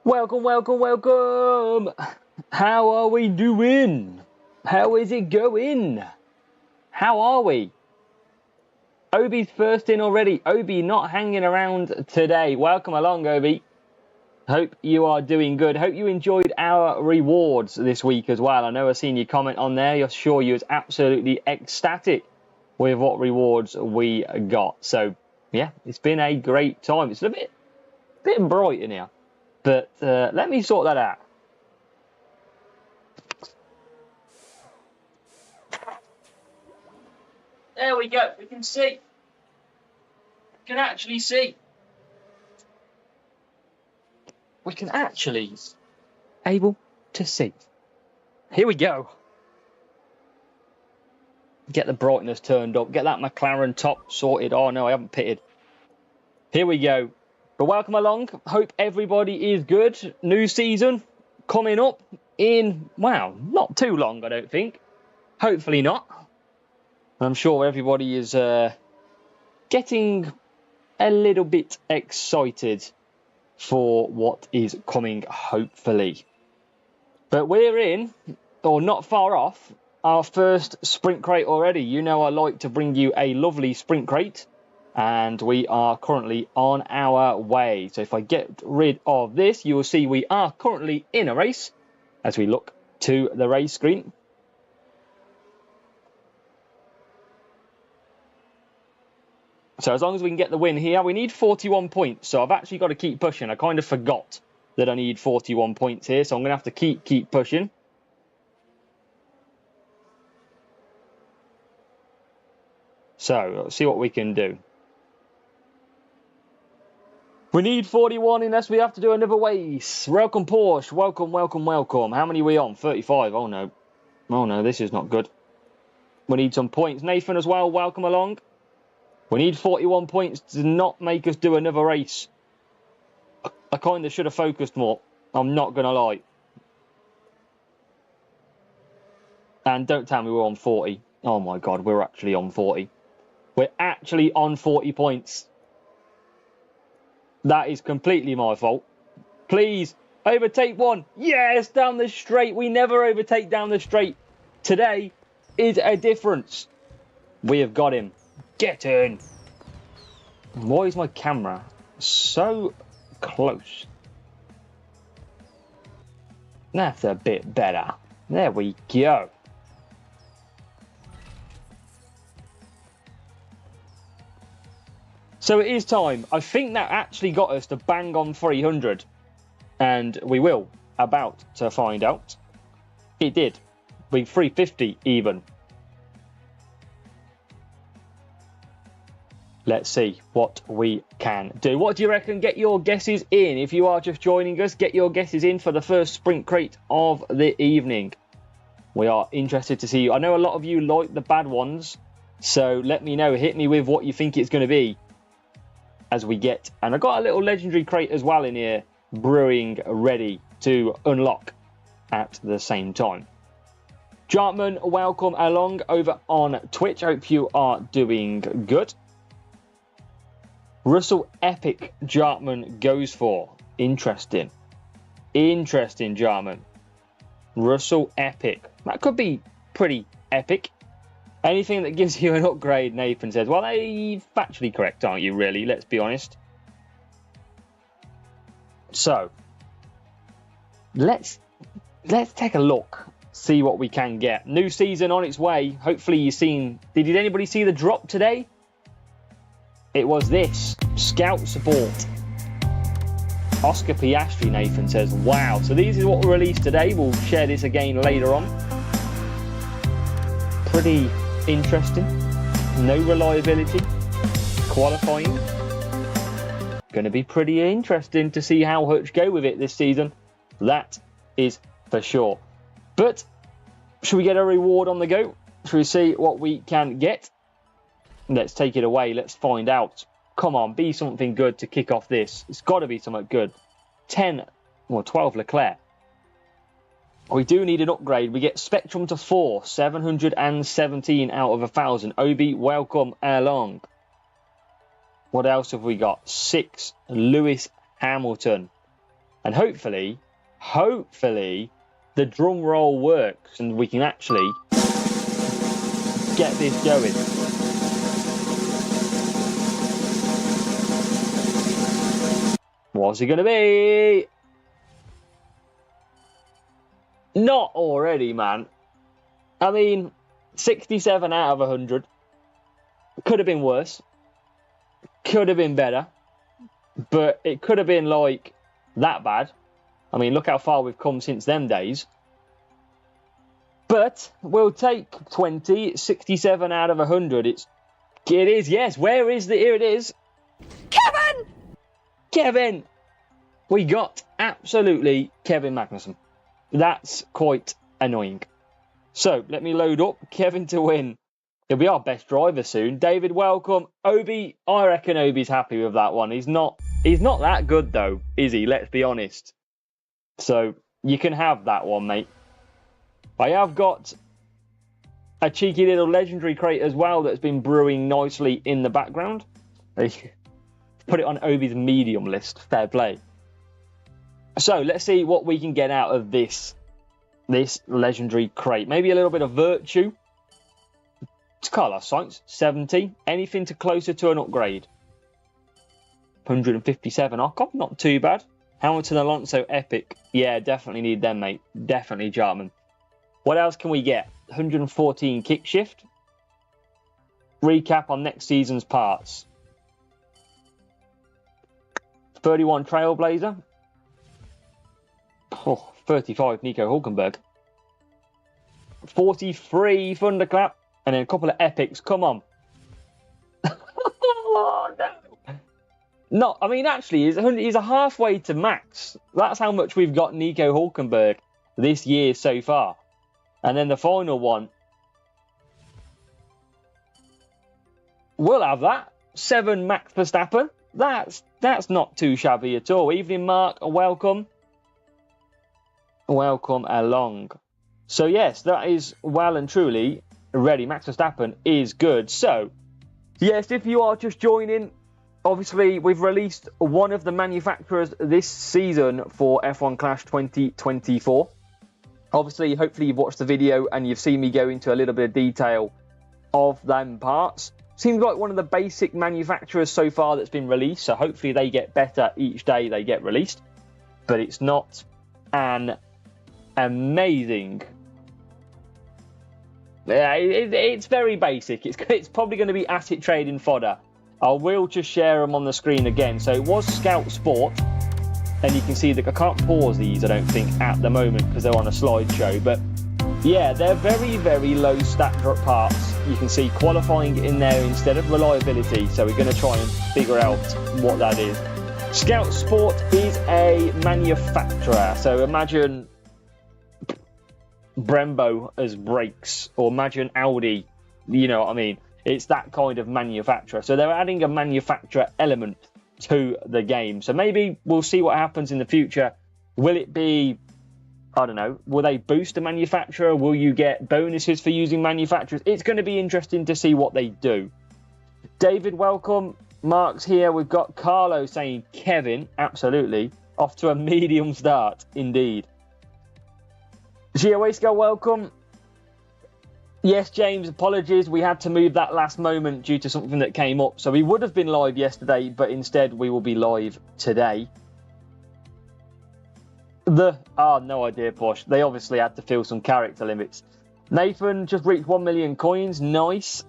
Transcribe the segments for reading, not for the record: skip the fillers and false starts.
Welcome, welcome, welcome. How are we doing? How is it going? How are we? Obi's first in already. Obi not hanging around today. Welcome along, Obi. Hope you are doing good. Hope you enjoyed our rewards this week as well. I know I've seen your comment on there. You're sure you was absolutely ecstatic with what rewards we got. So, yeah, it's been a great time. It's a bit bright in here. But let me sort that out. There we go. We can see. We can actually see. We can actually able to see. Here we go. Get the brightness turned up. Get that McLaren top sorted. Oh, no, I haven't pitted. Here we go. But welcome along. Hope everybody is good. New season coming up in, wow, not too long, I don't think. Hopefully not. I'm sure everybody is getting a little bit excited for what is coming, hopefully. But we're in, or not far off, our first sprint crate already. You know I like to bring you a lovely sprint crate. And we are currently on our way. So if I get rid of this, you will see we are currently in a race as we look to the race screen. So as long as we can get the win here, we need 41 points. So I've actually got to keep pushing. I kind of forgot that I need 41 points here. So I'm going to have to keep pushing. So let's see what we can do. We need 41 unless we have to do another race. Welcome, Porsche. Welcome, welcome, welcome. How many are we on? 35. Oh, no. Oh, no, this is not good. We need some points. Nathan as well, welcome along. We need 41 points to not make us do another race. I kind of should have focused more. I'm not going to lie. And don't tell me we're on 40. Oh, my God, we're actually on 40. We're actually on 40 points. That is completely my fault. Please, overtake one. Yes, down the straight. We never overtake down the straight. Today is a difference. We have got him. Get in. Why is my camera so close? That's a bit better. There we go. So it is time. I think that actually got us to bang on 300. And we will about to find out. It did. We 350 even. Let's see what we can do. What do you reckon? Get your guesses in. If you are just joining us, get your guesses in for the first sprint crate of the evening. We are interested to see you. I know a lot of you like the bad ones. So let me know. Hit me with what you think it's going to be. As we get, and I got a little legendary crate as well in here brewing ready to unlock at the same time. Jartman, welcome along over on Twitch. Hope you are doing good. Russell Epic Jartman goes for. Interesting Jartman. Russell Epic, that could be pretty epic. Anything that gives you an upgrade, Nathan says. Well, they're factually correct, aren't you, really? Let's be honest. So, let's take a look, see what we can get. New season on its way. Hopefully you've seen... Did anybody see the drop today? It was this. Scout support. Oscar Piastri, Nathan says. Wow. So these is what were released today. We'll share this again later on. Pretty... interesting. No reliability. Qualifying. Going to be pretty interesting to see how Hutch go with it this season. That is for sure. But should we get a reward on the go? Should we see what we can get? Let's take it away. Let's find out. Come on, be something good to kick off this. It's got to be something good. 10 or 12 Leclerc. We do need an upgrade. We get Spectrum to 4, 717 out of 1,000. Obi, welcome along. What else have we got? 6, Lewis Hamilton. And hopefully, the drum roll works and we can actually get this going. What's it going to be? Not already, man. I mean, 67 out of 100. Could have been worse. Could have been better. But it could have been like that bad. I mean, look how far we've come since them days. But we'll take 20, 67 out of 100. It is, yes. Where is the... Here it is. Kevin! We got absolutely Kevin Magnussen. That's quite annoying. So, let me load up Kevin to win. He'll be our best driver soon. David, welcome. Obi, I reckon Obi's happy with that one. He's not that good, though, is he? Let's be honest. So, you can have that one, mate. I have got a cheeky little legendary crate as well that's been brewing nicely in the background. Put it on Obi's medium list. Fair play. So, let's see what we can get out of this legendary crate. Maybe a little bit of virtue. It's Carlos Sainz, 70. Anything to closer to an upgrade. 157 Ocon, not too bad. Hamilton Alonso, epic. Yeah, definitely need them, mate. Definitely Jarman. What else can we get? 114 kick shift. Recap on next season's parts. 31 Trailblazer. Oh, 35 Nico Hulkenberg. 43 Thunderclap. And then a couple of epics. Come on. Oh, no. No, I mean, actually, he's a halfway to max. That's how much we've got Nico Hulkenberg this year so far. And then the final one. We'll have that. 7 Max Verstappen. That's not too shabby at all. Evening, Mark. Welcome. Welcome along. So, yes, that is well and truly ready. Max Verstappen is good. So, yes, if you are just joining, obviously we've released one of the manufacturers this season for F1 Clash 2024. Obviously, hopefully you've watched the video and you've seen me go into a little bit of detail of them parts. Seems like one of the basic manufacturers so far that's been released, so hopefully they get better each day they get released. But it's not an amazing... It's very basic. It's probably going to be asset trading fodder. I will just share them on the screen again. So it was Scout Sport, and you can see that I can't pause these, I don't think, at the moment because they're on a slideshow. But yeah, they're very, very low stat drop parts. You can see qualifying in there instead of reliability. So we're going to try and figure out what that is. Scout Sport is a manufacturer. So imagine Brembo as brakes, or imagine Audi, you know what I mean? It's that kind of manufacturer. So they're adding a manufacturer element to the game. So maybe we'll see what happens in the future. Will it be, I don't know, will they boost a manufacturer? Will you get bonuses for using manufacturers? It's going to be interesting to see what they do. David, welcome. Mark's here. We've got Carlo saying Kevin, absolutely. Off to a medium start, indeed. Gioesco, welcome. Yes, James, apologies. We had to move that last moment due to something that came up. So we would have been live yesterday, but instead we will be live today. No idea, Posh. They obviously had to fill some character limits. Nathan just reached 1 million coins. Nice.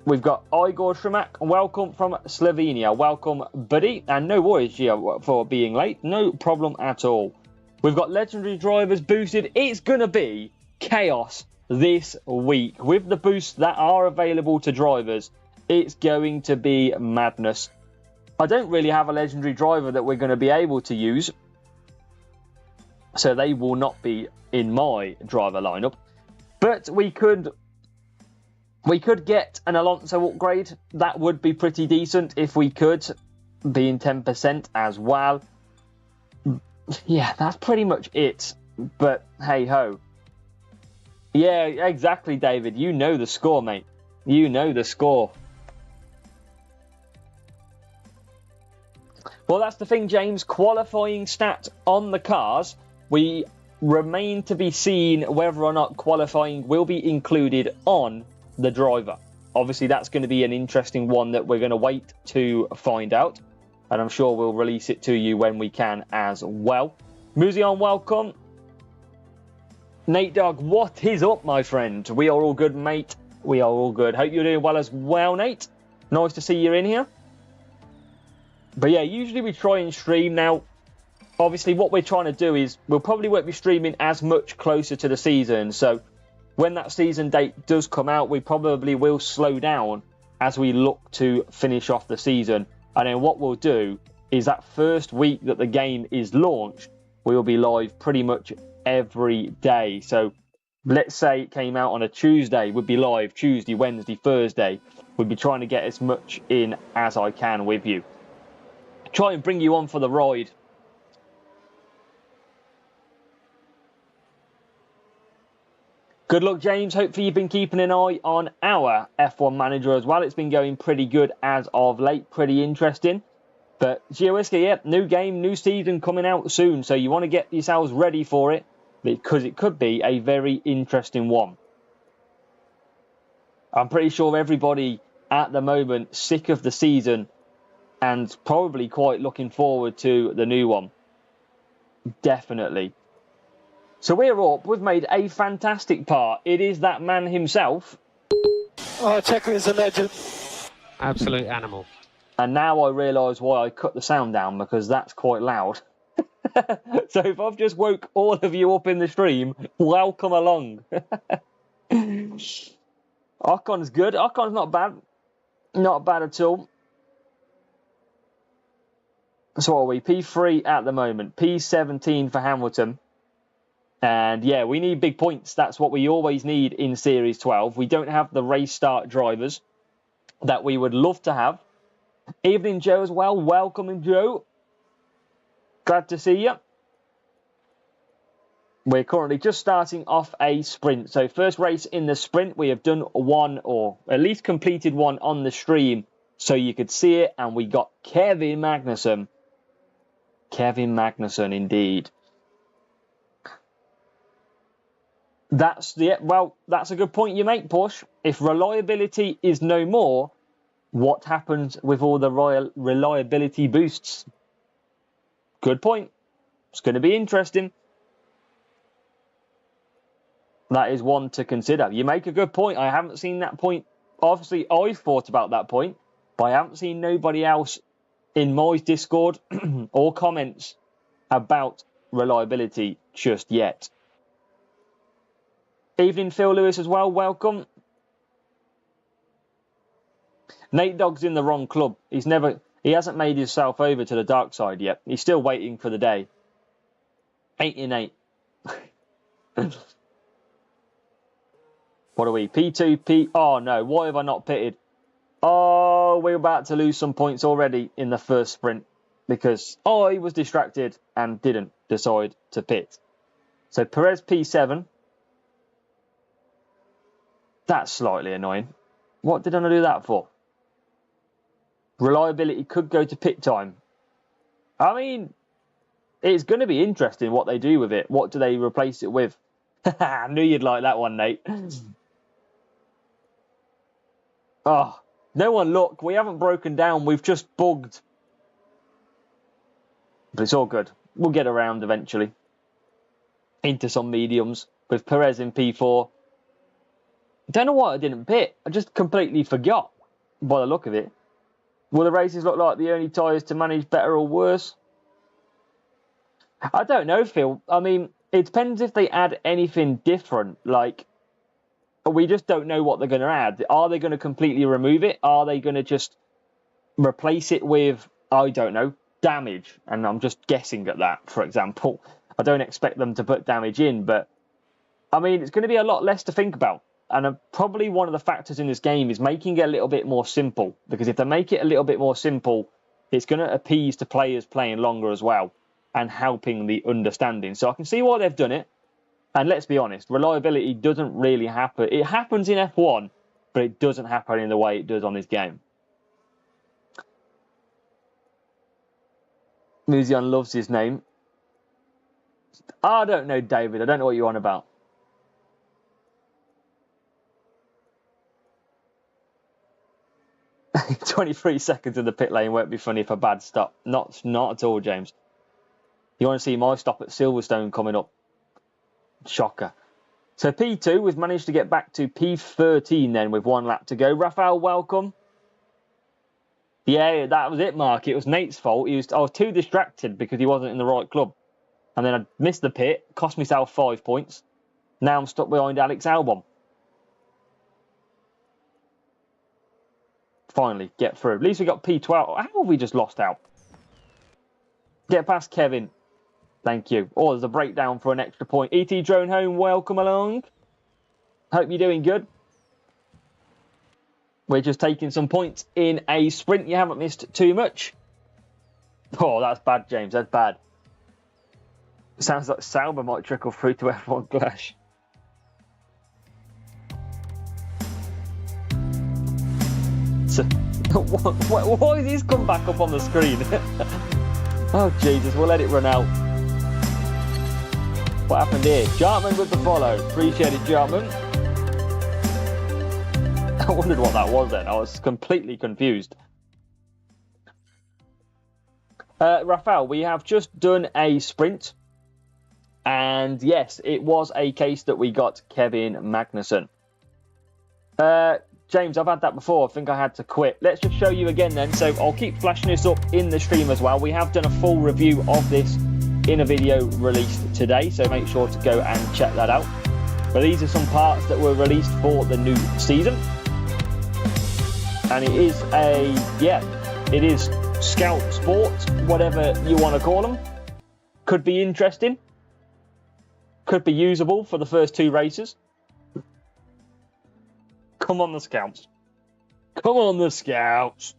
We've got Igor Shrimak. Welcome from Slovenia. Welcome, buddy. And no worries, Gio, for being late. No problem at all. We've got legendary drivers boosted. It's going to be chaos this week. With the boosts that are available to drivers, it's going to be madness. I don't really have a legendary driver that we're going to be able to use, so they will not be in my driver lineup. But we could get an Alonso upgrade. That would be pretty decent if we could, being 10% as well. Yeah, that's pretty much it. But hey ho. Yeah, exactly, David. You know the score, mate. You know the score. Well, that's the thing, James. Qualifying stat on the cars. We remain to be seen whether or not qualifying will be included on the driver. Obviously, that's going to be an interesting one that we're going to wait to find out. And I'm sure we'll release it to you when we can as well. Muzion, welcome. Nate Dog, what is up, my friend? We are all good, mate. We are all good. Hope you're doing well as well, Nate. Nice to see you in here. But yeah, usually we try and stream. Now, obviously, what we're trying to do is we'll probably won't be streaming as much closer to the season. So when that season date does come out, we probably will slow down as we look to finish off the season. And then what we'll do is that first week that the game is launched, we will be live pretty much every day. So let's say it came out on a Tuesday, we'd be live Tuesday, Wednesday, Thursday. We'd be trying to get as much in as I can with you. Try and bring you on for the ride. Good luck, James. Hopefully you've been keeping an eye on our F1 manager as well. It's been going pretty good as of late. Pretty interesting. But Geowisky, yeah, new game, new season coming out soon. So you want to get yourselves ready for it because it could be a very interesting one. I'm pretty sure everybody at the moment sick of the season and probably quite looking forward to the new one. Definitely. So we're up. We've made a fantastic part. It is that man himself. Oh, Checo is a legend. Absolute animal. And now I realise why I cut the sound down, because that's quite loud. So if I've just woke all of you up in the stream, welcome along. Ocon's good. Ocon's not bad. Not bad at all. So what are we? P3 at the moment. P17 for Hamilton. And yeah, we need big points. That's what we always need in Series 12. We don't have the race start drivers that we would love to have. Evening, Joe, as well. Welcome, Joe. Glad to see you. We're currently just starting off a sprint. So first race in the sprint, we have done one, or at least completed one on the stream so you could see it. And we got Kevin Magnussen. Kevin Magnussen, indeed. That's a good point you make, Porsche. If reliability is no more, what happens with all the reliability boosts? Good point. It's going to be interesting. That is one to consider. You make a good point. I haven't seen that point. Obviously, I've thought about that point, but I haven't seen nobody else in my Discord or comments about reliability just yet. Evening, Phil Lewis as well. Welcome. Nate Dogg's in the wrong club. He hasn't made himself over to the dark side yet. He's still waiting for the day. 8-8. What are we? P2, P... Oh, no. Why have I not pitted? Oh, we're about to lose some points already in the first sprint because I was distracted and didn't decide to pit. So Perez P7. That's slightly annoying. What did I do that for? Reliability could go to pit time. I mean, it's going to be interesting what they do with it. What do they replace it with? I knew you'd like that one, Nate. Oh, no one look. We haven't broken down. We've just bugged. But it's all good. We'll get around eventually. Into some mediums with Perez in P4. Don't know why I didn't pit. I just completely forgot by the look of it. Will the races look like the only tyres to manage better or worse? I don't know, Phil. I mean, it depends if they add anything different. Like, we just don't know what they're going to add. Are they going to completely remove it? Are they going to just replace it with, I don't know, damage? And I'm just guessing at that, for example. I don't expect them to put damage in, but I mean, it's going to be a lot less to think about. And probably one of the factors in this game is making it a little bit more simple. Because if they make it a little bit more simple, it's going to appease to players playing longer as well. And helping the understanding. So I can see why they've done it. And let's be honest, reliability doesn't really happen. It happens in F1, but it doesn't happen in the way it does on this game. Muzion loves his name. I don't know, David. I don't know what you're on about. "23 seconds in the pit lane won't be funny if a bad stop." Not at all, James. You want to see my stop at Silverstone coming up? Shocker. So P2, we've managed to get back to P13 then with 1 lap to go. Raphael, welcome. Yeah, that was it, Mark. It was Nate's fault. I was too distracted because he wasn't in the right club. And then I missed the pit, cost myself 5 points. Now I'm stuck behind Alex Albon. Finally, get through. At least we got P12. How have we just lost out? Get past Kevin. Thank you. Oh, there's a breakdown for an extra point. ET Drone Home, welcome along. Hope you're doing good. We're just taking some points in a sprint. You haven't missed too much. Oh, that's bad, James. That's bad. Sounds like Sauber might trickle through to F1 Clash. So, why has this come back up on the screen? Oh, Jesus. We'll let it run out. What happened here? Jartman with the follow. Appreciate it, Jartman. I wondered what that was then. I was completely confused. Raphael, we have just done a sprint. And yes, it was a case that we got Kevin Magnussen. James, I've had that before. I think I had to quit. Let's just show you again then. So I'll keep flashing this up in the stream as well. We have done a full review of this in a video released today, so make sure to go and check that out. But these are some parts that were released for the new season. And it is it is Scout Sport, whatever you want to call them. Could be interesting. Could be usable for the first 2 races. Come on, the Scouts. Come on, the Scouts.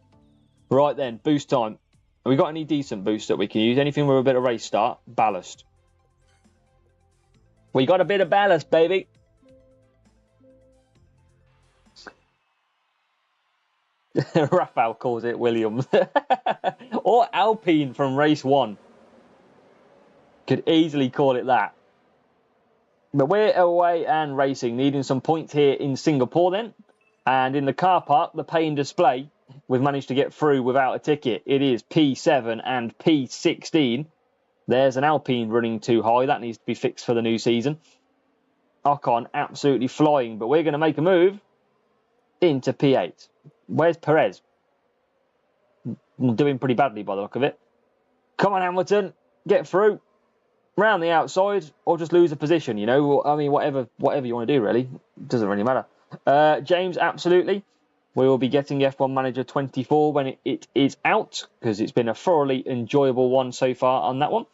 Right then, boost time. Have we got any decent boosts that we can use? Anything with a bit of race start? Ballast. We got a bit of ballast, baby. Raphael calls it Williams. Or Alpine from race 1. Could easily call it that. But we're away and racing, needing some points here in Singapore then. And in the car park, the pay and display, we've managed to get through without a ticket. It is P7 and P16. There's an Alpine running too high. That needs to be fixed for the new season. Ocon absolutely flying, but we're going to make a move into P8. Where's Perez? Doing pretty badly by the look of it. Come on, Hamilton. Get through. Round the outside, or just lose a position, you know. I mean, whatever you want to do, really. Doesn't really matter. James, absolutely. We will be getting F1 Manager 24 when it is out, because it's been a thoroughly enjoyable one so far on that one.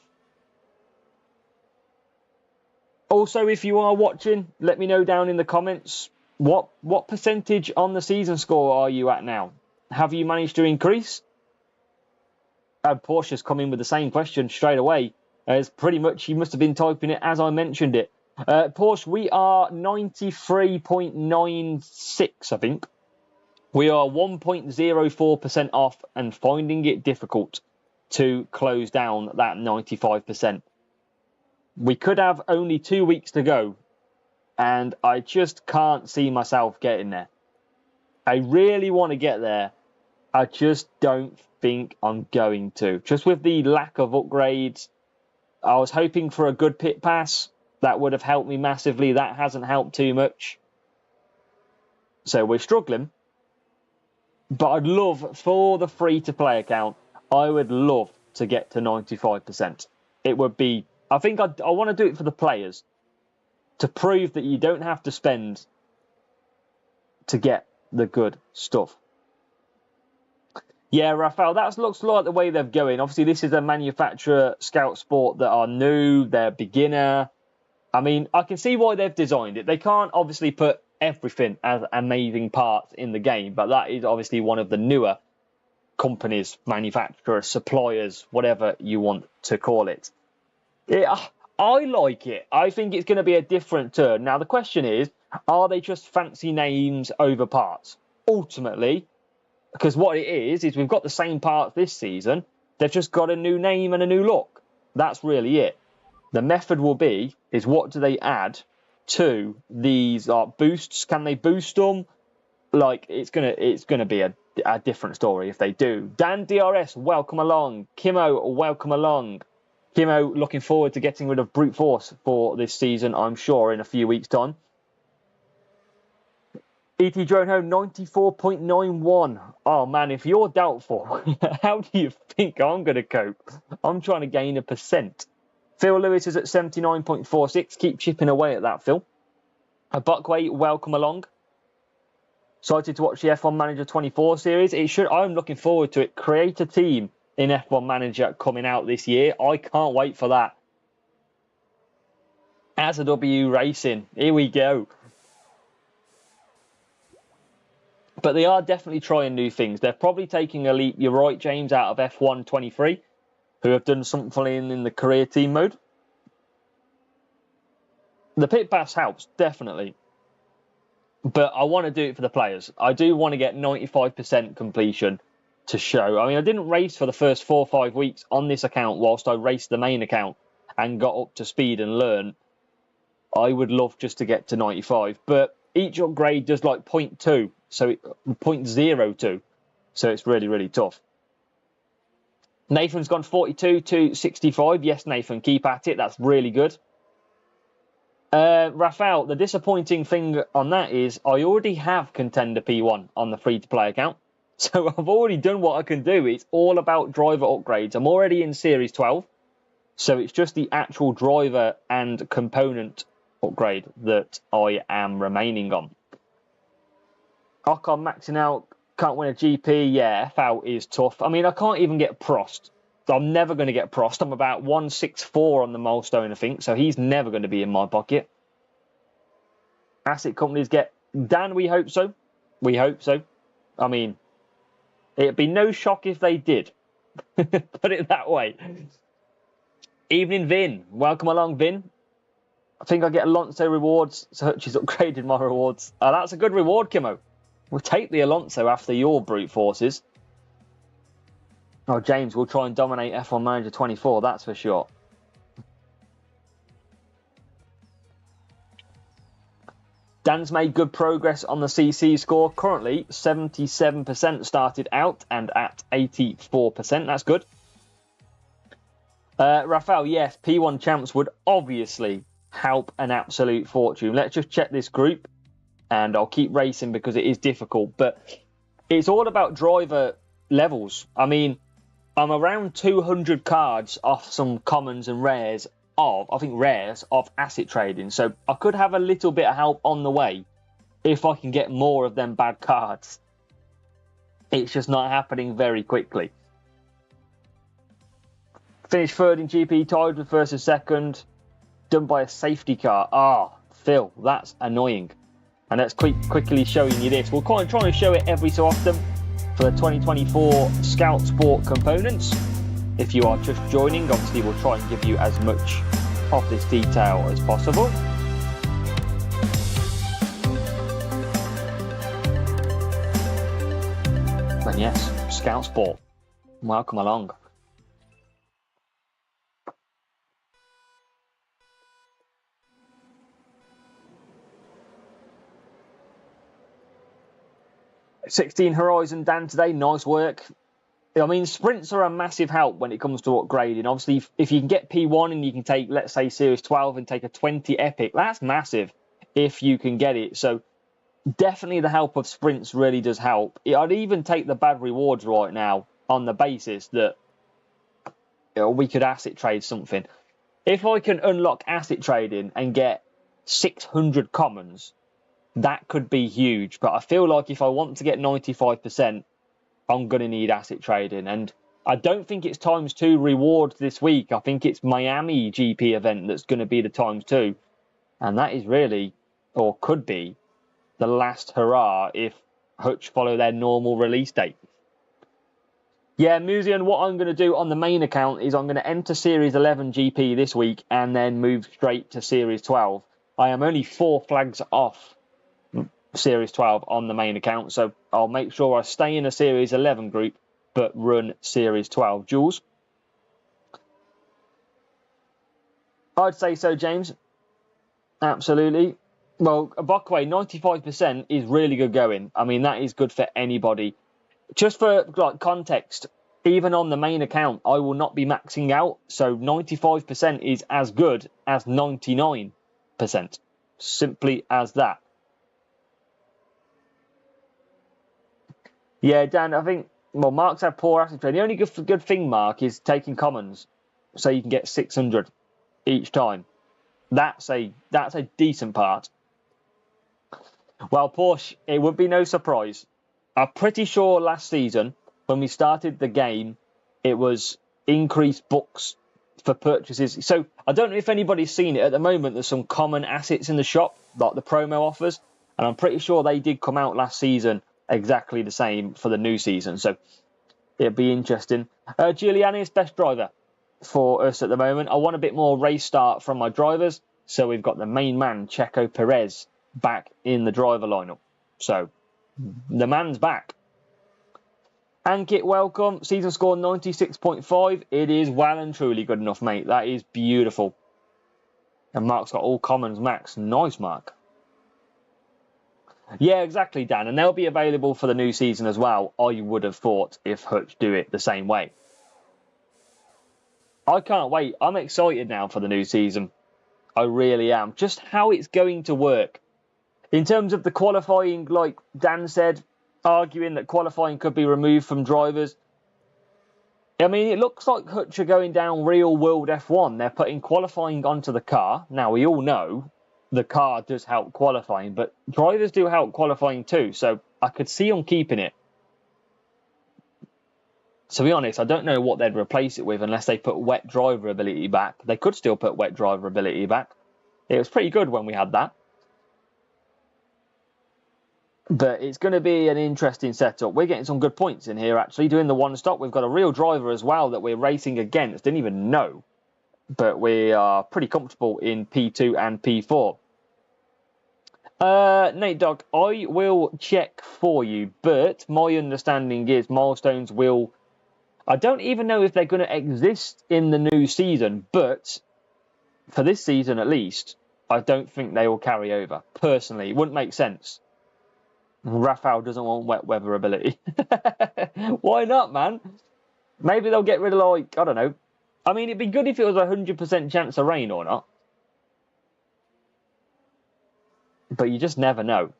Also, if you are watching, let me know down in the comments, what percentage on the season score are you at now? Have you managed to increase? Porsche's come in with the same question straight away. As pretty much, you must have been typing it as I mentioned it. Porsche, we are 93.96, I think. We are 1.04% off and finding it difficult to close down that 95%. We could have only 2 weeks to go, and I just can't see myself getting there. I really want to get there. I just don't think I'm going to. Just with the lack of upgrades, I was hoping for a good pit pass. That would have helped me massively. That hasn't helped too much. So we're struggling. But I'd love, for the free-to-play account, I would love to get to 95%. It would be... I think I want to do it for the players. To prove that you don't have to spend to get the good stuff. Yeah, Raphael, that looks like the way they're going. Obviously, this is a manufacturer, Scout Sport, that are new, they're beginner. I mean, I can see why they've designed it. They can't obviously put everything as amazing parts in the game, but that is obviously one of the newer companies, manufacturers, suppliers, whatever you want to call it. Yeah, I like it. I think it's going to be a different turn. Now, the question is, are they just fancy names over parts? Ultimately, because what it is we've got the same parts this season, They've just got a new name and a new look. That's really it. The method will be, is what do they add to these boosts? Can they boost them? Like, it's gonna be a different story if they do. Dan DRS, welcome along. Kimo, welcome along. Kimo, looking forward to getting rid of brute force for this season, I'm sure, in a few weeks' time. ET Drone Home 94.91. Oh man, if you're doubtful, how do you think I'm going to cope? I'm trying to gain 1%. Phil Lewis is at 79.46. Keep chipping away at that, Phil. Buckway, welcome along. Excited to watch the F1 Manager 24 series. I'm looking forward to it. Create a team in F1 Manager coming out this year. I can't wait for that. As a W Racing, here we go. But they are definitely trying new things. They're probably taking a leap, you're right, James, out of F1 23, who have done something in the career team mode. The pit pass helps, definitely. But I want to do it for the players. I do want to get 95% completion to show. I mean, I didn't race for the first 4 or 5 weeks on this account whilst I raced the main account and got up to speed and learn. I would love just to get to 95. But each upgrade does like 0.2. So 0.02. So it's really, really tough. Nathan's gone 42 to 65. Yes, Nathan, keep at it. That's really good. Rafael, the disappointing thing on that is I already have Contender P1 on the free-to-play account. So I've already done what I can do. It's all about driver upgrades. I'm already in Series 12. So it's just the actual driver and component upgrade that I am remaining on. Ocon maxing out, can't win a GP. Yeah, F out is tough. I mean, I can't even get Prost. I'm never going to get Prost. I'm about 164 on the milestone, I think. So he's never going to be in my pocket. Asset companies get Dan, we hope so. We hope so. I mean, it'd be no shock if they did. Put it that way. Evening, Vin. Welcome along, Vin. I think I get Alonso rewards. So she's upgraded my rewards. That's a good reward, Kimo. We'll take the Alonso after your brute forces. Oh, James, we'll try and dominate F1 Manager 24, that's for sure. Dan's made good progress on the CC score. Currently, 77% started out and at 84%. That's good. Rafael, yes, P1 champs would obviously help an absolute fortune. Let's just check this group. And I'll keep racing because it is difficult. But it's all about driver levels. I mean, I'm around 200 cards off some commons and rares of asset trading. So I could have a little bit of help on the way if I can get more of them bad cards. It's just not happening very quickly. Finished third in GP, tied with first and second. Done by a safety car. Phil, that's annoying. And that's quickly showing you this. We'll try and show it every so often for the 2024 Scout Sport components. If you are just joining, obviously we'll try and give you as much of this detail as possible. And yes, Scout Sport, welcome along. $16 Horizon Dan today, nice work. I mean, sprints are a massive help when it comes to upgrading. Obviously, if you can get P1 and you can take, let's say, Series 12 and take a 20 Epic, that's massive if you can get it. So definitely the help of sprints really does help. I'd even take the bad rewards right now on the basis that we could asset trade something. If I can unlock asset trading and get 600 commons, that could be huge. But I feel like if I want to get 95%, I'm going to need asset trading. And I don't think it's ×2 rewards this week. I think it's Miami GP event that's going to be the ×2. And that is really, or could be, the last hurrah if Hutch follow their normal release date. Yeah, Museum, what I'm going to do on the main account is I'm going to enter Series 11 GP this week and then move straight to Series 12. I am only 4 flags off Series 12 on the main account, so I'll make sure I stay in a Series 11 group but run Series 12. Jules? I'd say so, James. Absolutely. Well, Bockway, 95% is really good going. I mean, that is good for anybody. Just for like context, even on the main account, I will not be maxing out. So 95% is as good as 99%. Simply as that. Yeah, Dan, I think, well, Mark's had poor asset trade. The only good thing, Mark, is taking commons. So you can get 600 each time. That's a decent part. Well, Porsche, it would be no surprise. I'm pretty sure last season, when we started the game, it was increased books for purchases. So I don't know if anybody's seen it. At the moment, there's some common assets in the shop, like the promo offers. And I'm pretty sure they did come out last season exactly the same for the new season. So it'll be interesting. Giuliani is best driver for us at the moment. I want a bit more race start from my drivers. So we've got the main man, Checo Perez, back in the driver lineup. So the man's back. Ankit, welcome. Season score 96.5. It is well and truly good enough, mate. That is beautiful. And Mark's got all commons max. Nice, Mark. Yeah, exactly, Dan. And they'll be available for the new season as well, I would have thought, if Hutch do it the same way. I can't wait. I'm excited now for the new season. I really am. Just how it's going to work. In terms of the qualifying, like Dan said, arguing that qualifying could be removed from drivers. I mean, it looks like Hutch are going down real world F1. They're putting qualifying onto the car. Now, we all know the car does help qualifying, but drivers do help qualifying too. So I could see them keeping it. To be honest, I don't know what they'd replace it with unless they put wet driver ability back. They could still put wet driver ability back. It was pretty good when we had that. But it's going to be an interesting setup. We're getting some good points in here, actually. Doing the one stop, we've got a real driver as well that we're racing against. Didn't even know. But we are pretty comfortable in P2 and P4. Nate Dog, I will check for you. But my understanding is milestones will... I don't even know if they're going to exist in the new season. But for this season at least, I don't think they will carry over. Personally, it wouldn't make sense. Rafael doesn't want wet weather ability. Why not, man? Maybe they'll get rid of, like, I don't know. I mean, it'd be good if it was a 100% chance of rain or not. But you just never know.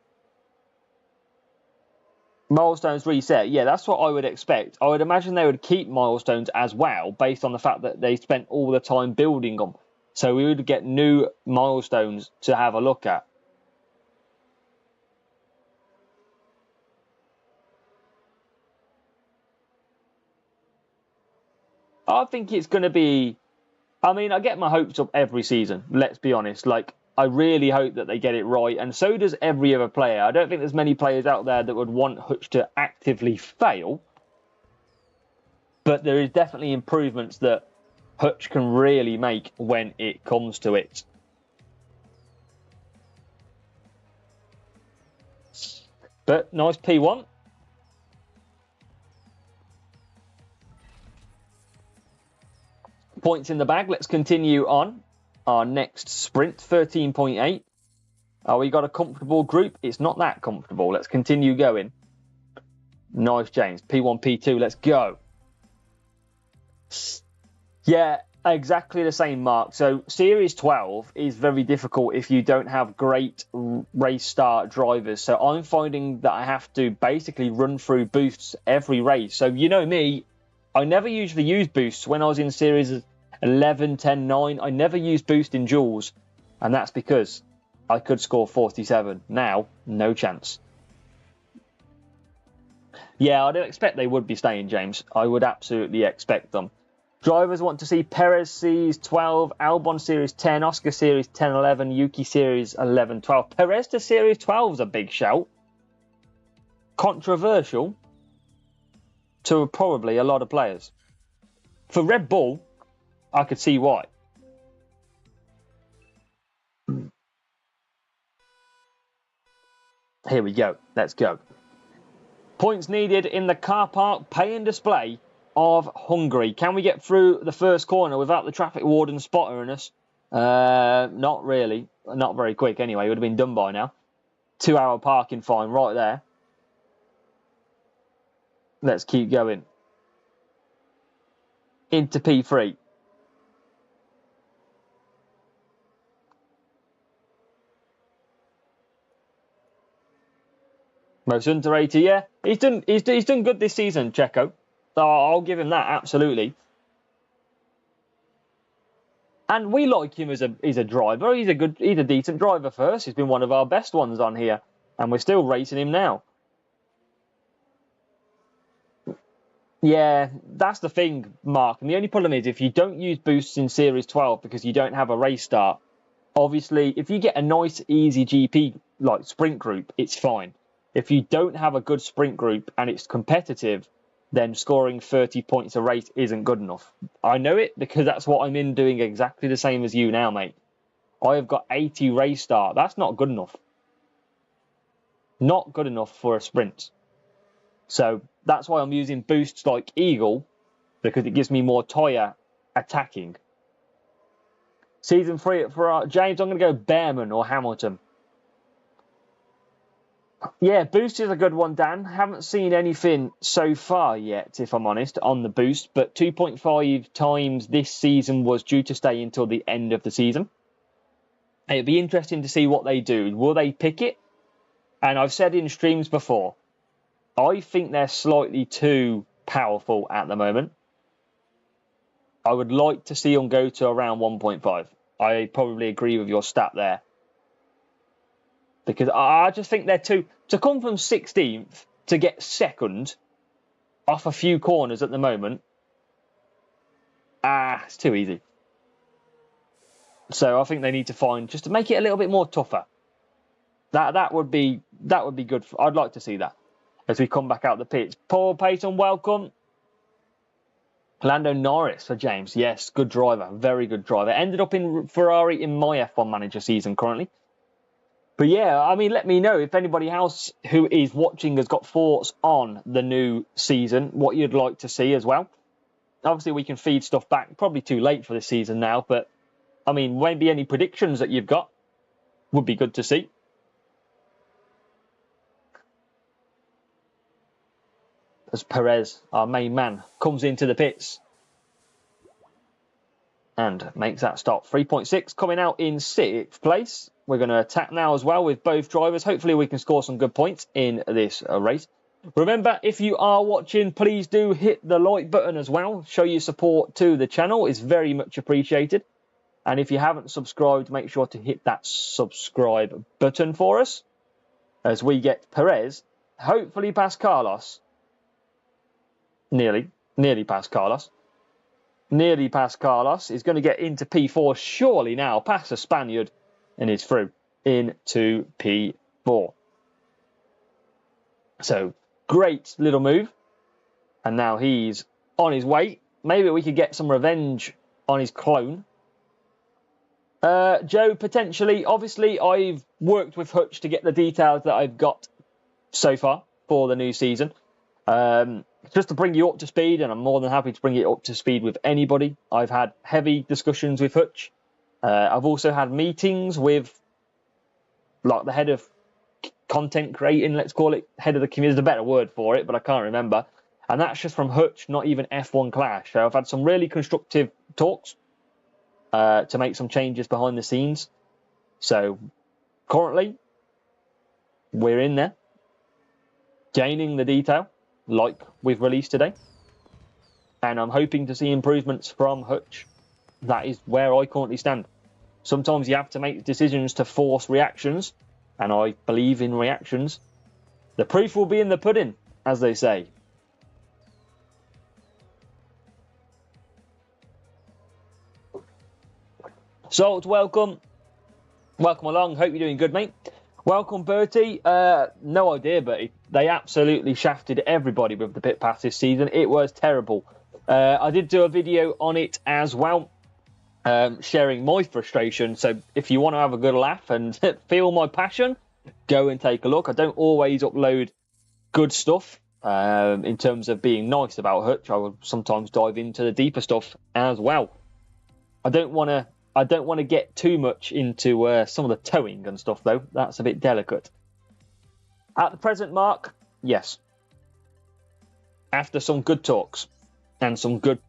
Milestones reset. Yeah, that's what I would expect. I would imagine they would keep milestones as well, based on the fact that they spent all the time building them. So we would get new milestones to have a look at. I think it's going to be... I mean, I get my hopes up every season, let's be honest. Like, I really hope that they get it right, and so does every other player. I don't think there's many players out there that would want Hutch to actively fail. But there is definitely improvements that Hutch can really make when it comes to it. But nice P1. Points in the bag. Let's continue on our next sprint. 13.8. We got a comfortable group. It's not that comfortable. Let's continue going. Nice, James. P1, P2. Let's go. Yeah, exactly the same, Mark. So Series 12 is very difficult if you don't have great race start drivers. So I'm finding that I have to basically run through boosts every race. So you know me, I never usually use boosts when I was in Series 11, 10, 9. I never used boost in duels. And that's because I could score 47. Now, no chance. Yeah, I'd expect they would be staying, James. I would absolutely expect them. Drivers want to see Perez Series 12, Albon Series 10, Oscar Series 10, 11, Yuki Series 11, 12. Perez to Series 12 is a big shout. Controversial to probably a lot of players. For Red Bull, I could see why. Here we go. Let's go. Points needed in the car park pay and display of Hungary. Can we get through the first corner without the traffic warden spotting us? Not really. Not very quick anyway. It would have been done by now. 2-hour parking fine right there. Let's keep going. Into P3. Most underrated, yeah. He's done good this season, Checo. So I'll give him that, absolutely. And we like him as a driver. He's a decent driver for us. He's been one of our best ones on here. And we're still racing him now. Yeah, that's the thing, Mark. And the only problem is if you don't use boosts in Series 12 because you don't have a race start, obviously, if you get a nice, easy GP like sprint group, it's fine. If you don't have a good sprint group and it's competitive, then scoring 30 points a race isn't good enough. I know it because that's what I'm in doing exactly the same as you now, mate. I have got 80 race start. That's not good enough. Not good enough for a sprint. So that's why I'm using boosts like Eagle, because it gives me more tyre attacking. Season 3 for James, I'm going to go Behrman or Hamilton. Yeah, boost is a good one, Dan. Haven't seen anything so far yet, if I'm honest, on the boost. But 2.5 times this season was due to stay until the end of the season. It'd be interesting to see what they do. Will they pick it? And I've said in streams before, I think they're slightly too powerful at the moment. I would like to see them go to around 1.5. I probably agree with your stat there. Because I just think they're too... To come from 16th to get second off a few corners at the moment, it's too easy. So I think they need to find... Just to make it a little bit more tougher. That would be good. I'd like to see that as we come back out the pits. Paul Payton, welcome. Lando Norris for James. Yes, good driver. Very good driver. Ended up in Ferrari in my F1 Manager season currently. But yeah, I mean, let me know if anybody else who is watching has got thoughts on the new season, what you'd like to see as well. Obviously, we can feed stuff back. Probably too late for this season now, but I mean, maybe any predictions that you've got would be good to see. As Perez, our main man, comes into the pits and makes that stop. 3.6 coming out in 6th place. We're going to attack now as well with both drivers. Hopefully we can score some good points in this race. Remember, if you are watching, please do hit the like button as well. Show your support to the channel. It's very much appreciated. And if you haven't subscribed, make sure to hit that subscribe button for us. As we get Perez, hopefully past Carlos. Nearly past Carlos. Nearly past Carlos. He's going to get into P4 surely now, past the Spaniard. And is through into P4. So, great little move. And now he's on his way. Maybe we could get some revenge on his clone. Joe, potentially. Obviously, I've worked with Hutch to get the details that I've got so far for the new season. Just to bring you up to speed, and I'm more than happy to bring it up to speed with anybody. I've had heavy discussions with Hutch. I've also had meetings with like the head of content creating, let's call it, head of the community. There's a better word for it, but I can't remember. And that's just from Hutch, not even F1 Clash. So I've had some really constructive talks to make some changes behind the scenes. So currently, we're in there, gaining the detail like we've released today. And I'm hoping to see improvements from Hutch. That is where I currently stand. Sometimes you have to make decisions to force reactions, and I believe in reactions. The proof will be in the pudding, as they say. Salt, welcome. Welcome along. Hope you're doing good, mate. Welcome, Bertie. No idea, Bertie. They absolutely shafted everybody with the pit pass this season. It was terrible. I did do a video on it as well, sharing my frustration. So if you want to have a good laugh and feel my passion, go and take a look. I don't always upload good stuff In terms of being nice about Hutch, I will sometimes dive into the deeper stuff as well. I don't want to get too much into some of the towing and stuff, though. That's a bit delicate. At the present, Mark, yes. After some good talks and some good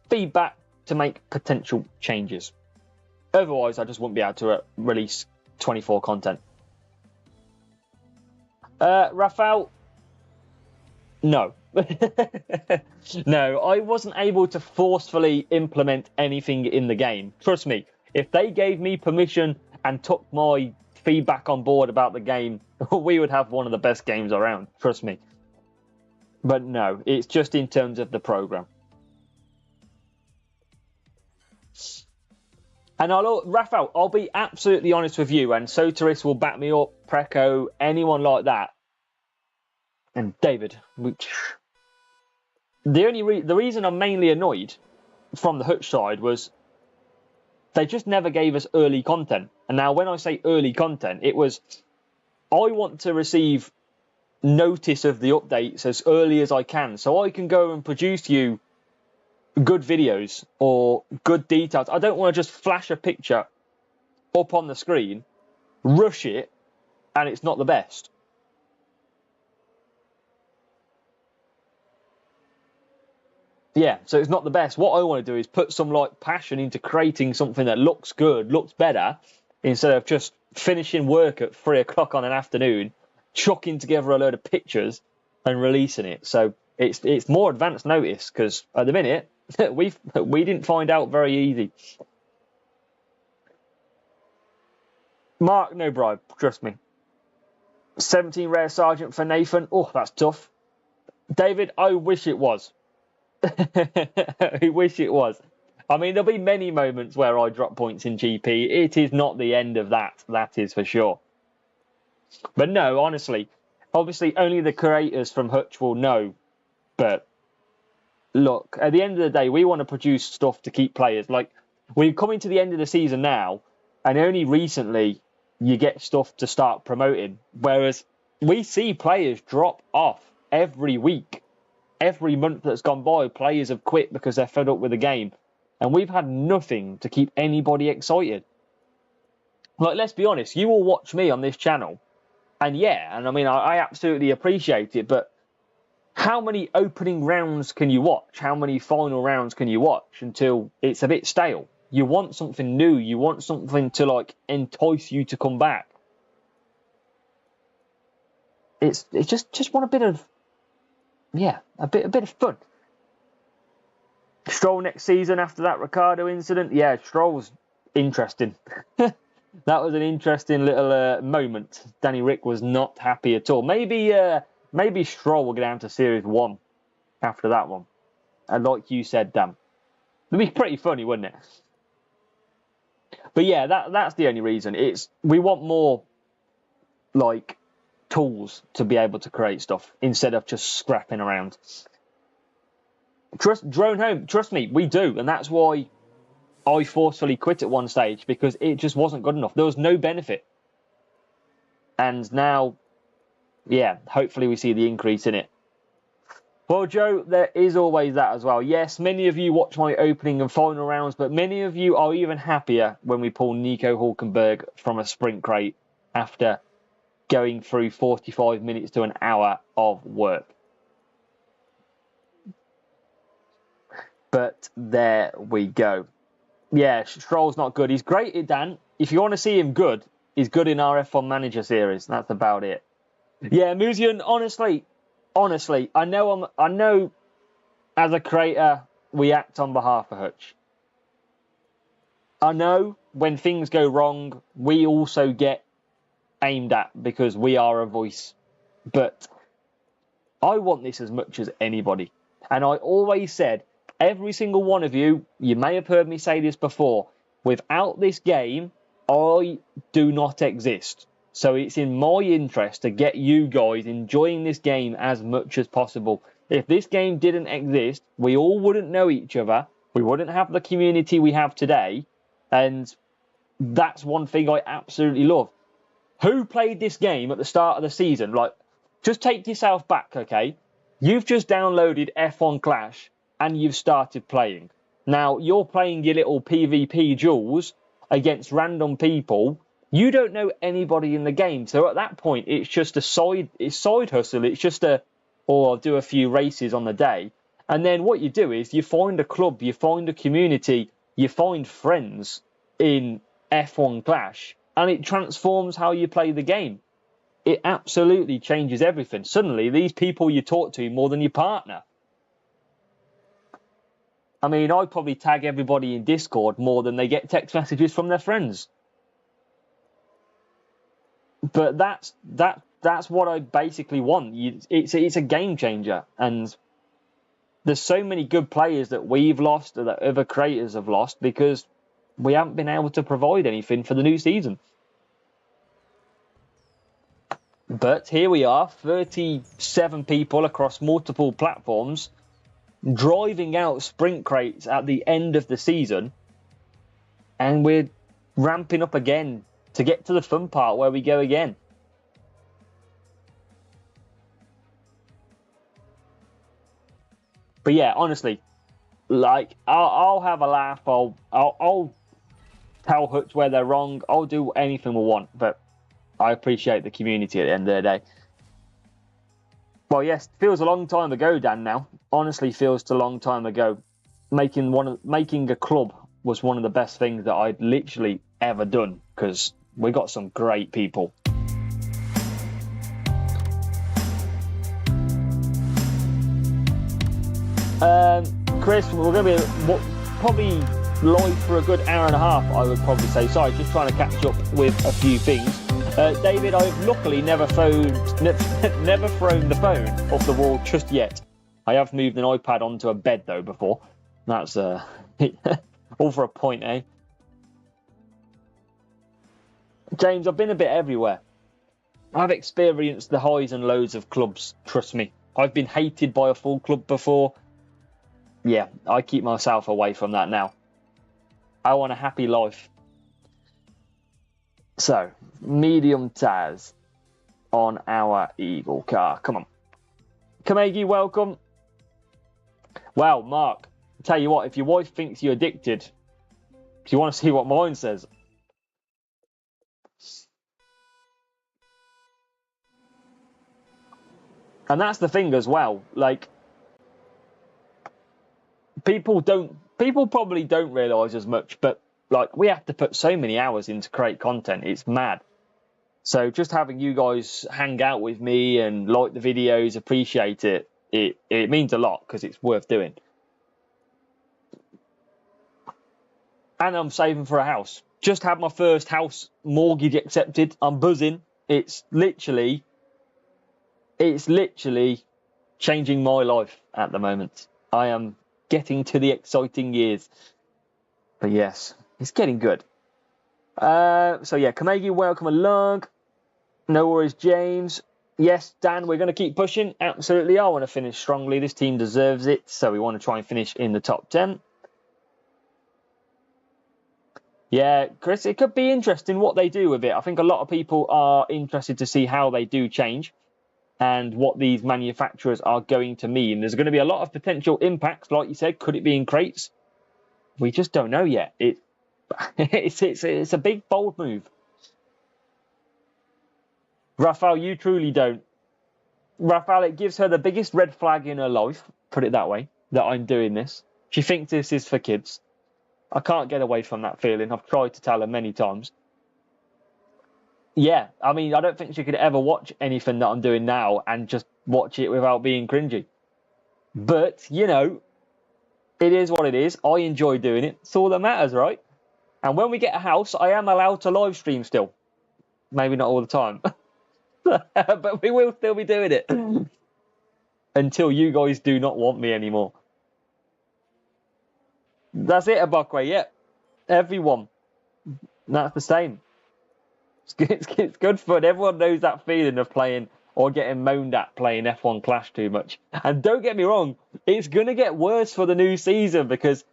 feedback to make potential changes. Otherwise, I just wouldn't be able to release 24 content. Rafael, no. No, I wasn't able to forcefully implement anything in the game. Trust me, if they gave me permission and took my feedback on board about the game, we would have one of the best games around. Trust me. But no, it's just in terms of the program. And Rafael, I'll be absolutely honest with you, and Soteris will back me up, Preco, anyone like that, and David. The reason I'm mainly annoyed from the Hutch side was they just never gave us early content. And now when I say early content, it was I want to receive notice of the updates as early as I can, so I can go and produce you good videos or good details. I don't want to just flash a picture up on the screen, rush it, and it's not the best. Yeah, so it's not the best. What I want to do is put some passion into creating something that looks good, looks better, instead of just finishing work at 3 o'clock on an afternoon, chucking together a load of pictures and releasing it. So it's more advanced notice, because at the minute we didn't find out very easy. Mark, no bribe, trust me. 17 rare sergeant for Nathan. Oh, that's tough. David, I wish it was. I wish it was. I mean, there'll be many moments where I drop points in GP. It is not the end of that. That is for sure. But no, honestly, obviously only the creators from Hutch will know. But look, at the end of the day, we want to produce stuff to keep players. Like, we're coming to the end of the season now, and only recently you get stuff to start promoting. Whereas we see players drop off every week. Every month that's gone by, players have quit because they're fed up with the game. And we've had nothing to keep anybody excited. Like, let's be honest, you will watch me on this channel. And yeah, and I mean, I absolutely appreciate it, but how many opening rounds can you watch? How many final rounds can you watch until it's a bit stale? You want something new. You want something to, entice you to come back. It's just want a bit of... Yeah, a bit of fun. Stroll next season after that Ricardo incident. Yeah, Stroll's interesting. That was an interesting little moment. Danny Rick was not happy at all. Maybe Stroll will get down to Series 1 after that one. And like you said, Dan, it'd be pretty funny, wouldn't it? But yeah, that's the only reason. We want more, tools to be able to create stuff instead of just scrapping around. Drone home, trust me, we do, and that's why I forcefully quit at one stage, because it just wasn't good enough. There was no benefit. And now, yeah, hopefully we see the increase in it. Well, Joe, there is always that as well. Yes, many of you watch my opening and final rounds, but many of you are even happier when we pull Nico Hulkenberg from a sprint crate after going through 45 minutes to an hour of work. But there we go. Yeah, Stroll's not good. He's great at Dan. If you want to see him good, he's good in our F1 Manager series. That's about it. Yeah, Muzian, honestly, I know as a creator, we act on behalf of Hutch. I know when things go wrong, we also get aimed at because we are a voice. But I want this as much as anybody. And I always said, every single one of you, you may have heard me say this before, without this game, I do not exist. So it's in my interest to get you guys enjoying this game as much as possible. If this game didn't exist, we all wouldn't know each other. We wouldn't have the community we have today. And that's one thing I absolutely love. Who played this game at the start of the season? Just take yourself back, okay? You've just downloaded F1 Clash and you've started playing. Now, you're playing your little PvP duels against random people. You don't know anybody in the game. So at that point, it's just a side hustle. It's just I'll do a few races on the day. And then what you do is you find a club, you find a community, you find friends in F1 Clash, and it transforms how you play the game. It absolutely changes everything. Suddenly, these people you talk to more than your partner. I mean, I probably tag everybody in Discord more than they get text messages from their friends. But that's what I basically want. It's a game changer, and there's so many good players that we've lost or that other creators have lost because we haven't been able to provide anything for the new season. But here we are, 37 people across multiple platforms, driving out sprint crates at the end of the season, and we're ramping up again to get to the fun part where we go again. But yeah, honestly, like I'll have a laugh. I'll tell Hutch where they're wrong. I'll do anything we want, but I appreciate the community at the end of the day. Well, yes, feels a long time ago, Dan. Now, honestly, feels a long time ago. Making a club was one of the best things that I'd literally ever done because we got some great people. Chris, we're going to be probably live for a good hour and a half, I would probably say. Sorry, just trying to catch up with a few things. David, I've luckily never thrown the phone off the wall just yet. I have moved an iPad onto a bed, though, before. That's all for a point, eh? James, I've been a bit everywhere. I've experienced the highs and lows of clubs, trust me. I've been hated by a full club before. Yeah, I keep myself away from that now. I want a happy life. So, medium Taz on our Eagle car. Come on. Kamegi, welcome. Wow, Mark, I'll tell you what, if your wife thinks you're addicted, do you want to see what mine says? And that's the thing as well. Like, people probably don't realise as much, but like we have to put so many hours in to create content. It's mad. So just having you guys hang out with me and like the videos, appreciate it. It means a lot because it's worth doing. And I'm saving for a house. Just had my first house mortgage accepted. I'm buzzing. It's literally changing my life at the moment. I am getting to the exciting years. But yes, it's getting good. So yeah, Kamegi, welcome along. No worries, James. Yes, Dan, we're going to keep pushing. Absolutely, I want to finish strongly. This team deserves it, so we want to try and finish in the top 10. Yeah, Chris, it could be interesting what they do with it. I think a lot of people are interested to see how they do change and what these manufacturers are going to mean. There's going to be a lot of potential impacts, like you said. Could it be in crates? We just don't know yet. It's a big, bold move. Raphael, you truly don't. Raphael, it gives her the biggest red flag in her life, put it that way, that I'm doing this. She thinks this is for kids. I can't get away from that feeling. I've tried to tell her many times. Yeah, I mean, I don't think she could ever watch anything that I'm doing now and just watch it without being cringy. But, you know, it is what it is. I enjoy doing it. It's all that matters, right? And when we get a house, I am allowed to live stream still. Maybe not all the time. But we will still be doing it. Until you guys do not want me anymore. That's it, Abakwe. Yeah. Everyone. That's the same. It's good fun. Everyone knows that feeling of playing or getting moaned at playing F1 Clash too much. And don't get me wrong, it's going to get worse for the new season because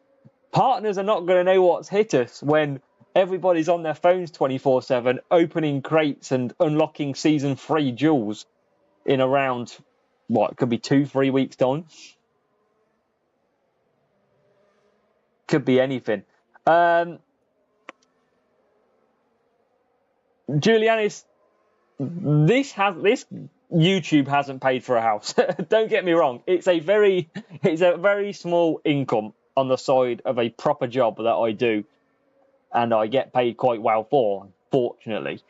partners are not going to know what's hit us when everybody's on their phones 24/7, opening crates and unlocking season 3 jewels. in around, what, it could be 2-3 weeks' time. Could be anything. Julianis, this YouTube hasn't paid for a house. Don't get me wrong. It's a very small income on the side of a proper job that I do, and I get paid quite well for, fortunately.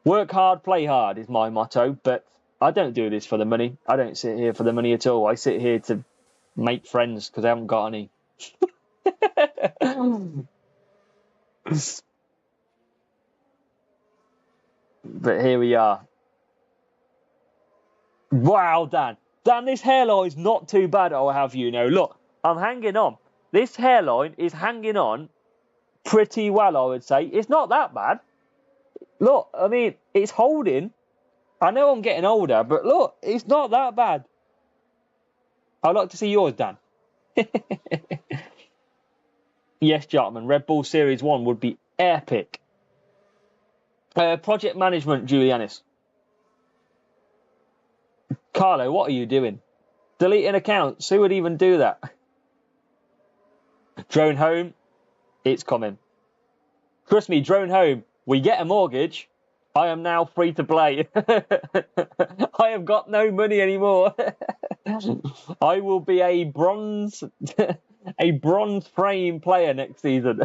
Work hard, play hard is my motto, but I don't do this for the money. I don't sit here for the money at all. I sit here to make friends because I haven't got any. But here we are. Wow, Dan. Dan, this hairline's not too bad, I'll have you know. Look, I'm hanging on. This hairline is hanging on pretty well, I would say. It's not that bad. Look, I mean, it's holding. I know I'm getting older, but look, it's not that bad. I'd like to see yours, Dan. Yes, gentlemen, Red Bull Series 1 would be epic. Project management, Julianis. Carlo, what are you doing? Deleting accounts. Who would even do that? Drone home. It's coming. Trust me, drone home. We get a mortgage. I am now free to play. I have got no money anymore. I will be a bronze frame player next season.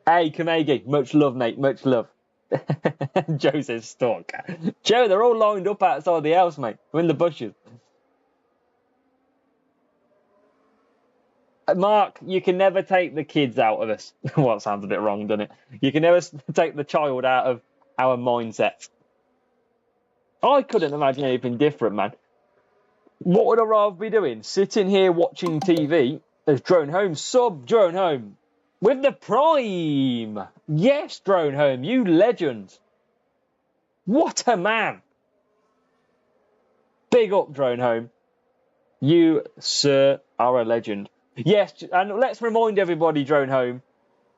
Hey, Kamegi, much love, mate, much love. Joe says stalk. Joe, they're all lined up outside the house, mate. We're in the bushes. Mark, you can never take the kids out of us. Well, it sounds a bit wrong, doesn't it? You can never take the child out of our mindsets. I couldn't imagine anything different, man. What would I rather be doing? Sitting here watching TV as Drone Home, sub Drone Home. With the Prime. Yes, Drone Home, you legend. What a man. Big up, Drone Home. You, sir, are a legend. Yes, and let's remind everybody, Drone Home,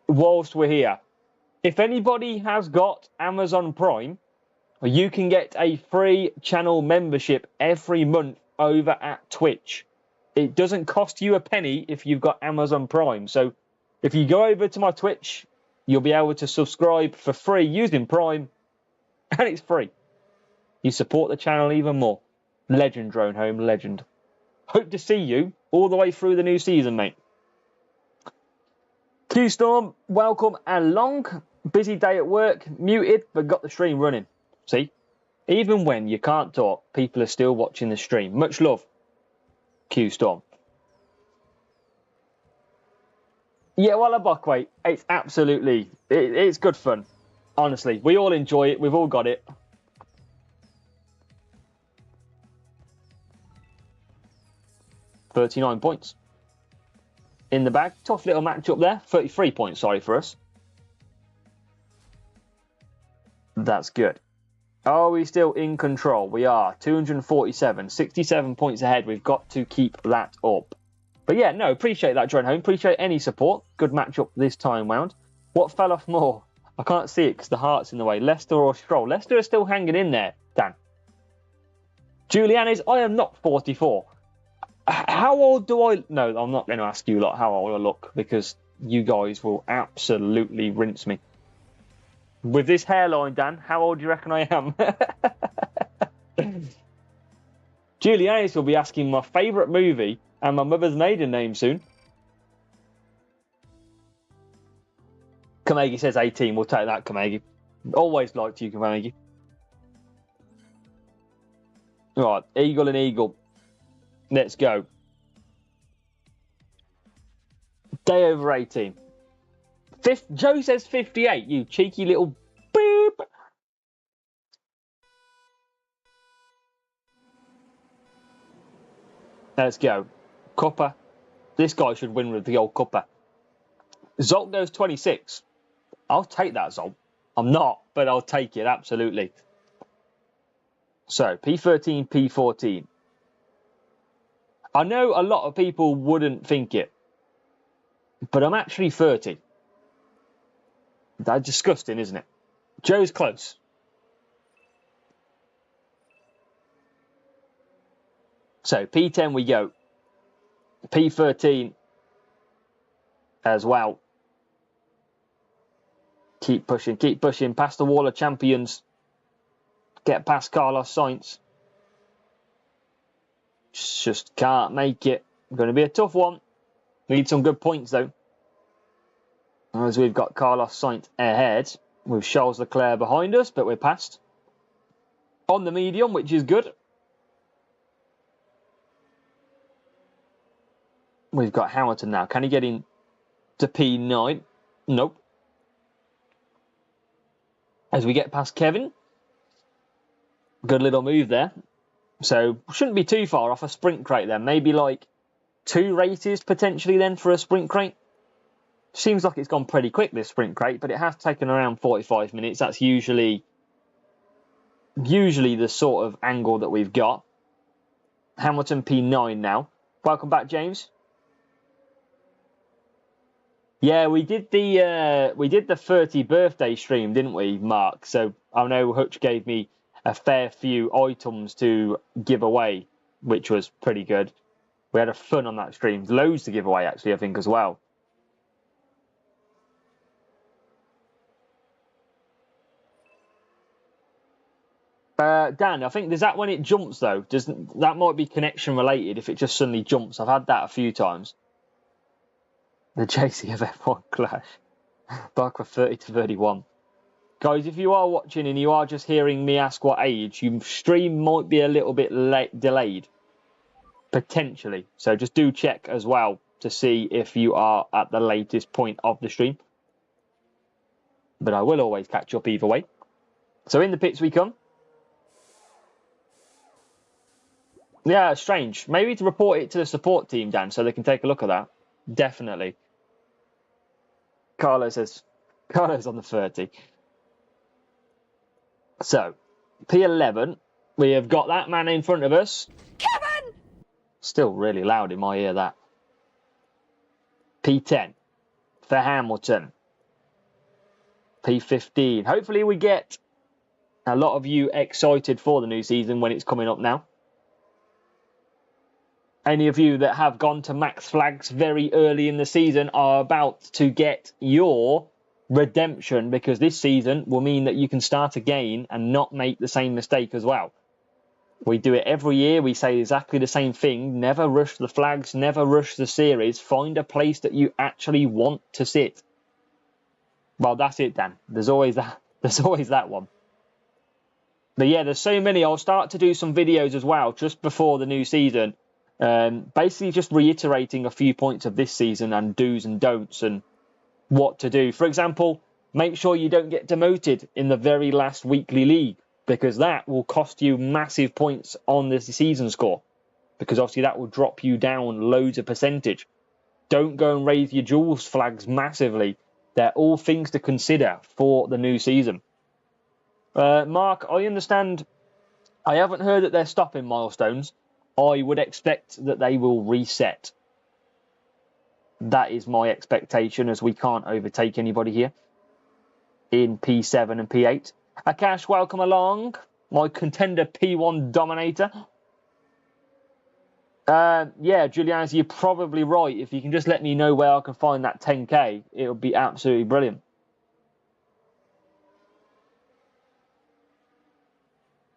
whilst we're here, if anybody has got Amazon Prime, you can get a free channel membership every month over at Twitch. It doesn't cost you a penny if you've got Amazon Prime. So if you go over to my Twitch, you'll be able to subscribe for free using Prime, and it's free. You support the channel even more. Legend, Drone Home, legend. Hope to see you all the way through the new season, mate. Q-Storm, welcome along. Busy day at work, muted, but got the stream running. See? Even when you can't talk, people are still watching the stream. Much love, Q-Storm. Yeah, well, a Buckway, it's absolutely, it's good fun. Honestly, we all enjoy it. We've all got it. $39 points in the bag. Tough little match up there. 33 points, sorry, for us. That's good. Are we still in control? We are. 247. 67 points ahead. We've got to keep that up. But yeah, no, appreciate that, Drone Home. Appreciate any support. Good matchup this time round. What fell off more? I can't see it because the heart's in the way. Leicester or Stroll? Leicester is still hanging in there, Dan. Julianis, I am not 44. How old do I... No, I'm not going to ask you lot how old I look because you guys will absolutely rinse me. With this hairline, Dan, how old do you reckon I am? Julianis will be asking my favourite movie and my mother's maiden name soon. Kamegi says 18. We'll take that, Kamegi. Always liked you, Kamegi. Right, Eagle and Eagle. Let's go. Day over 18. Joe says 58, you cheeky little boop. Let's go. Cuppa. This guy should win with the old Cuppa. Zolt goes 26. I'll take that, Zolt. I'm not, but I'll take it, absolutely. So, P13, P14. I know a lot of people wouldn't think it, but I'm actually 30. That's disgusting, isn't it? Joe's close. So P10 we go. P13 as well. Keep pushing past the wall of champions. Get past Carlos Sainz. Just can't make it. Going to be a tough one. Need some good points though. As we've got Carlos Sainz ahead with Charles Leclerc behind us, but we're past. On the medium, which is good. We've got Hamilton now. Can he get in to P9? Nope. As we get past Kevin. Good little move there. So, shouldn't be too far off a sprint crate then. Maybe like 2 races potentially then for a sprint crate. Seems like it's gone pretty quick, this sprint crate, but it has taken around 45 minutes. That's usually the sort of angle that we've got. Hamilton P9 now. Welcome back, James. Yeah, we did the 30 birthday stream, didn't we, Mark? So I know Hutch gave me a fair few items to give away, which was pretty good. We had a fun on that stream. Loads to give away, actually, I think, as well. Dan, I think, is that when it jumps, though? That might be connection related if it just suddenly jumps. I've had that a few times. The JCF F1 clash. Back with 30 to 31. Guys, if you are watching and you are just hearing me ask what age, your stream might be a little bit delayed. Potentially. So just do check as well to see if you are at the latest point of the stream. But I will always catch up either way. So in the pits we come. Yeah, strange. Maybe to report it to the support team, Dan, so they can take a look at that. Definitely. Carlos on the 30. So, P11, we have got that man in front of us. Kevin! Still really loud in my ear, that. P10 for Hamilton. P15. Hopefully we get a lot of you excited for the new season when it's coming up now. Any of you that have gone to max flags very early in the season are about to get your redemption, because this season will mean that you can start again and not make the same mistake as well. We do it every year. We say exactly the same thing. Never rush the flags. Never rush the series. Find a place that you actually want to sit. Well, that's it, Dan. There's always that. There's always that one. But yeah, there's so many. I'll start to do some videos as well just before the new season. Basically just reiterating a few points of this season and do's and don'ts and what to do. For example, make sure you don't get demoted in the very last weekly league, because that will cost you massive points on the season score, because obviously that will drop you down loads of percentage. Don't go and raise your Jules flags massively. They're all things to consider for the new season. Mark, I understand. I haven't heard that they're stopping milestones. I would expect that they will reset. That is my expectation, as we can't overtake anybody here in P7 and P8. Akash, welcome along. My contender P1 dominator. Yeah, Julianne, you're probably right. If you can just let me know where I can find that 10k, it would be absolutely brilliant.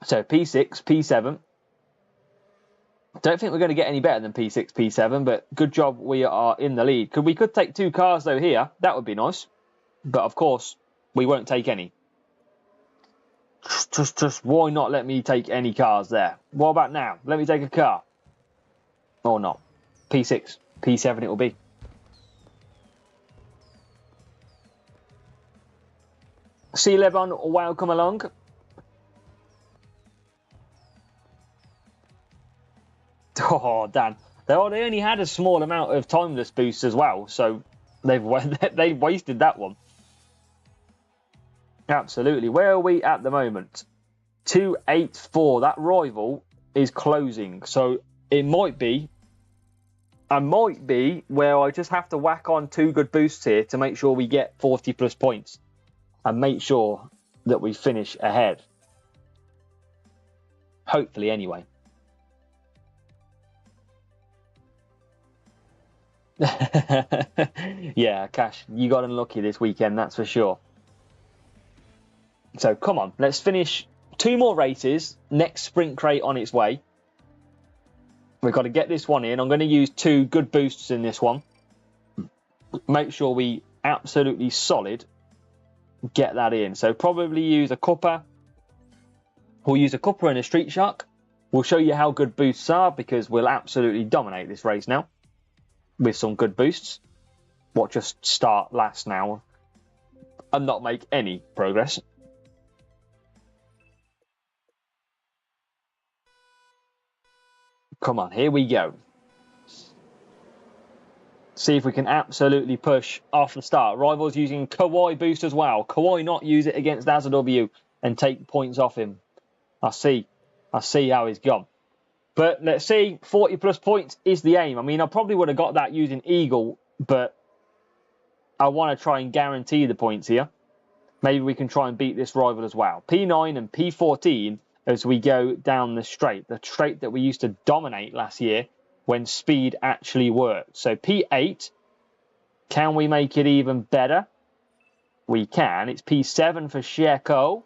So P6, P7. Don't think we're going to get any better than P6, P7, but good job we are in the lead. We could take 2 cars, though, here. That would be nice. But, of course, we won't take any. Just why not let me take any cars there? What about now? Let me take a car. Or not. P6, P7 it will be. C11, welcome along. Oh, Dan. They only had a small amount of timeless boosts as well, so they've wasted that one. Absolutely. Where are we at the moment? 284. That rival is closing, so it might be. I might be where I just have to whack on 2 good boosts here to make sure we get 40 plus points, and make sure that we finish ahead. Hopefully, anyway. Yeah, Cash, you got unlucky this weekend, that's for sure. So come on, let's finish 2 more races. Next sprint crate on its way. We've got to get this one in. I'm going to use 2 good boosts in this one. Make sure we absolutely solid get that in. So probably use a cuppa. We'll use a cuppa and a street shark. We'll show you how good boosts are because we'll absolutely dominate this race now with some good boosts. What, just start last now and not make any progress. Come on, here we go. See if we can absolutely push off the start. Rivals using Kawhi boost as well. Kawhi not use it against AZW and take points off him. I see how he's gone. But let's see, 40 plus points is the aim. I mean, I probably would have got that using Eagle, but I want to try and guarantee the points here. Maybe we can try and beat this rival as well. P9 and P14 as we go down the straight that we used to dominate last year when speed actually worked. So P8, can we make it even better? We can. It's P7 for Sherco.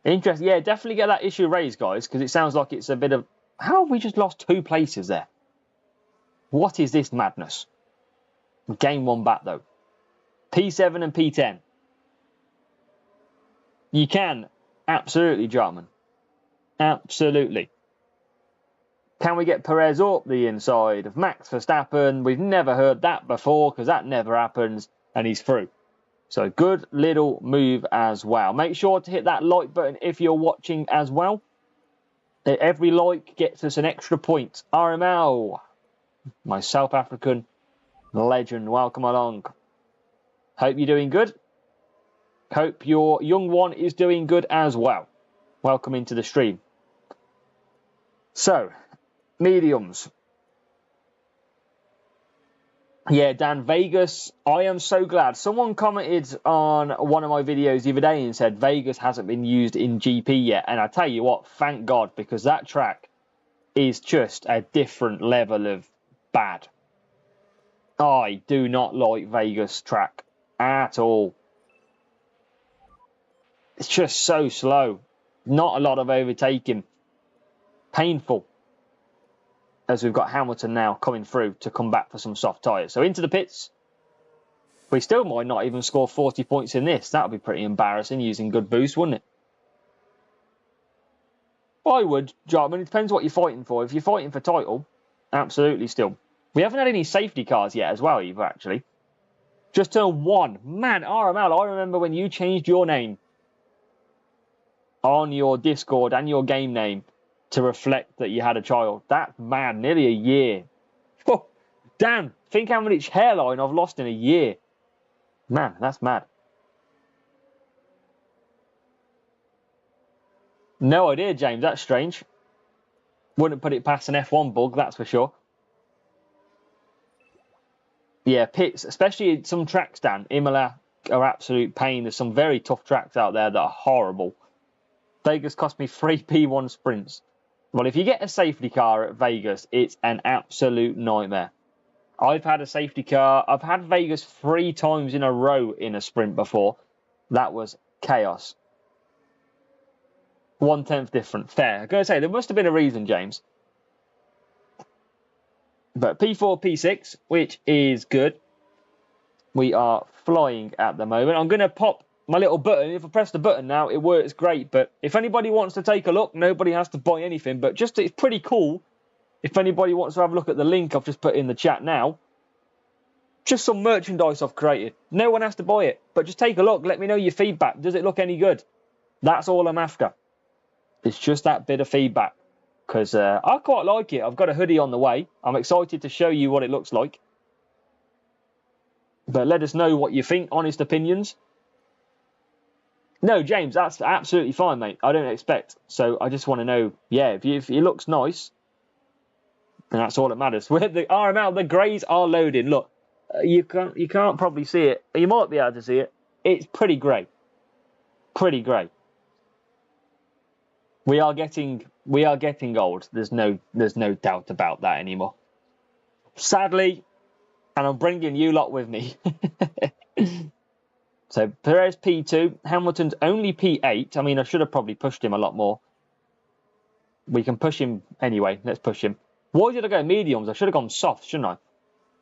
Interesting. Yeah, definitely get that issue raised, guys, because it sounds like it's a bit of... How have we just lost 2 places there? What is this madness? Gain 1 back, though. P7 and P10. You can. Absolutely, Jarman. Absolutely. Can we get Perez up the inside of Max Verstappen? We've never heard that before because that never happens, and he's through. So good little move as well. Make sure to hit that like button if you're watching as well. Every like gets us an extra point. RML, my South African legend, welcome along. Hope you're doing good. Hope your young one is doing good as well. Welcome into the stream. So, mediums. Yeah, Dan, Vegas, I am so glad. Someone commented on one of my videos the other day and said Vegas hasn't been used in GP yet. And I tell you what, thank God, because that track is just a different level of bad. I do not like Vegas track at all. It's just so slow. Not a lot of overtaking. Painful. As we've got Hamilton now coming through to come back for some soft tyres. So into the pits. We still might not even score 40 points in this. That would be pretty embarrassing using good boost, wouldn't it? I would, Jarman. It depends what you're fighting for. If you're fighting for title, absolutely still. We haven't had any safety cars yet as well, either, actually. Just turn 1. Man, RML, I remember when you changed your name on your Discord and your game name to reflect that you had a child. That's mad. Nearly a year. Oh, damn. Think how much hairline I've lost in a year. Man, that's mad. No idea, James. That's strange. Wouldn't put it past an F1 bug, that's for sure. Yeah, pits, especially some tracks, Dan. Imola are absolute pain. There's some very tough tracks out there that are horrible. Vegas cost me 3 P1 sprints. Well, if you get a safety car at Vegas, it's an absolute nightmare. I've had a safety car. I've had Vegas 3 times in a row in a sprint before. That was chaos. 1/10 different. Fair. I'm going to say, there must have been a reason, James. But P4, P6, which is good. We are flying at the moment. I'm going to pop my little button. If I press the button now, it works great. But if anybody wants to take a look, nobody has to buy anything. But just, it's pretty cool. If anybody wants to have a look at the link I've just put in the chat now. Just some merchandise I've created. No one has to buy it. But just take a look. Let me know your feedback. Does it look any good? That's all I'm after. It's just that bit of feedback. Because I quite like it. I've got a hoodie on the way. I'm excited to show you what it looks like. But let us know what you think. Honest opinions. No, James, that's absolutely fine, mate. I don't expect. So I just want to know, yeah, if it looks nice, then that's all that matters. Where the RML, the greys are loading. Look, you can't probably see it. You might be able to see it. it's pretty grey. Pretty grey. We are getting old. There's no doubt about that anymore. Sadly, and I'm bringing you lot with me. So Perez P2, Hamilton's only P8. I mean, I should have probably pushed him a lot more. We can push him anyway. Let's push him. Why did I go mediums? I should have gone soft, shouldn't I?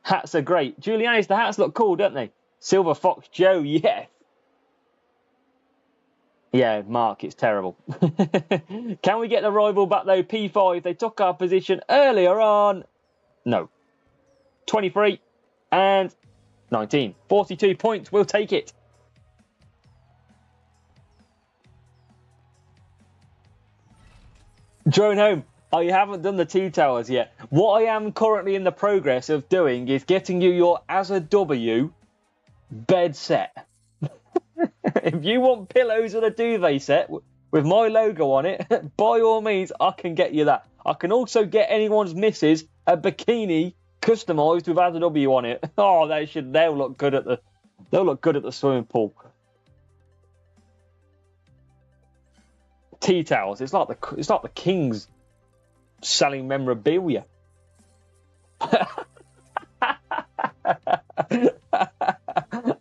Hats are great. Julianis, the hats look cool, don't they? Silver Fox Joe, yes. Yeah, Mark, it's terrible. Can we get the rival back though? P5, they took our position earlier on. No. 23 and 19. 42 points, we'll take it. Drone home. Oh, you haven't done the T-Towers yet. What I am currently in the progress of doing is getting you your As a W bed set. If you want pillows and a duvet set with my logo on it, by all means, I can get you that. I can also get anyone's missus a bikini customised with As a W on it. Oh, they'll look good at the swimming pool. Tea towels. It's like the king's selling memorabilia.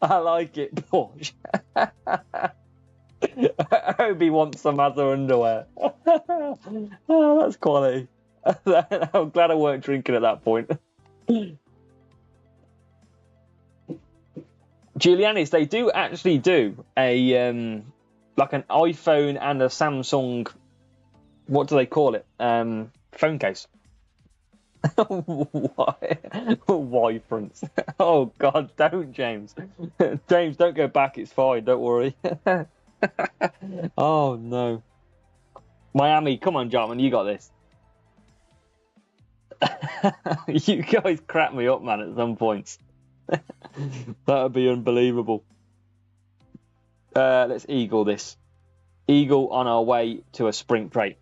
I like it, Porsche. Obi wants some other underwear. Oh, that's quality. I'm glad I weren't drinking at that point. Giuliani's, they do actually do a like an iPhone and a Samsung, what do they call it? Phone case. Why fronts? Oh God, don't, James. James, don't go back. It's fine. Don't worry. Oh no. Miami, come on, Jarman, you got this. You guys crap me up, man, at some points. That would be unbelievable. Let's eagle this. Eagle on our way to a sprint crate.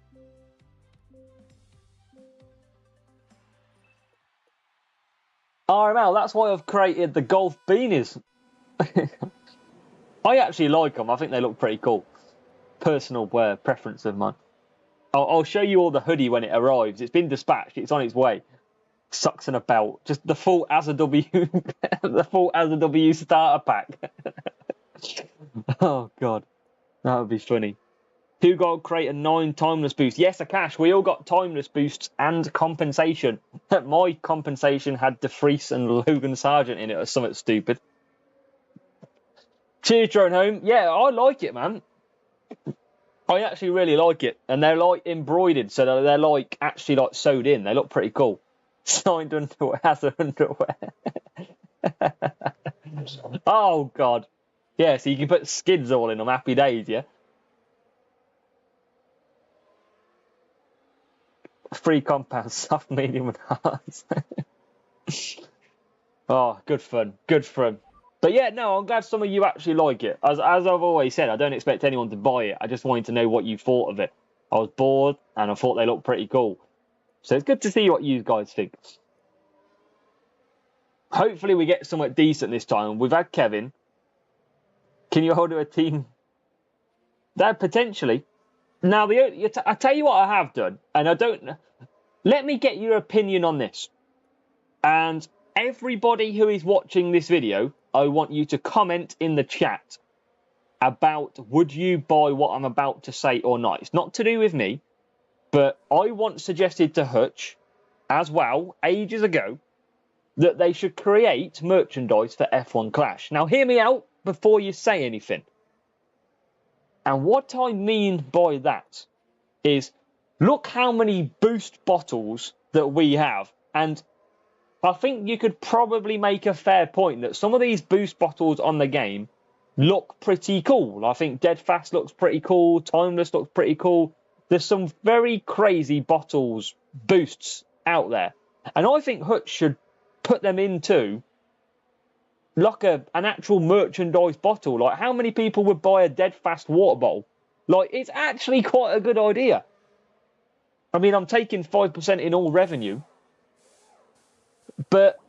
RML, that's why I've created the golf beanies. I actually like them. I think they look pretty cool. Personal preference of mine. I'll show you all the hoodie when it arrives. It's been dispatched. It's on its way. Sucks in a belt. Just the full As a W, the full As a W starter pack. Oh God, that would be funny. Who got create a 9 timeless boost? Yes, Akash. We all got timeless boosts and compensation. My compensation had DeFries and Logan Sargent in it or something stupid. Cheers, Drone Home. Yeah, I like it, man. I actually really like it. And they're like embroidered, so they're like actually like sewed in. They look pretty cool. Signed underwear, has underwear. Oh, God. Yeah, so you can put skids all in them. Happy days, yeah? Free compounds, soft, medium, and hard. Oh, good fun. Good fun. But yeah, no, I'm glad some of you actually like it. As I've always said, I don't expect anyone to buy it. I just wanted to know what you thought of it. I was bored, and I thought they looked pretty cool. So it's good to see what you guys think. Hopefully we get somewhat decent this time. We've had Kevin. Can you hold a team? That potentially. Now, I tell you what I have done, and I don't... Let me get your opinion on this. And everybody who is watching this video, I want you to comment in the chat about would you buy what I'm about to say or not. It's not to do with me, but I once suggested to Hutch, as well, ages ago, that they should create merchandise for F1 Clash. Now, hear me out before you say anything. And what I mean by that is, look how many boost bottles that we have. And I think you could probably make a fair point that some of these boost bottles on the game look pretty cool. I think Dead Fast looks pretty cool. Timeless looks pretty cool. There's some very crazy bottles, boosts out there. And I think Hutch should put them into like an actual merchandise bottle. Like, how many people would buy a Dead Fast water bottle? Like, it's actually quite a good idea. I mean, I'm taking 5% in all revenue, but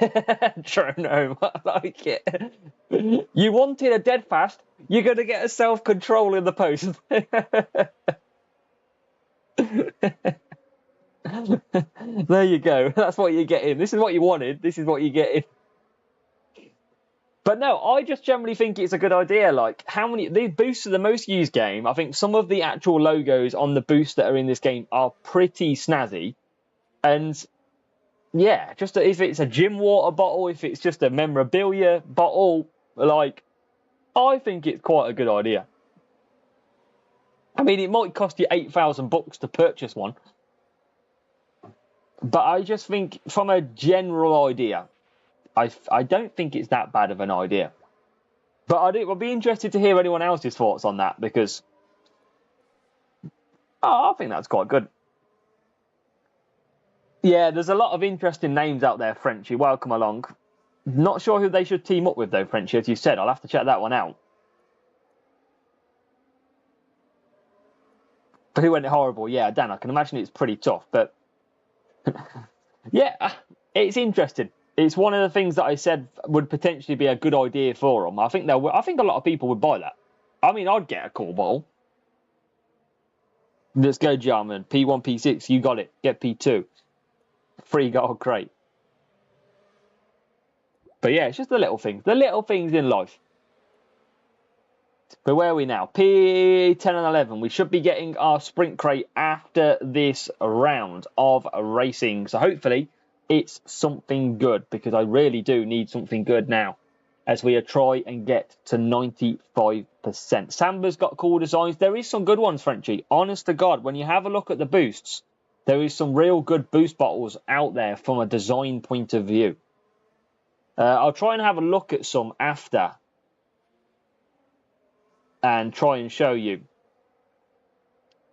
Metronome, I like it. You wanted a dead fast, you're going to get a self-control in the post. There you go. That's what you're getting. This is what you wanted. This is what you're getting. But no, I just generally think it's a good idea. Like, these boosts are the most used game. I think some of the actual logos on the boosts that are in this game are pretty snazzy. And yeah, just if it's a gym water bottle, if it's just a memorabilia bottle, like, I think it's quite a good idea. I mean, it might cost you $8,000 to purchase one. But I just think from a general idea, I don't think it's that bad of an idea. But I'd be interested to hear anyone else's thoughts on that, because I think that's quite good. Yeah, there's a lot of interesting names out there, Frenchie. Welcome along. Not sure who they should team up with, though, Frenchie, as you said. I'll have to check that one out. But who went horrible? Yeah, Dan, I can imagine it's pretty tough. But yeah, it's interesting. It's one of the things that I said would potentially be a good idea for them. I think a lot of people would buy that. I mean, I'd get a cool bottle. Let's go, Jarman. P1, P6, you got it. Get P2. Free gold crate. But yeah, it's just the little things. The little things in life. But where are we now? P10 and 11. We should be getting our sprint crate after this round of racing. So hopefully it's something good, because I really do need something good now as we try and get to 95%. Samba's got cool designs. There is some good ones, Frenchie. Honest to God, when you have a look at the boosts, there is some real good boost bottles out there from a design point of view. I'll try and have a look at some after and try and show you.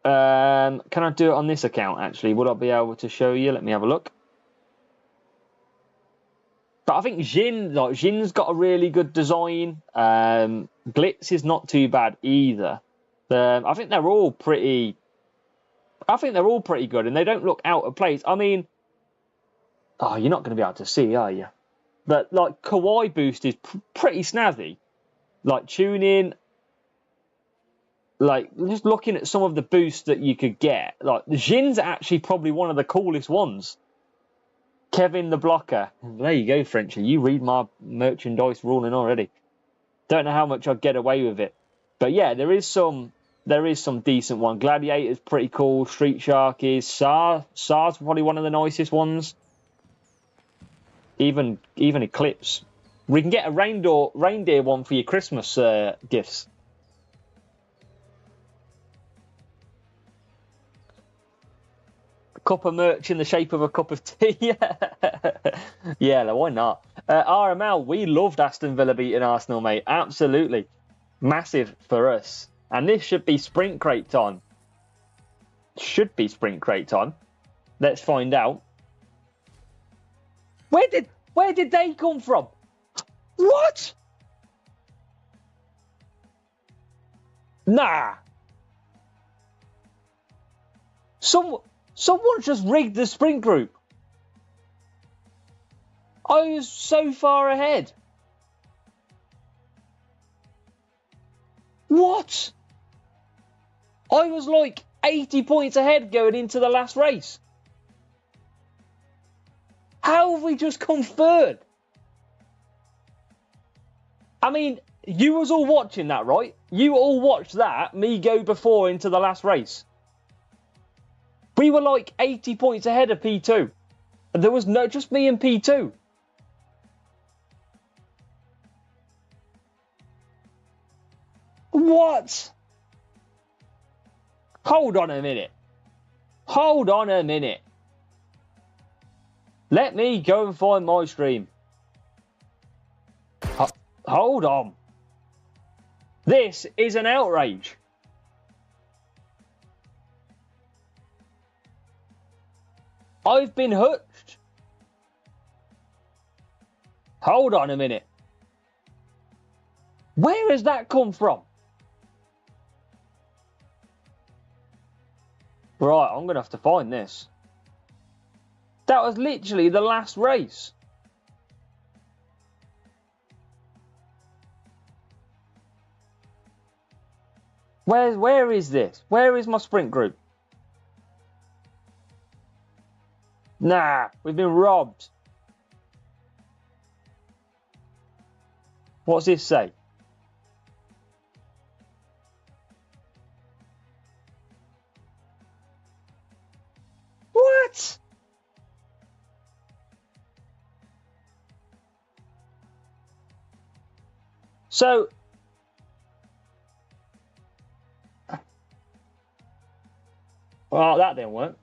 Can I do it on this account, actually? Would I be able to show you? Let me have a look. But I think Jin's got a really good design. Glitz is not too bad either. I think they're all pretty good, and they don't look out of place. I mean, you're not going to be able to see, are you? But like Kawaii Boost is pretty snazzy. Like tuning, like just looking at some of the boosts that you could get. Like the Jin's actually probably one of the coolest ones. Kevin the Blocker. There you go, Frenchie. You read my merchandise ruling already. Don't know how much I'd get away with it. But yeah, there is some decent one. Gladiator's pretty cool. Street Shark is. SAR's probably one of the nicest ones. Even Eclipse. We can get a reindeer one for your Christmas gifts. Cup of merch in the shape of a cup of tea. Yeah, why not? RML, we loved Aston Villa beating Arsenal, mate. Absolutely. Massive for us. And this should be sprint crate time. Should be sprint crate time. Let's find out. Where did they come from? What? Nah. Someone just rigged the sprint group. I was so far ahead. What? I was like 80 points ahead going into the last race. How have we just come third? I mean, you was all watching that, right? You all watched that, me go before into the last race. We were like 80 points ahead of P2. And there was just me and P2. What? Hold on a minute. Hold on a minute. Let me go and find my stream. Hold on. This is an outrage. I've been hooked. Hold on a minute. Where has that come from? Right, I'm going to have to find this. That was literally the last race. Where is this? Where is my sprint group? Nah, we've been robbed. What's this say? What? So, well, that didn't work.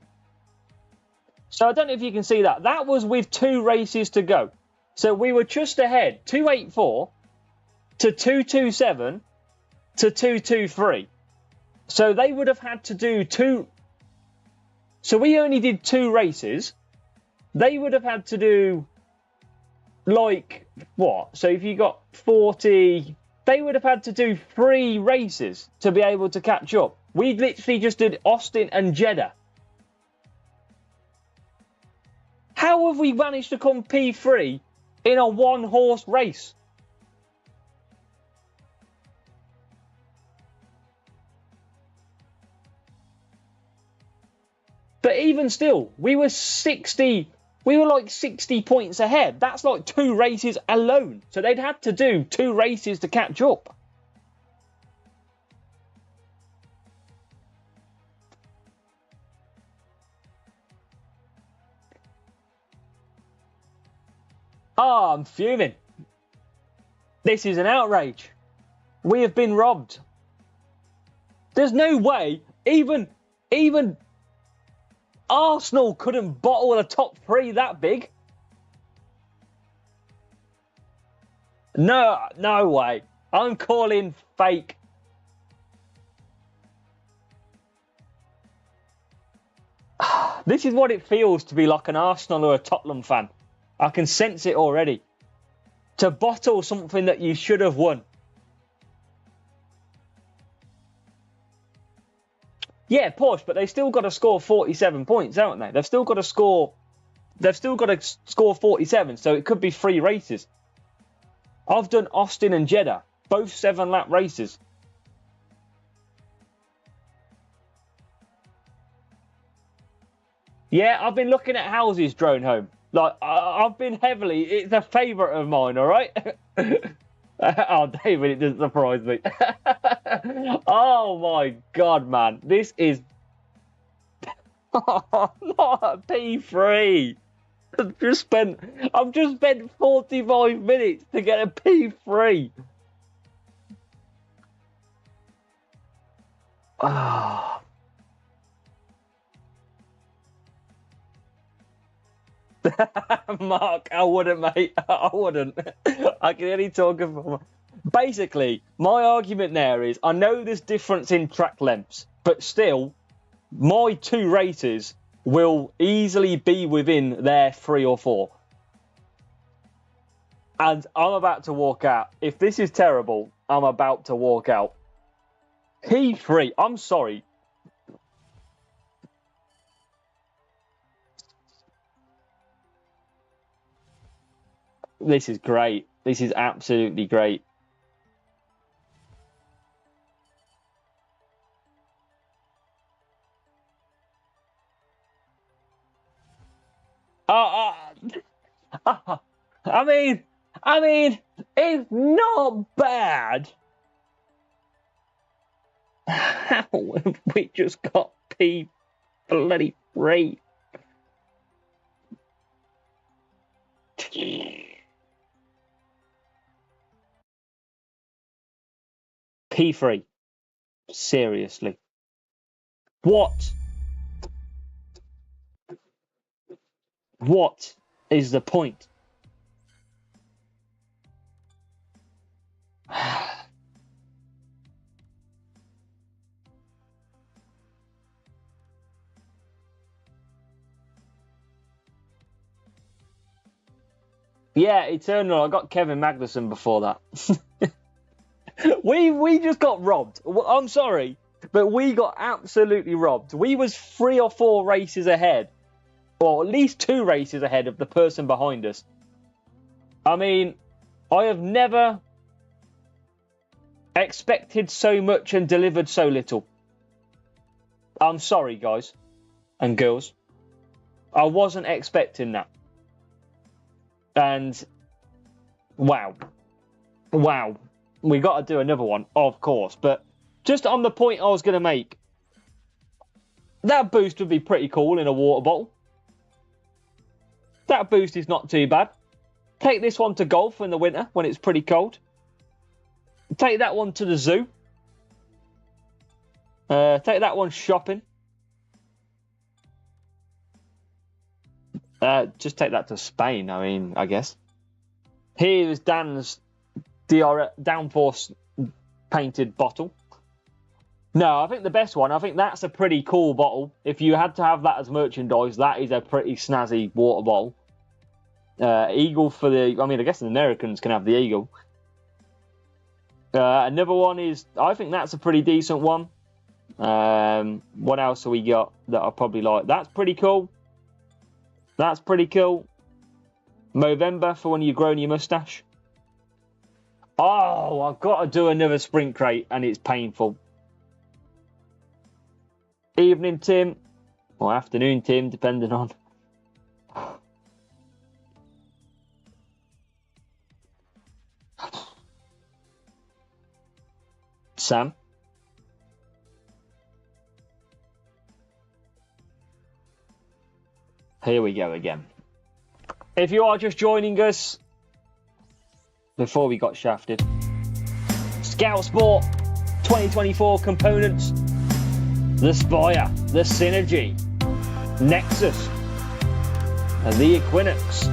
So I don't know if you can see that. That was with 2 races to go. So we were just ahead, 284 to 227 to 223. So they would have had to do 2. So we only did 2 races. They would have had to do, like, what? So if you got 40, they would have had to do 3 races to be able to catch up. We literally just did Austin and Jeddah. How have we managed to come P3 in a 1-horse race? But even still, we were like 60 points ahead. That's like 2 races alone. So they'd had to do 2 races to catch up. Oh, I'm fuming. This is an outrage. We have been robbed. There's no way even Arsenal couldn't bottle a top 3 that big. No way. I'm calling fake. This is what it feels to be like an Arsenal or a Tottenham fan. I can sense it already. To bottle something that you should have won. Yeah, Porsche, but they still got to score 47 points, haven't they? They've still got to score 47, so it could be 3 races. I've done Austin and Jeddah, both 7-lap races. Yeah, I've been looking at houses drone home. Like, I've been heavily... It's a favourite of mine, all right? Oh, David, it doesn't surprise me. Oh, my God, man. This is... not a P3. I've just spent 45 minutes to get a P3. Ah. Mark, I wouldn't, mate. I wouldn't. I can only talk about... Basically, my argument there is, I know there's difference in track lengths, but still, my 2 races will easily be within their 3 or 4. And I'm about to walk out. If this is terrible, I'm about to walk out. P3, I'm sorry. This is great. This is absolutely great. I mean, it's not bad. How have we just got P bloody 3? P3. Seriously. What? What is the point? Yeah, Eternal. I got Kevin Magnussen before that. we just got robbed. I'm sorry, but we got absolutely robbed. We was 3 or 4 races ahead, or at least 2 races ahead of the person behind us. I mean, I have never... Expected so much and delivered so little. I'm sorry, guys and girls. I wasn't expecting that. And wow. We got to do another one, of course. But just on the point I was going to make, that boost would be pretty cool in a water bottle. That boost is not too bad. Take this one to golf in the winter when it's pretty cold. Take that one to the zoo. Take that one shopping. Just take that to Spain, I guess. Here is Dan's Downforce painted bottle. No, I think the best one, I think that's a pretty cool bottle. If you had to have that as merchandise, that is a pretty snazzy water bottle. Eagle for the, I guess the Americans can have the eagle. Another one is, I think that's a pretty decent one. What else have we got that I probably like? That's pretty cool. That's pretty cool. Movember for when you've grown your moustache. Oh, I've got to do another sprint crate and it's painful. Evening Tim, or afternoon Tim, depending on. Sam. Here we go again. If you are just joining us, before we got shafted, Scout Sport 2024 components, the Spire, the Synergy, Nexus, the Equinox,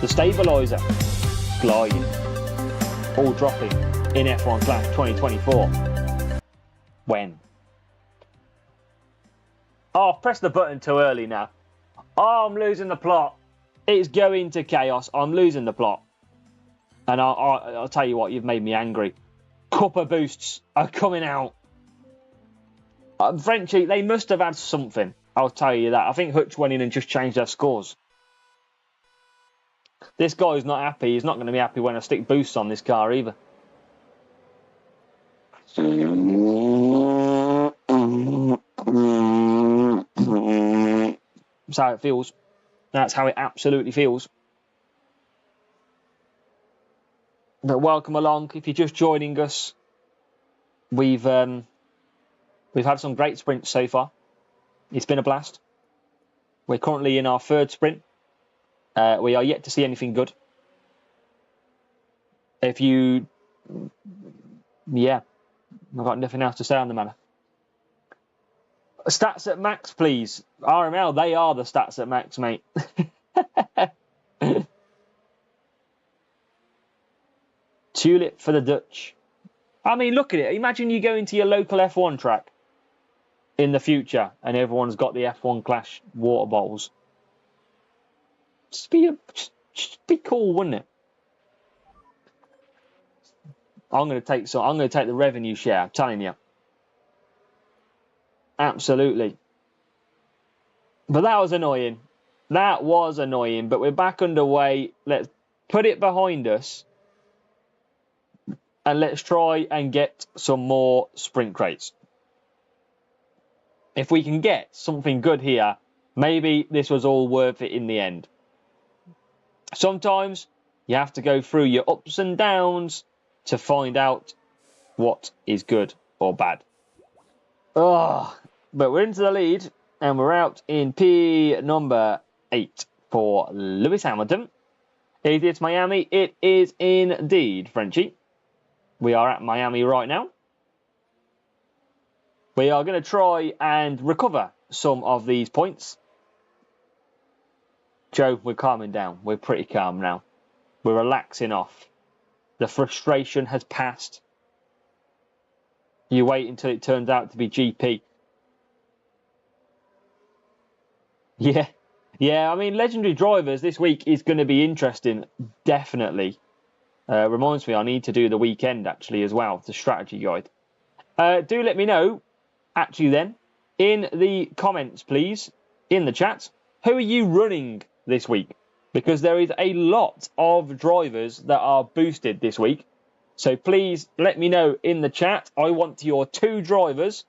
the Stabilizer, Glide, all dropping in F1 Clash 2024. When? Oh, I've pressed the button too early now. Oh, I'm losing the plot. It's going to chaos. I'm losing the plot. And I'll tell you what, you've made me angry. Cuppa boosts are coming out. Frenchie, they must have had something. I'll tell you that. I think Hutch went in and just changed their scores. This guy's not happy. He's not going to be happy when I stick boosts on this car either. That's how it feels. That's how it absolutely feels. But welcome along. If you're just joining us, we've had some great sprints so far. It's been a blast. We're currently in our third sprint. We are yet to see anything good. I've got nothing else to say on the matter. Stats at max, please. RML, they are the stats at max, mate. Tulip for the Dutch. Look at it. Imagine you go into your local F1 track in the future and everyone's got the F1 Clash water bottles. Just be cool, wouldn't it? I'm going to take the revenue share, I'm telling you. Absolutely. But that was annoying. But we're back underway. Let's put it behind us. And let's try and get some more sprint crates. If we can get something good here, maybe this was all worth it in the end. Sometimes you have to go through your ups and downs to find out what is good or bad. But we're into the lead and we're out in P number 8 for Lewis Hamilton. Is it Miami? It is indeed, Frenchie. We are at Miami right now. We are going to try and recover some of these points. Joe, we're calming down. We're pretty calm now. We're relaxing off. The frustration has passed. You wait until it turns out to be GP. Yeah. Legendary drivers this week is going to be interesting. Definitely. Reminds me, I need to do the weekend actually as well, the strategy guide. Do let me know, actually then, in the comments, please, in the chat, who are you running this week? Because there is a lot of drivers that are boosted this week. So please let me know in the chat. I want your 2 drivers.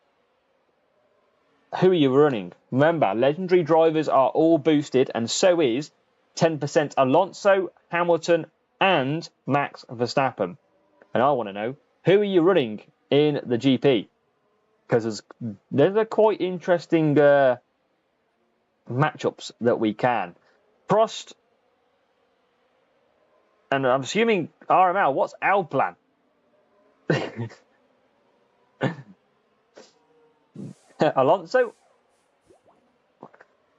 Who are you running? Remember, legendary drivers are all boosted, and so is 10% Alonso, Hamilton, and Max Verstappen. And I want to know, who are you running in the GP? Because there's a quite interesting matchups that we can. Prost, and I'm assuming RML, what's our plan? Alonso?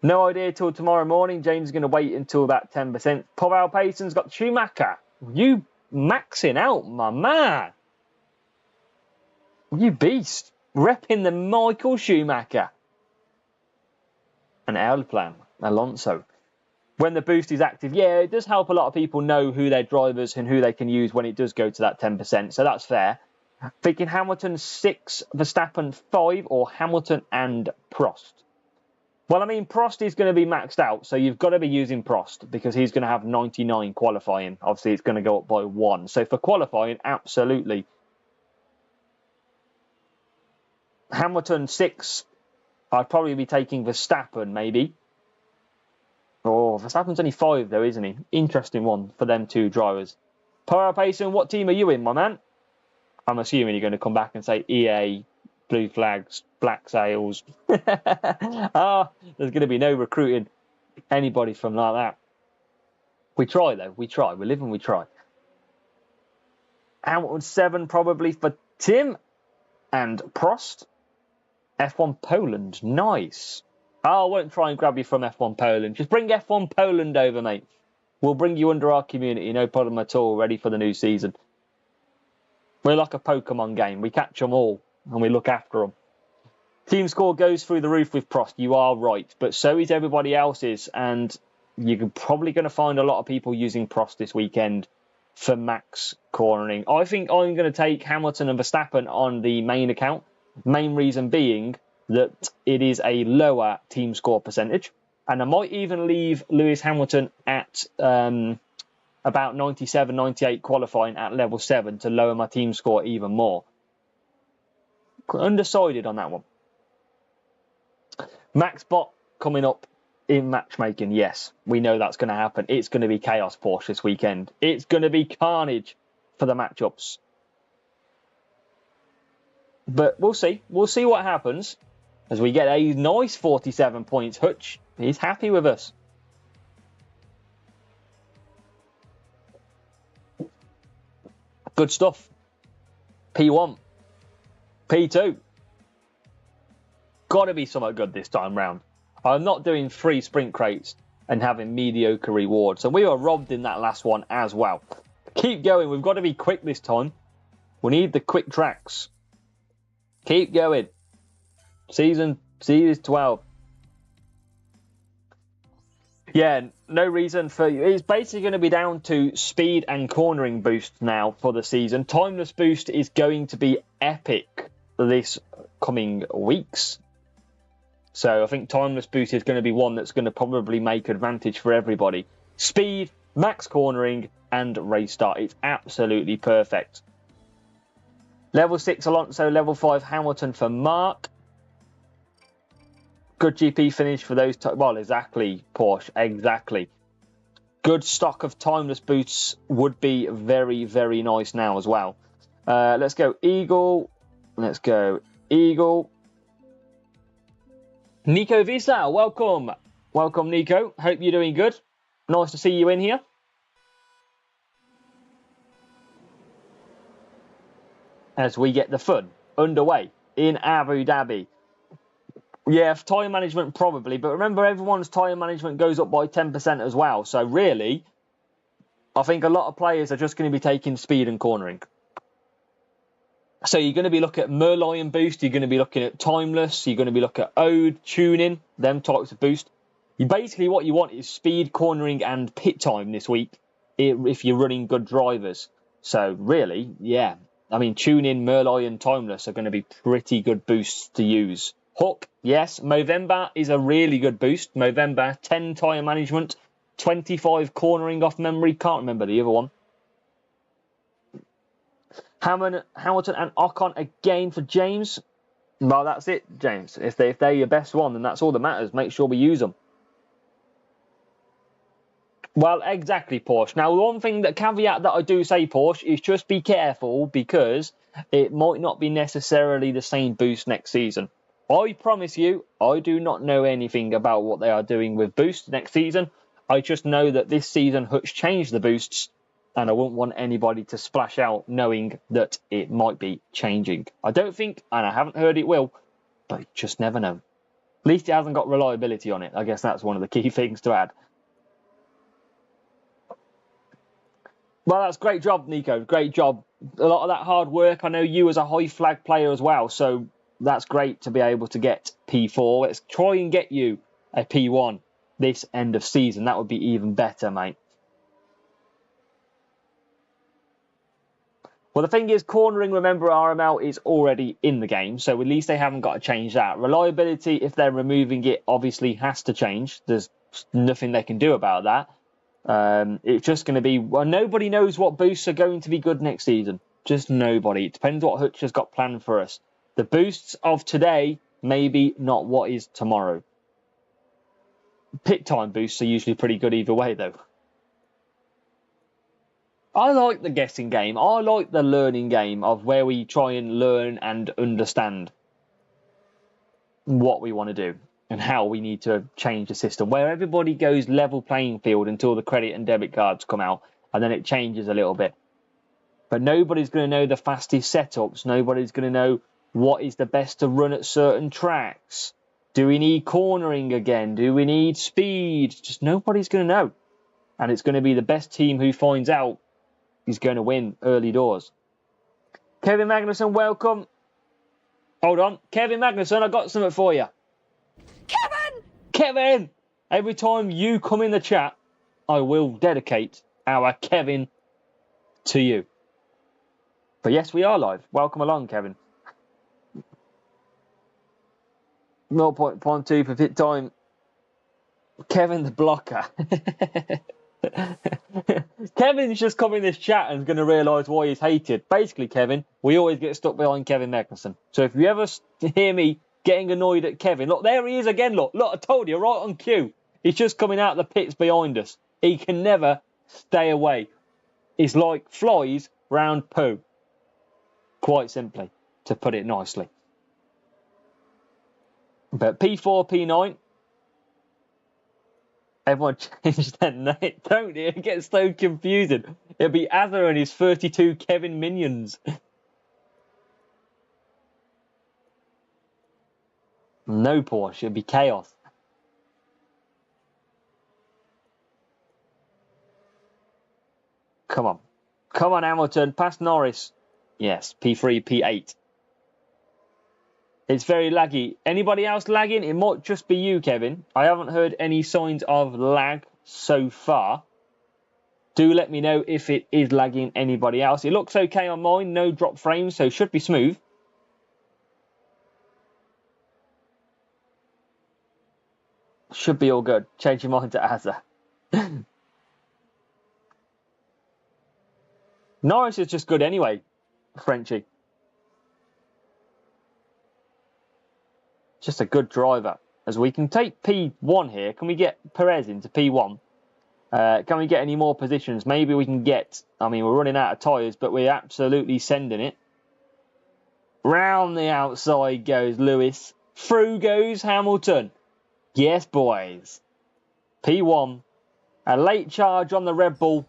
No idea till tomorrow morning. James is going to wait until about 10%. Pavel Payson's got Schumacher. You maxing out, my man. You beast. Repping the Michael Schumacher. And our plan, Alonso. When the boost is active, yeah, it does help a lot of people know who their drivers and who they can use when it does go to that 10%. So that's fair. Thinking Hamilton 6, Verstappen 5, or Hamilton and Prost. Well, I mean, Prost is going to be maxed out, so you've got to be using Prost because he's going to have 99 qualifying. Obviously, it's going to go up by 1. So for qualifying, absolutely. Hamilton 6, I'd probably be taking Verstappen, maybe. Oh, Verstappen's only 5, though, isn't he? Interesting one for them 2 drivers. Power Payson, what team are you in, my man? I'm assuming you're going to come back and say EA, Blue Flags, Black Sails. There's going to be no recruiting anybody from like that. We try, though. We try. We live and we try. Hamilton 7 probably for Tim and Prost. F1 Poland. Nice. I won't try and grab you from F1 Poland. Just bring F1 Poland over, mate. We'll bring you under our community. No problem at all. Ready for the new season. We're like a Pokemon game. We catch them all and we look after them. Team score goes through the roof with Prost. You are right. But so is everybody else's. And you're probably going to find a lot of people using Prost this weekend for max cornering. I think I'm going to take Hamilton and Verstappen on the main account. Main reason being that it is a lower team score percentage. And I might even leave Lewis Hamilton at about 97, 98 qualifying at level 7 to lower my team score even more. Undecided on that one. Max Bot coming up in matchmaking. Yes, we know that's going to happen. It's going to be chaos Porsche this weekend. It's going to be carnage for the matchups. But we'll see. We'll see what happens as we get a nice 47 points. Hutch, he's happy with us. Good stuff. P1. P2. Got to be somewhat good this time round. I'm not doing 3 sprint crates and having mediocre rewards. So we were robbed in that last one as well. Keep going. We've got to be quick this time. We need the quick tracks. Keep going. Season 12. Yeah, no reason for... It's basically going to be down to speed and cornering boost now for the season. Timeless boost is going to be epic this coming weeks. So I think timeless boost is going to be one that's going to probably make advantage for everybody. Speed, max cornering, and race start. It's absolutely perfect. Level 6 Alonso, level 5 Hamilton for Mark. Good GP finish for those... Well, exactly, Porsche, exactly. Good stock of timeless boosts would be very, very nice now as well. Let's go Eagle. Let's go Eagle. Nico Visa, welcome. Welcome, Nico. Hope you're doing good. Nice to see you in here. As we get the fun underway in Abu Dhabi. Yeah, tyre management probably, but remember everyone's tyre management goes up by 10% as well. So really, I think a lot of players are just going to be taking speed and cornering. So you're going to be looking at Merlion boost, you're going to be looking at timeless, you're going to be looking at ode, tuning, them types of boost. Basically what you want is speed, cornering and pit time this week if you're running good drivers. So really, yeah, I mean tuning, Merlion, timeless are going to be pretty good boosts to use. Hook, yes. Movember is a really good boost. Movember, 10 tyre management, 25 cornering off memory. Can't remember the other one. Hamilton and Ocon again for James. Well, that's it, James. If they're your best one, then that's all that matters. Make sure we use them. Well, exactly, Porsche. Now, one thing, that caveat that I do say, Porsche, is just be careful because it might not be necessarily the same boost next season. I promise you, I do not know anything about what they are doing with boost next season. I just know that this season Hutch changed the boosts, and I wouldn't want anybody to splash out knowing that it might be changing. I don't think, and I haven't heard it will, but you just never know. At least it hasn't got reliability on it. I guess that's one of the key things to add. Well, that's great job, Nico. Great job. A lot of that hard work. I know you as a high flag player as well, so that's great to be able to get P4. Let's try and get you a P1 this end of season. That would be even better, mate. Well, the thing is, cornering, remember, RML is already in the game, so at least they haven't got to change that. Reliability, if they're removing it, obviously has to change. There's nothing they can do about that. It's just going to be, well, nobody knows what boosts are going to be good next season. Just nobody. It depends what Hutch has got planned for us. The boosts of today, maybe not what is tomorrow. Pit time boosts are usually pretty good either way, though. I like the guessing game. I like the learning game of where we try and learn and understand what we want to do and how we need to change the system, where everybody goes level playing field until the credit and debit cards come out, and then it changes a little bit. But nobody's going to know the fastest setups. Nobody's going to know what is the best to run at certain tracks. Do we need cornering again? Do we need speed? Just nobody's going to know. And it's going to be the best team who finds out is going to win early doors. Kevin Magnussen, welcome. Hold on. Kevin Magnussen, I got something for you. Kevin! Every time you come in the chat, I will dedicate our Kevin to you. But yes, we are live. Welcome along, Kevin. 0.12 for pit time. Kevin the blocker. Kevin's just come in this chat and is going to realise why he's hated. Basically, Kevin, we always get stuck behind Kevin Magnussen. So if you ever hear me getting annoyed at Kevin, look, there he is again, look, I told you, right on cue. He's just coming out of the pits behind us. He can never stay away. It's like flies round poo. Quite simply, to put it nicely. But P4, P9, everyone changed their name, don't it? It gets so confusing. It'll be Azza and his 32 Kevin minions. No Porsche, it'd be chaos. Come on. Come on, Hamilton. Past Norris. Yes, P3, P8. It's very laggy. Anybody else lagging? It might just be you, Kevin. I haven't heard any signs of lag so far. Do let me know if it is lagging anybody else. It looks okay on mine. No drop frames, so should be smooth. Should be all good. Change your mind to Azza. Norris is just good anyway, Frenchie. Just a good driver. As we can take P1 here. Can we get Perez into P1? Can we get any more positions? Maybe we can get... I mean, we're running out of tyres, but we're absolutely sending it. Round the outside goes Lewis. Through goes Hamilton. Yes, boys. P1. A late charge on the Red Bull.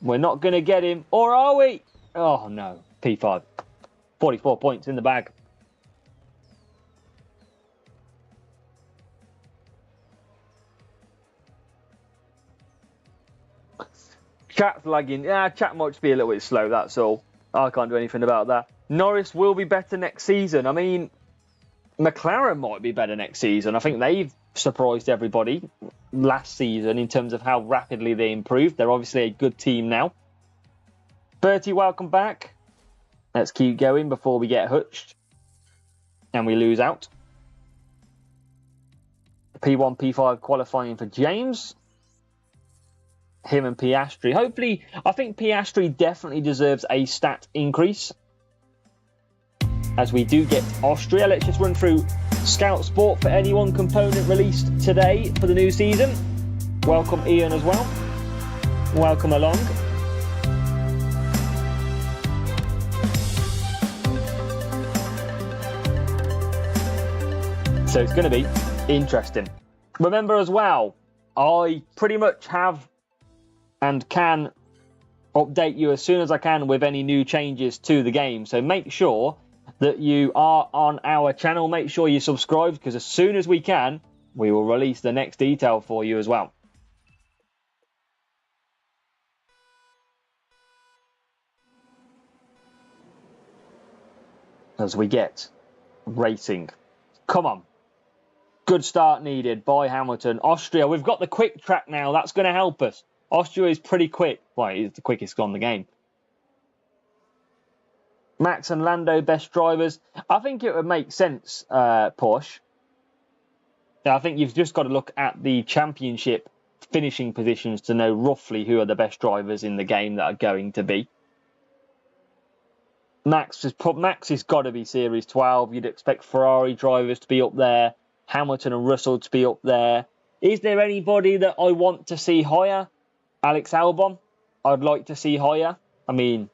We're not going to get him. Or are we? Oh, no. P5. 44 points in the bag. Chat's lagging. Yeah, chat might just be a little bit slow, that's all. I can't do anything about that. Norris will be better next season. I mean, McLaren might be better next season. I think they've surprised everybody last season in terms of how rapidly they improved. They're obviously a good team now. Bertie, welcome back. Let's keep going before we get hutched and we lose out. P1, P5 qualifying for James. him and Piastri. Hopefully, I think Piastri definitely deserves a stat increase. As we do get Austria, let's just run through Scout Sport for any one component released today for the new season. Welcome Ian as well. Welcome along. So it's going to be interesting. Remember as well, I pretty much have and can update you as soon as I can with any new changes to the game. So make sure that you are on our channel. Make sure you subscribe, because as soon as we can, we will release the next detail for you as well. As we get racing. Come on. Good start needed by Hamilton. Austria, we've got the quick track now. That's going to help us. Austria is pretty quick. Well, it's the quickest on the game. Max and Lando, best drivers. I think it would make sense, Porsche. I think you've just got to look at the championship finishing positions to know roughly who are the best drivers in the game that are going to be. Max has got to be Series 12. You'd expect Ferrari drivers to be up there. Hamilton and Russell to be up there. Is there anybody that I want to see higher? Alex Albon, I'd like to see higher. I mean,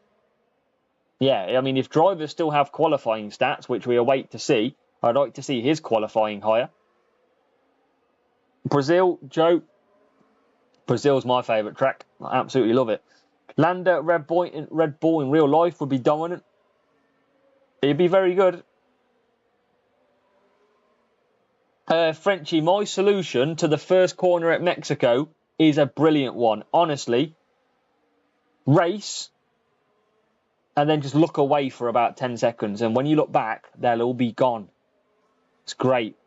if drivers still have qualifying stats, which we await to see, I'd like to see his qualifying higher. Brazil, Joe. Brazil's my favourite track. I absolutely love it. Lando, Red Bull in real life would be dominant. It'd be very good. Frenchie, my solution to the first corner at Mexico is a brilliant one. Honestly, race and then just look away for about 10 seconds. And when you look back, they'll all be gone. It's great.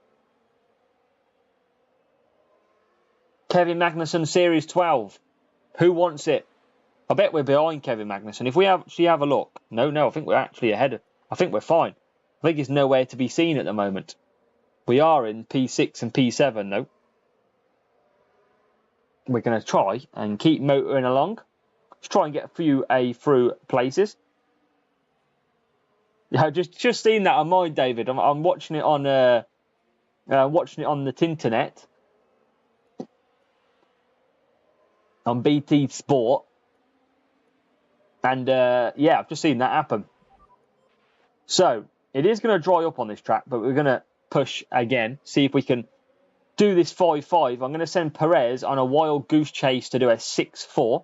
Kevin Magnussen, Series 12. Who wants it? I bet we're behind Kevin Magnussen. If we actually have a look. No, I think we're actually ahead. I think we're fine. I think he's nowhere to be seen at the moment. We are in P6 and P7 though. We're going to try and keep motoring along. Let's try and get through places. Yeah, just seen that on mine, David. I'm watching it on the Tinternet on BT Sport, and I've just seen that happen. So it is going to dry up on this track, but we're going to push again, see if we can do this 5-5. I'm going to send Perez on a wild goose chase to do a 6-4.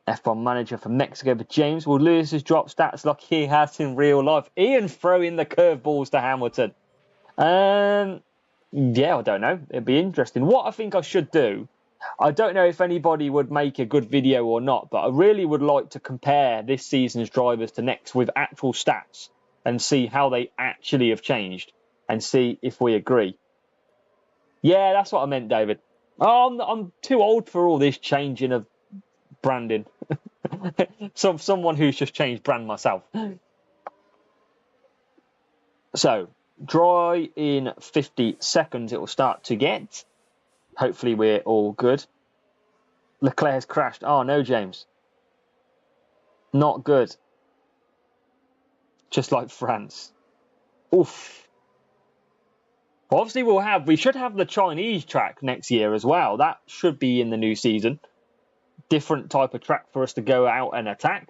F1 manager for Mexico, but James, will Lewis has dropped stats like he has in real life? Ian throwing the curveballs to Hamilton. I don't know. It'd be interesting. What I think I should do, I don't know if anybody would make a good video or not, but I really would like to compare this season's drivers to next with actual stats and see how they actually have changed and see if we agree. Yeah, that's what I meant, David. Oh, I'm too old for all this changing of branding. Someone who's just changed brand myself. So, dry in 50 seconds it will start to get. Hopefully we're all good. Leclerc's crashed. Oh, no, James. Not good. Just like France. Oof. Well, obviously we should have the Chinese track next year as well. That should be in the new season. Different type of track for us to go out and attack.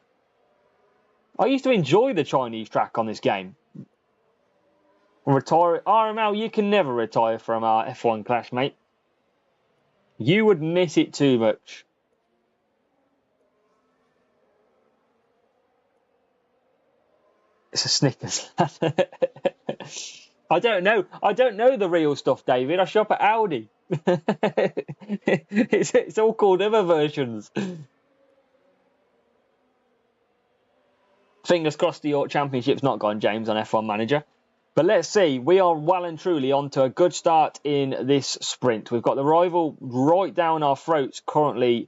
I used to enjoy the Chinese track on this game. Retire. RML, you can never retire from our F1 Clash, mate. You would miss it too much. It's a Snickers. I don't know. I don't know the real stuff, David. I shop at Aldi. It's all called other versions. Fingers crossed the York Championship's not gone, James, on F1 Manager. But let's see. We are well and truly on to a good start in this sprint. We've got the rival right down our throats currently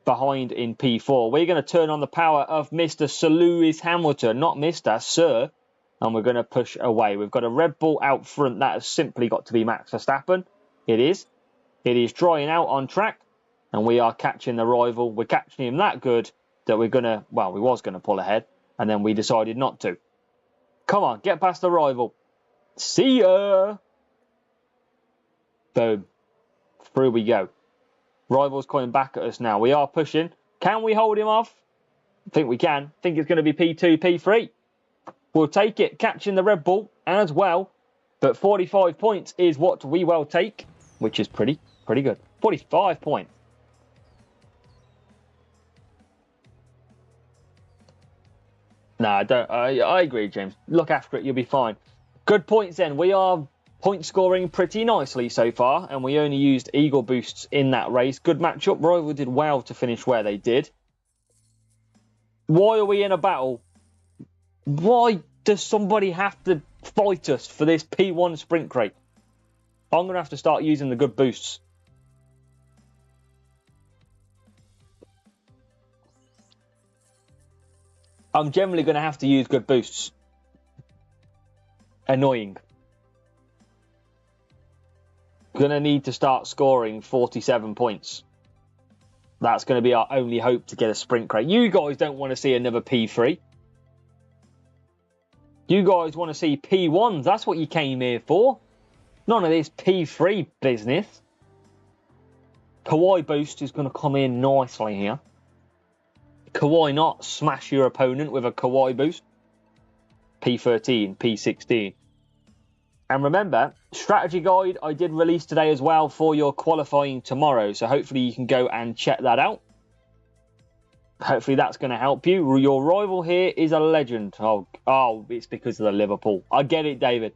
behind in P4. We're going to turn on the power of Mr. Sir Lewis Hamilton. Not Mr. Sir. And we're going to push away. We've got a Red Bull out front. That has simply got to be Max Verstappen. It is. It is drying out on track. and we are catching the rival. We're catching him that good that we was going to pull ahead, and then we decided not to. Come on, get past the rival. See ya! Boom. Through we go. Rival's coming back at us now. We are pushing. Can we hold him off? I think we can. I think it's going to be P2, P3. We'll take it, catching the Red Bull as well. But 45 points is what we will take, which is pretty good. 45 points. No, I don't. I agree, James. Look after it, you'll be fine. Good points then. We are point scoring pretty nicely so far, and we only used Eagle boosts in that race. Good matchup. Rival did well to finish where they did. Why are we in a battle? Why does somebody have to fight us for this P1 sprint crate? I'm going to have to start using the good boosts. I'm generally going to have to use good boosts. Annoying. Going to need to start scoring 47 points. That's going to be our only hope to get a sprint crate. You guys don't want to see another P3. You guys want to see P1s. That's what you came here for. None of this P3 business. Kawaii boost is going to come in nicely here. Kawaii not smash your opponent with a Kawaii boost. P13, P16. And remember, strategy guide I did release today as well for your qualifying tomorrow. So hopefully you can go and check that out. Hopefully that's going to help you. Your rival here is a legend. Oh, it's because of the Liverpool. I get it, David.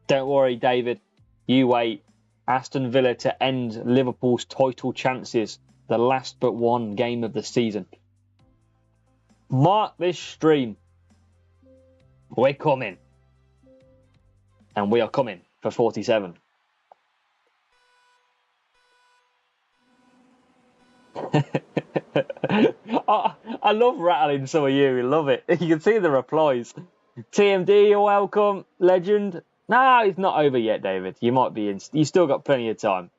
Don't worry, David. You wait. Aston Villa to end Liverpool's title chances. The last but one game of the season. Mark this stream. We're coming. And we are coming for 47. I love rattling some of you. We love it. You can see the replies. TMD, you're welcome. Legend. No, it's not over yet, David. You might be in. You still got plenty of time.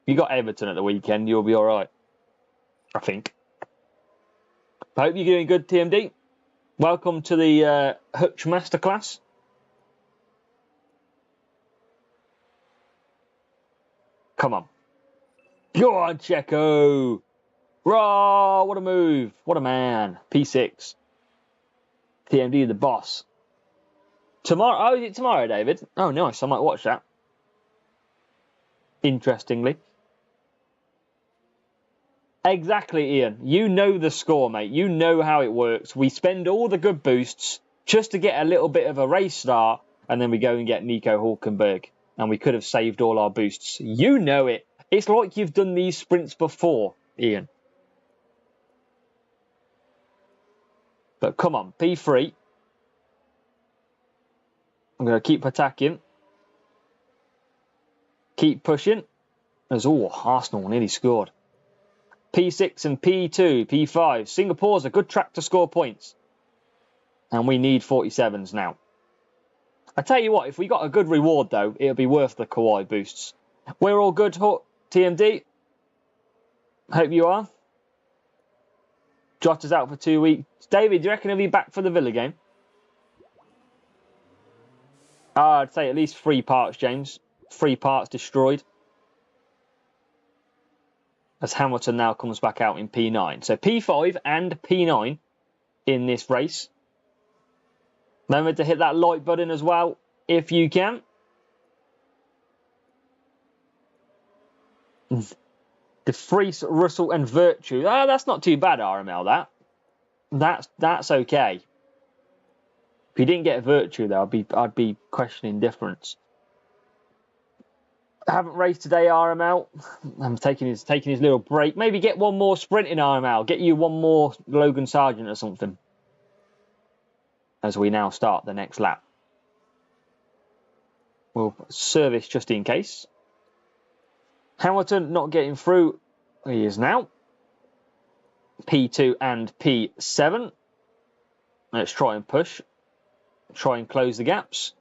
You got Everton at the weekend. You'll be all right. I think. I hope you're doing good, TMD. Welcome to the Hutch Masterclass. Come on. Go on, Checo. Raw, what a move. What a man. P6. TMD, the boss. Tomorrow. Oh, is it tomorrow, David? Oh, nice. I might watch that. Interestingly. Exactly, Ian. You know the score, mate. You know how it works. We spend all the good boosts just to get a little bit of a race start, and then we go and get Nico Hulkenberg. And we could have saved all our boosts. You know it. It's like you've done these sprints before, Ian. But come on, P3. I'm going to keep attacking. Keep pushing. As Arsenal nearly scored. P6 and P2, P5. Singapore's a good track to score points. And we need 47s now. I tell you what, if we got a good reward, though, it'll be worth the Kawaii boosts. We're all good, TMD. Hope you are. Jota's out for 2 weeks. David, do you reckon he'll be back for the Villa game? I'd say at least 3 parts, James. 3 parts destroyed. As Hamilton now comes back out in P9. So P5 and P9 in this race. Remember to hit that like button as well, if you can. De Vries, Russell and Virtue. Oh, that's not too bad, RML, That's okay. If you didn't get Virtue, though, I'd be questioning difference. I haven't raced today, RML. I'm taking his little break. Maybe get one more sprint in RML. Get you one more Logan Sargent or something. As we now start the next lap. We'll service just in case. Hamilton not getting through. He is now. P2 and P7. Let's try and push. Try and close the gaps.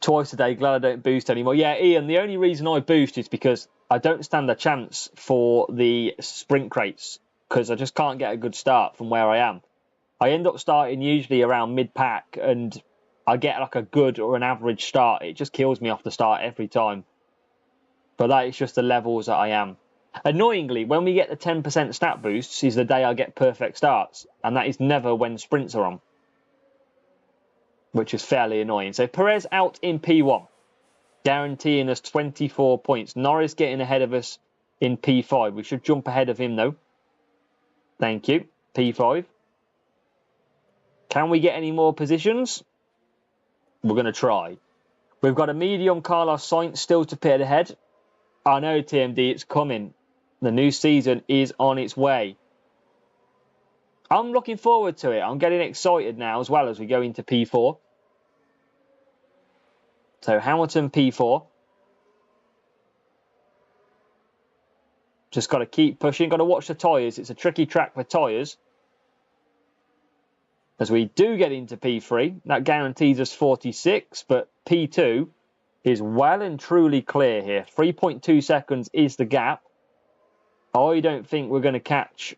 twice a day. Glad I don't boost anymore. Yeah, Ian, the only reason I boost is because I don't stand a chance for the sprint crates because I just can't get a good start from where I am. I end up starting usually around mid-pack and I get like a good or an average start. It just kills me off the start every time. But that is just the levels that I am. Annoyingly, when we get the 10% stat boosts is the day I get perfect starts. And that is never when sprints are on. Which is fairly annoying. So Perez out in P1. Guaranteeing us 24 points. Norris getting ahead of us in P5. We should jump ahead of him though. Thank you. P5. Can we get any more positions? We're going to try. We've got a medium Carlos Sainz still to pit ahead. I know, TMD, it's coming. The new season is on its way. I'm looking forward to it. I'm getting excited now as well as we go into P4. So Hamilton P4. Just got to keep pushing. Got to watch the tyres. It's a tricky track with tyres. As we do get into P3, that guarantees us 46, but P2 is well and truly clear here. 3.2 seconds is the gap. I don't think we're going to catch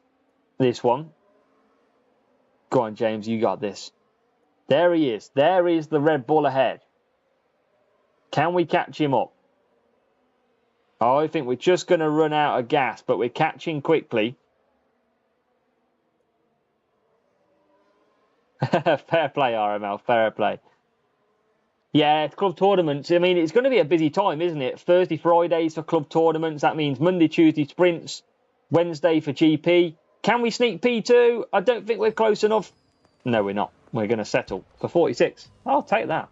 this one. Go on, James, you got this. There he is. There is the Red Bull ahead. Can we catch him up? I think we're just going to run out of gas, but we're catching quickly. Fair play, RML. Fair play. Yeah, it's club tournaments. I mean, it's going to be a busy time, isn't it? Thursday, Fridays for club tournaments. That means Monday, Tuesday sprints. Wednesday for GP. Can we sneak P2? I don't think we're close enough. No, we're not. We're going to settle for 46. I'll take that.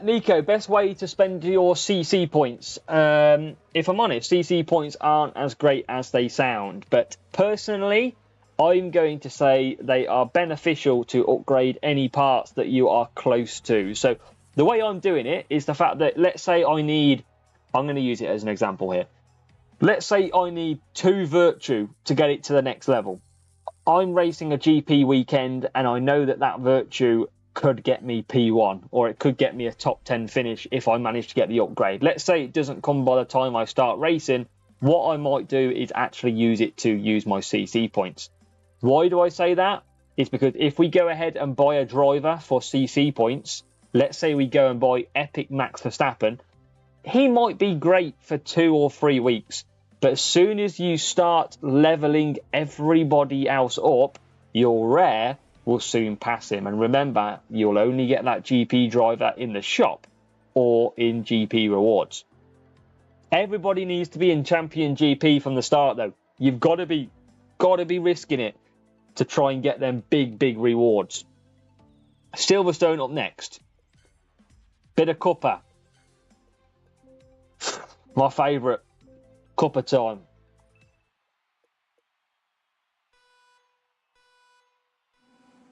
Nico, best way to spend your CC points? If I'm honest, CC points aren't as great as they sound. But personally, I'm going to say they are beneficial to upgrade any parts that you are close to. So the way I'm doing it is the fact that, let's say I'm going to use it as an example here. Let's say I need 2 Virtue to get it to the next level. I'm racing a GP weekend and I know that that Virtue could get me P1 or it could get me a top 10 finish if I manage to get the upgrade. Let's say it doesn't come by the time I start racing. What I might do is actually use it to use my CC points. Why do I say that? It's because if we go ahead and buy a driver for CC points, let's say we go and buy Epic Max Verstappen, he might be great for 2 or 3 weeks. But as soon as you start leveling everybody else up, your rare will soon pass him. And remember, you'll only get that GP driver in the shop or in GP rewards. Everybody needs to be in Champion GP from the start, though. You've got to be risking it to try and get them big rewards. Silverstone up next. Bit of Cuppa. My favourite. Cuppa time.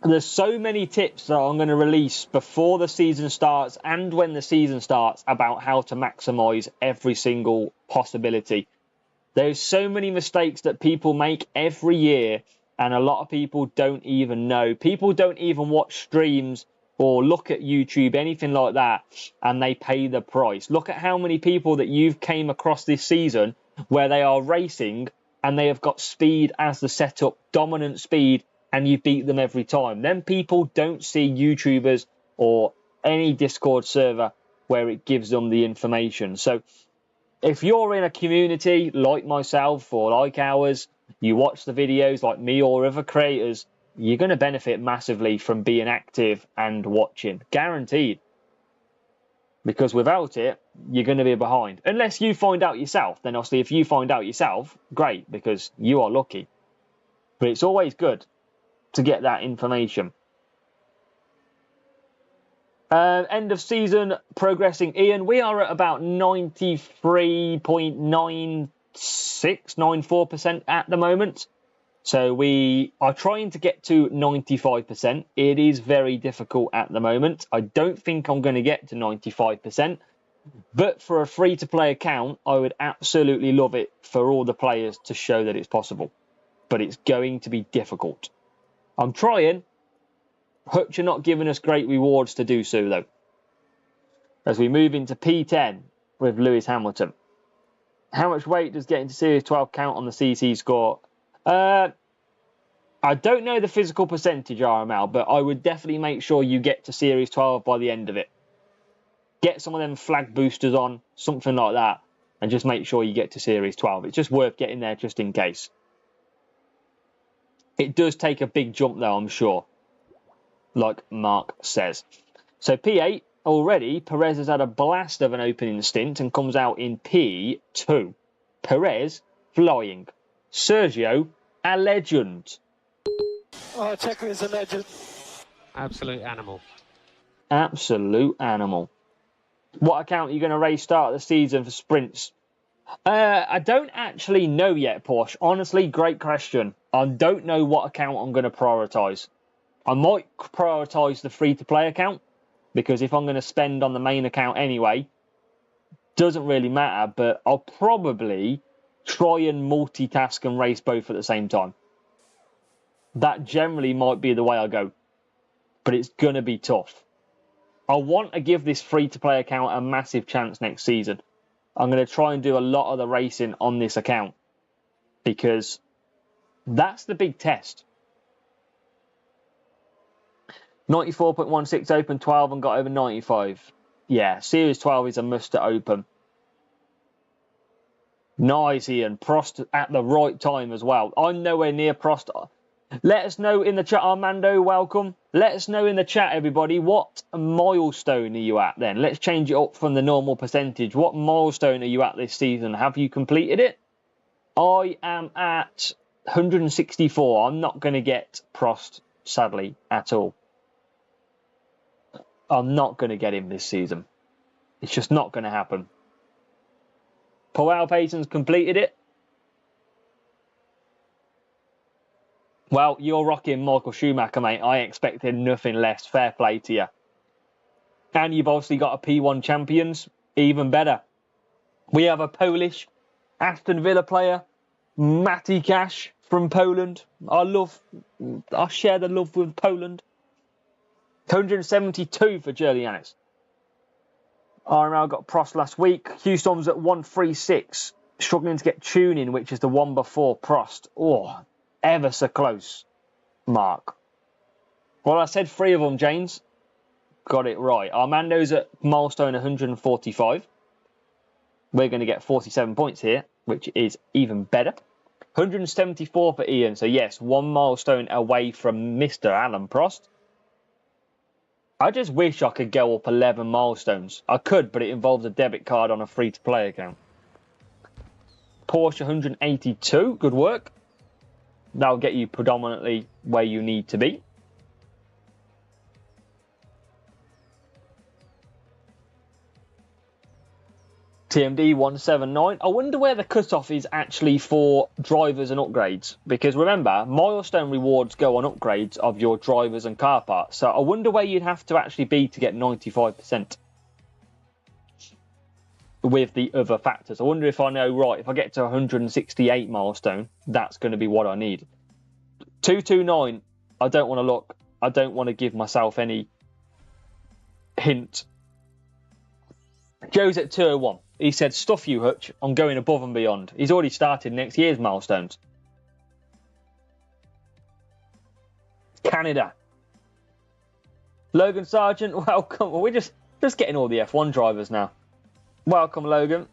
There's so many tips that I'm going to release before the season starts and when the season starts about how to maximise every single possibility. There's so many mistakes that people make every year and a lot of people don't even know. People don't even watch streams or look at YouTube, anything like that, and they pay the price. Look at how many people that you've came across this season where they are racing and they have got speed as the setup, dominant speed, and you beat them every time. Then people don't see YouTubers or any Discord server where it gives them the information. So if you're in a community like myself or like ours, you watch the videos like me or other creators, you're going to benefit massively from being active and watching. Guaranteed. Because without it, you're going to be behind. Unless you find out yourself. Then obviously if you find out yourself, great, because you are lucky. But it's always good to get that information. End of season progressing. Ian, we are at about 93.9694% at the moment. So we are trying to get to 95%. It is very difficult at the moment. I don't think I'm going to get to 95%. But for a free-to-play account, I would absolutely love it for all the players to show that it's possible. But it's going to be difficult. I'm trying. Hutch are not giving us great rewards to do so, though. As we move into P10 with Lewis Hamilton. How much weight does getting to Series 12 count on the CC score? I don't know the physical percentage, RML, but I would definitely make sure you get to Series 12 by the end of it. Get some of them flag boosters on, something like that, and just make sure you get to Series 12. It's just worth getting there just in case. It does take a big jump, though, I'm sure, like Mark says. So P8, already, Perez has had a blast of an opening stint and comes out in P2. Perez, flying. Sergio, a legend. Oh, Checo is a legend. Absolute animal. Absolute animal. What account are you going to race start of the season for sprints? I don't actually know yet, Porsche. Honestly, great question. I don't know what account I'm going to prioritise. I might prioritise the free-to-play account, because if I'm going to spend on the main account anyway, doesn't really matter, but I'll probably try and multitask and race both at the same time. That generally might be the way I go, but it's going to be tough. I want to give this free-to-play account a massive chance next season. I'm going to try and do a lot of the racing on this account, because that's the big test. 94.16 open 12 and got over 95. Yeah, Series 12 is a must to open. Nice, Ian. Prost at the right time as well. I'm nowhere near Prost. Let us know in the chat, Armando, welcome. Let us know in the chat, everybody, what milestone are you at then? Let's change it up from the normal percentage. What milestone are you at this season? Have you completed it? I am at 164. I'm not going to get Prost, sadly, at all. I'm not going to get him this season. It's just not going to happen. Paul Alpayton's completed it. Well, you're rocking Michael Schumacher, mate. I expected nothing less. Fair play to you. And you've obviously got a P1 champions. Even better. We have a Polish Aston Villa player, Matty Cash from Poland. I share the love with Poland. 172 for Julianis. RML got Prost last week. Houston's at 136. Struggling to get tuning, which is the one before Prost. Oh, ever so close, Mark. Well, I said 3 of them, James. Got it right. Armando's at milestone 145. We're going to get 47 points here, which is even better. 174 for Ian. So, yes, 1 milestone away from Mr. Alan Prost. I just wish I could go up 11 milestones. I could, but it involves a debit card on a free-to-play account. Porsche 182. Good work. That'll get you predominantly where you need to be. TMD 179. I wonder where the cutoff is actually for drivers and upgrades. Because remember, milestone rewards go on upgrades of your drivers and car parts. So I wonder where you'd have to actually be to get 95% with the other factors. I wonder if I know, right, if I get to 168 milestone, that's going to be what I need. 229, I don't want to look. I don't want to give myself any hint. Joe's at 201. He said, stuff you, Hutch. I'm going above and beyond. He's already started next year's milestones. Canada. Logan Sargent, welcome. Well, we're just getting all the F1 drivers now. Welcome, Logan.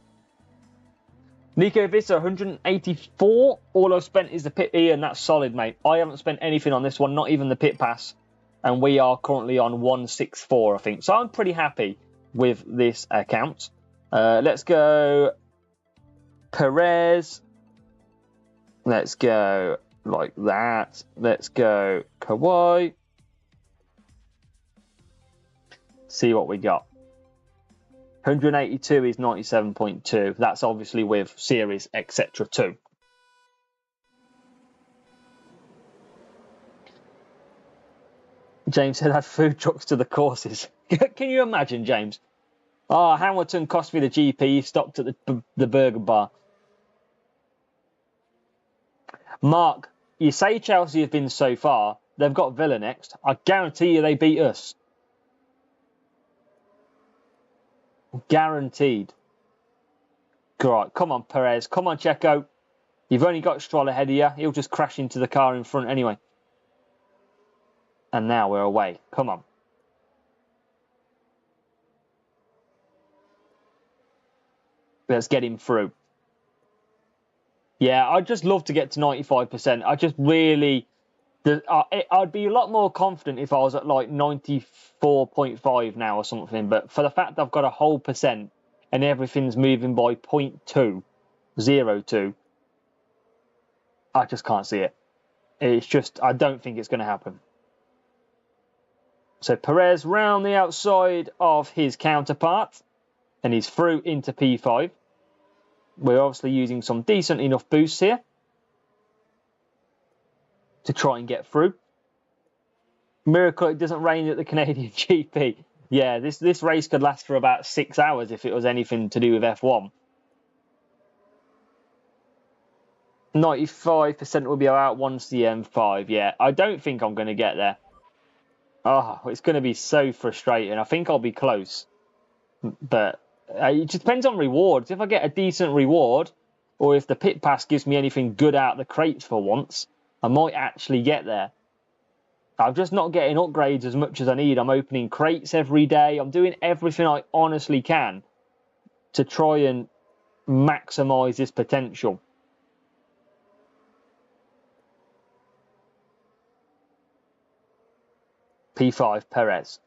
Nico Visser, 184. All I've spent is the pit E, and that's solid, mate. I haven't spent anything on this one, not even the pit pass. And we are currently on 164, I think. So I'm pretty happy with this account. Let's go Perez. Let's go like that. Let's go Kawhi. See what we got. 182 is 97.2. That's obviously with series, etc. too. James said add food trucks to the courses. Can you imagine, James? Oh, Hamilton cost me the GP. He stopped at the burger bar. Mark, you say Chelsea have been so far. they've got Villa next. I guarantee you they beat us. Guaranteed. Right, come on, Perez. Come on, Checo. You've only got Stroll ahead of you. He'll just crash into the car in front anyway. And now we're away. Come on. Let's get him through. Yeah, I'd just love to get to 95%. I just really... I'd be a lot more confident if I was at like 94.5 now or something. But for the fact that I've got a whole percent and everything's moving by 0.202, I just can't see it. It's just, I don't think it's going to happen. So Perez round the outside of his counterpart and he's through into P5. We're obviously using some decent enough boosts here to try and get through. Miracle it doesn't rain at the Canadian GP. Yeah, this race could last for about 6 hours if it was anything to do with F1. 95% will be about 1CM5. Yeah, I don't think I'm going to get there. Oh, it's going to be so frustrating. I think I'll be close. But it just depends on rewards. If I get a decent reward, or if the pit pass gives me anything good out of the crates for once, I might actually get there. I'm just not getting upgrades as much as I need. I'm opening crates every day. I'm doing everything I honestly can to try and maximise this potential. P5, Perez.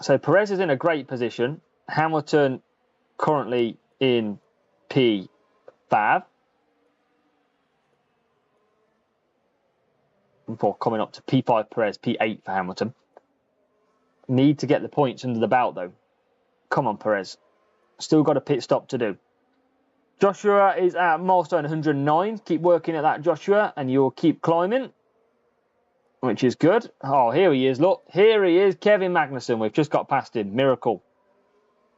So Perez is in a great position. Hamilton currently in P5. Before coming up to P5 Perez, P8 for Hamilton. Need to get the points under the belt though. Come on, Perez. Still got a pit stop to do. Joshua is at milestone 109. Keep working at that, Joshua, and you'll keep climbing, which is good. Oh, here he is. Look, here he is, Kevin Magnussen. We've just got past him. Miracle.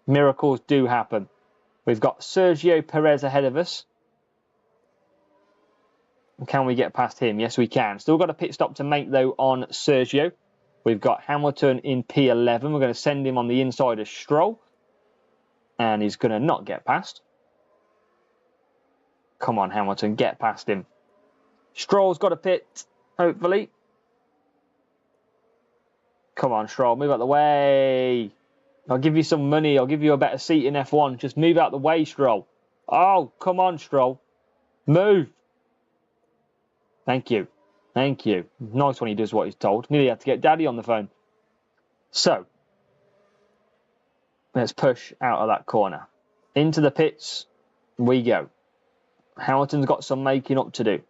Miracles do happen. We've got Sergio Perez ahead of us. Can we get past him? Yes, we can. Still got a pit stop to make, though, on Sergio. We've got Hamilton in P11. We're going to send him on the inside of Stroll. And he's going to not get past. Come on, Hamilton, get past him. Stroll's got a pit, hopefully. Come on, Stroll, move out the way. I'll give you some money. I'll give you a better seat in F1. Just move out the way, Stroll. Oh, come on, Stroll. Move. Thank you. Thank you. Nice when he does what he's told. Nearly had to get Daddy on the phone. So, let's push out of that corner. Into the pits we go. Hamilton's got some making up to do.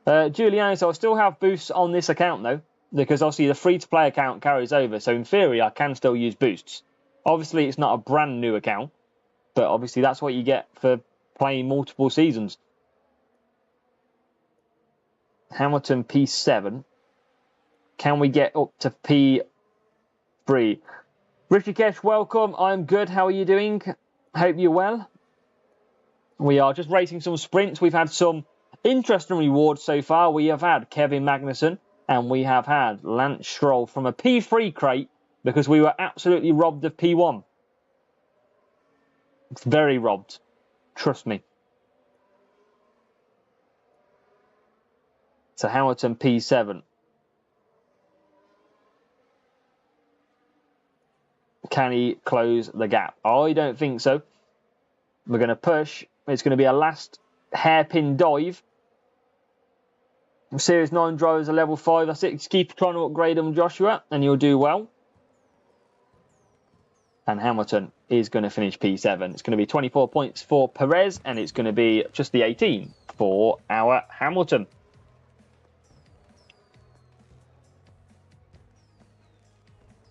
Giuliano, so I still have boosts on this account though, because obviously the free-to-play account carries over, so in theory I can still use boosts. Obviously it's not a brand new account, but obviously that's what you get for playing multiple seasons. Hamilton P7. Can we get up to P3? Rishikesh, welcome. I'm good. How are you doing? Hope you're well. We are just racing some sprints. We've had some interesting rewards so far. We have had Kevin Magnussen and we have had Lance Stroll from a P3 crate because we were absolutely robbed of P1. It's very robbed. Trust me. So Hamilton P7. Can he close the gap? I don't think so. We're going to push. It's going to be a last hairpin dive. Series 9 drivers are level 5 or 6. Keep trying to upgrade them, Joshua, and you'll do well. And Hamilton is going to finish P7. It's going to be 24 points for Perez, and it's going to be just the 18 for our Hamilton.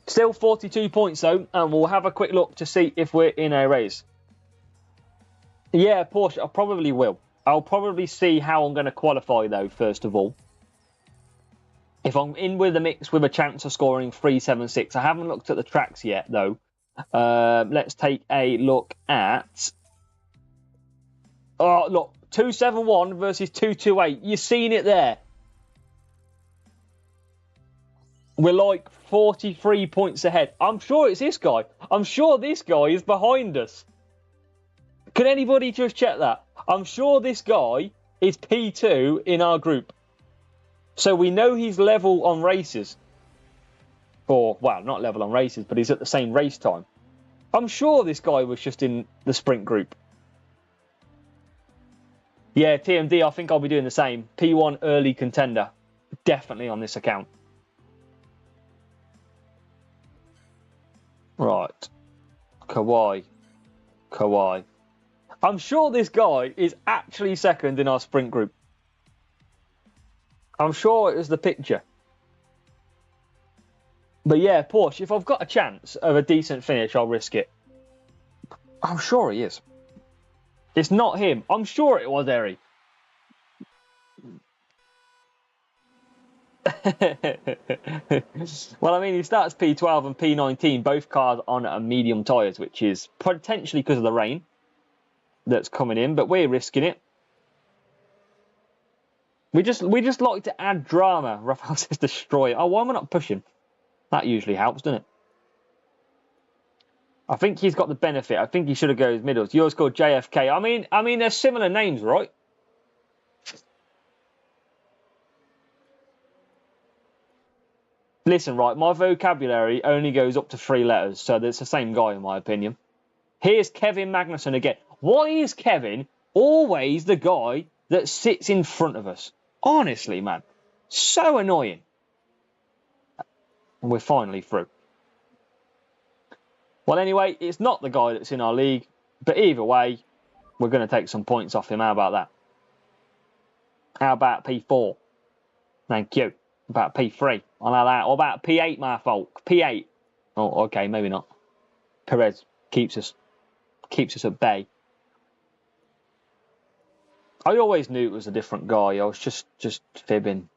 Still 42 points, though, and we'll have a quick look to see if we're in a race. Yeah, Porsche, I probably will. I'll probably see how I'm going to qualify, though, first of all. If I'm in with the mix with a chance of scoring 376. I haven't looked at the tracks yet, though. Let's take a look at Oh, look. 271 versus 228. You've seen it there. We're like 43 points ahead. I'm sure it's this guy. I'm sure this guy is behind us. Can anybody just check that? I'm sure this guy is P2 in our group. So we know he's level on races. Or, well, not level on races, but he's at the same race time. I'm sure this guy was just in the sprint group. Yeah, TMD, I think I'll be doing the same. P1 early contender. Definitely on this account. Right. Kawhi. I'm sure this guy is actually second in our sprint group. I'm sure it was the picture. But yeah, Porsche, if I've got a chance of a decent finish, I'll risk it. I'm sure he is. It's not him. I'm sure it was Eri. Well, I mean, he starts P12 and P19, both cars on medium tyres, which is potentially because of the rain that's coming in, but we're risking it. We just like to add drama. Rafael says destroy it. Oh, why am I not pushing? That usually helps, doesn't it? I think he's got the benefit. I think he should have gone middles. Yours called JFK. I mean, they're similar names, right? Listen, right, my vocabulary only goes up to 3 letters, so it's the same guy in my opinion. Here's Kevin Magnussen again. Why is Kevin always the guy that sits in front of us? Honestly, man. So annoying. And we're finally through. Well, anyway, it's not the guy that's in our league, but either way, we're going to take some points off him. How about that? How about P4? Thank you. About P3. I like that. Or about P8, my folk. P8. Oh, okay, maybe not. Perez keeps us at bay. I always knew it was a different guy. I was just fibbing.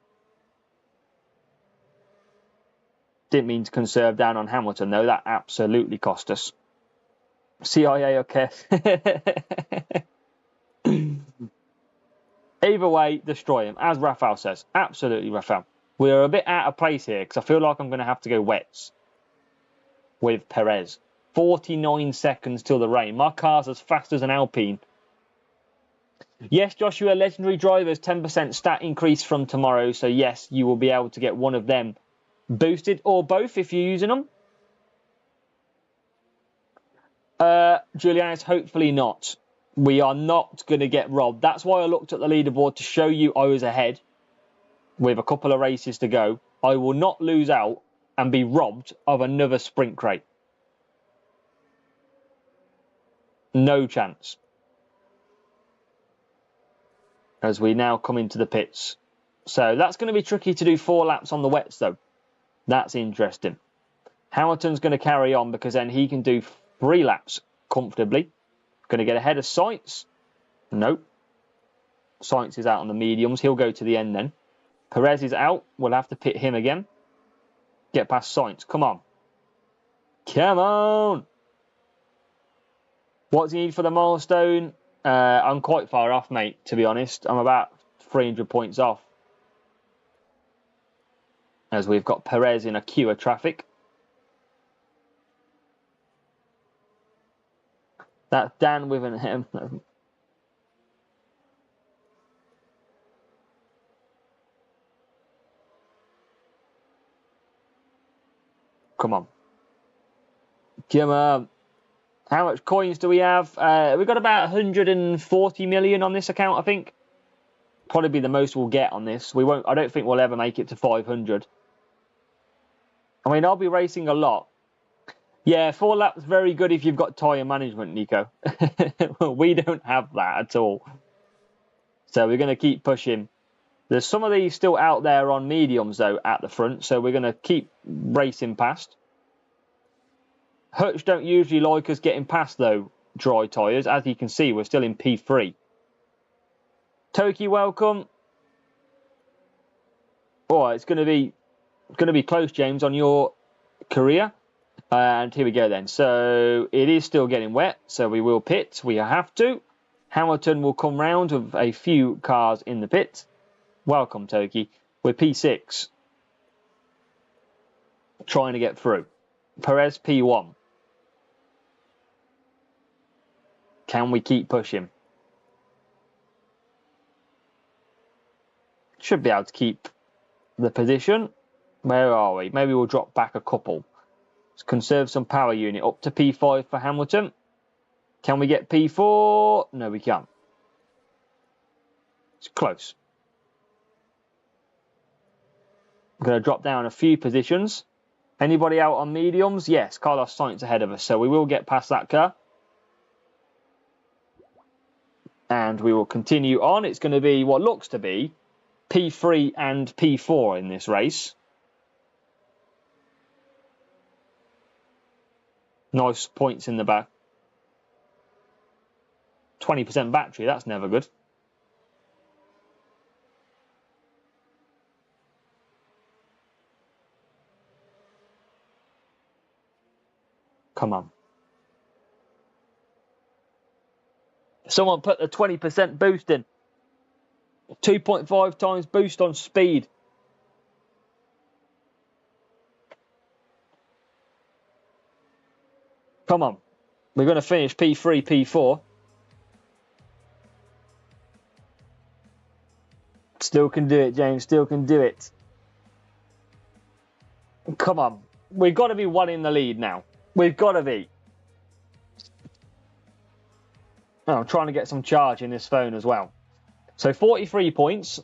Didn't mean to conserve down on Hamilton, though. That absolutely cost us. CIA, okay. Either way, destroy him. As Rafael says. Absolutely, Rafael. We're a bit out of place here because I feel like I'm going to have to go wets with Perez. 49 seconds till the rain. My car's as fast as an Alpine. Yes, Joshua, legendary drivers, 10% stat increase from tomorrow. So yes, you will be able to get one of them boosted or both if you're using them. Julianus, hopefully not. We are not going to get robbed. That's why I looked at the leaderboard to show you I was ahead with a couple of races to go. I will not lose out and be robbed of another sprint crate. No chance. As we now come into the pits. So that's going to be tricky to do 4 laps on the wets, though. That's interesting. Hamilton's going to carry on because then he can do 3 laps comfortably. Going to get ahead of Sainz. Nope. Sainz is out on the mediums. He'll go to the end then. Perez is out. We'll have to pit him again. Get past Sainz. Come on. Come on. What's he need for the milestone? I'm quite far off, mate, to be honest. I'm about 300 points off. As we've got Perez in a queue of traffic. That's Dan with an M. Come on. Come on. How much coins do we have? We've got about 140 million on this account, I think. Probably be the most we'll get on this. I don't think we'll ever make it to 500. I mean, I'll be racing a lot. Yeah, 4 laps very good if you've got tyre management, Nico. We don't have that at all. So we're going to keep pushing. There's some of these still out there on mediums, though, at the front. So we're going to keep racing past. Hutch don't usually like us getting past, though, dry tyres. As you can see, we're still in P3. Toki, welcome. Oh, it's going to be close, James, on your career. And here we go then. So it is still getting wet. So we will pit. We have to. Hamilton will come round with a few cars in the pit. Welcome, Toki. We're P6. Trying to get through. Perez P1. Can we keep pushing? Should be able to keep the position. Where are we? Maybe we'll drop back a couple. Let's conserve some power unit. Up to P5 for Hamilton. Can we get P4? No, we can't. It's close. I'm going to drop down a few positions. Anybody out on mediums? Yes, Carlos Sainz ahead of us. So we will get past that car. And we will continue on. It's going to be what looks to be P3 and P4 in this race. Nice points in the back. 20% battery, that's never good. Come on. Someone put the 20% boost in. 2.5 times boost on speed. Come on. We're going to finish P3, P4. Still can do it, James. Still can do it. Come on. We've got to be one in the lead now. We've got to be. Oh, I'm trying to get some charge in this phone as well. So 43 points.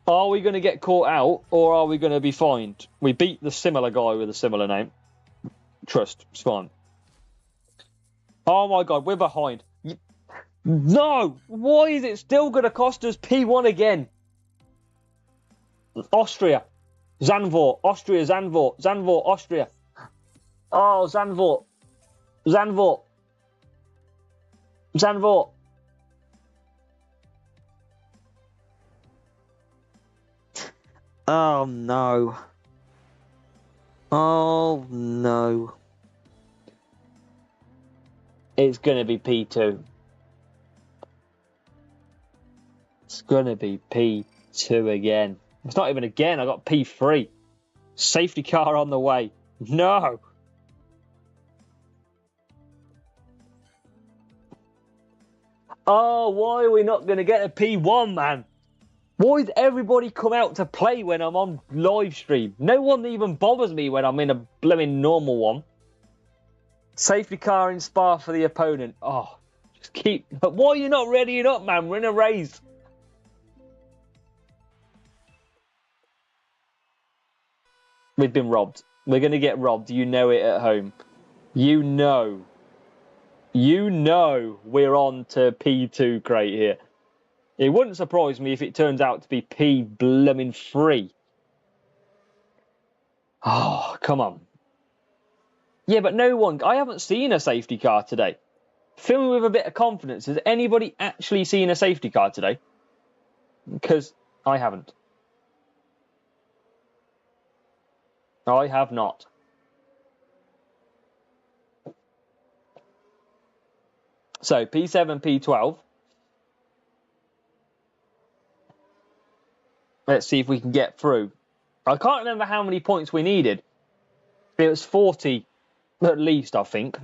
Are we going to get caught out or are we going to be fined? We beat the similar guy with a similar name. Trust. It's fine. Oh my God, we're behind. No! Why is it still going to cost us P1 again? Austria. Zandvoort. Austria, Zandvoort. Zandvoort, Austria. Oh, Zandvoort. Zandvoort. Zandvoort. Oh, no. Oh, no. It's going to be P2. It's going to be P2 again. It's not even again. I got P3. Safety car on the way. No. Oh, why are we not going to get a P1, man? Why does everybody come out to play when I'm on live stream? No one even bothers me when I'm in a blooming normal one. Safety car in Spa for the opponent. Oh, just keep... But why are you not readying up, man? We're in a race. We've been robbed. We're going to get robbed. You know it at home. You know. You know we're on to P2 crate here. It wouldn't surprise me if it turns out to be P3. Oh, come on. Yeah, but no one... I haven't seen a safety car today. Fill me with a bit of confidence. Has anybody actually seen a safety car today? Because I haven't. I have not. So, P7, P12. Let's see if we can get through. I can't remember how many points we needed. It was 40 at least, I think.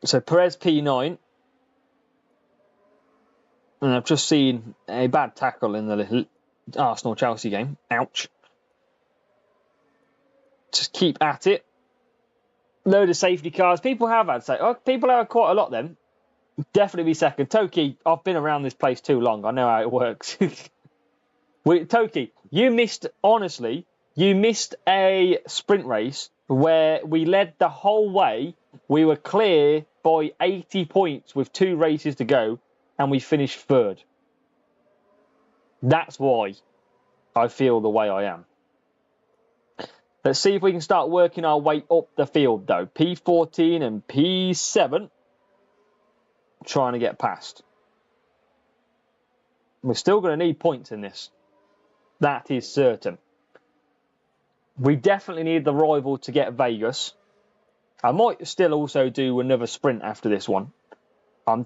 So, Perez P9. And I've just seen a bad tackle in the little Arsenal-Chelsea game. Ouch. Just keep at it. Load of safety cars. People have had people have quite a lot then. Definitely be second. Toki, I've been around this place too long. I know how it works. Toki, you missed a sprint race where we led the whole way. We were clear by 80 points with 2 races to go, and we finished third. That's why I feel the way I am. Let's see if we can start working our way up the field, though. P14 and P7. Trying to get past. We're still going to need points in this. That is certain. We definitely need the rival to get Vegas. I might still also do another sprint after this one. I've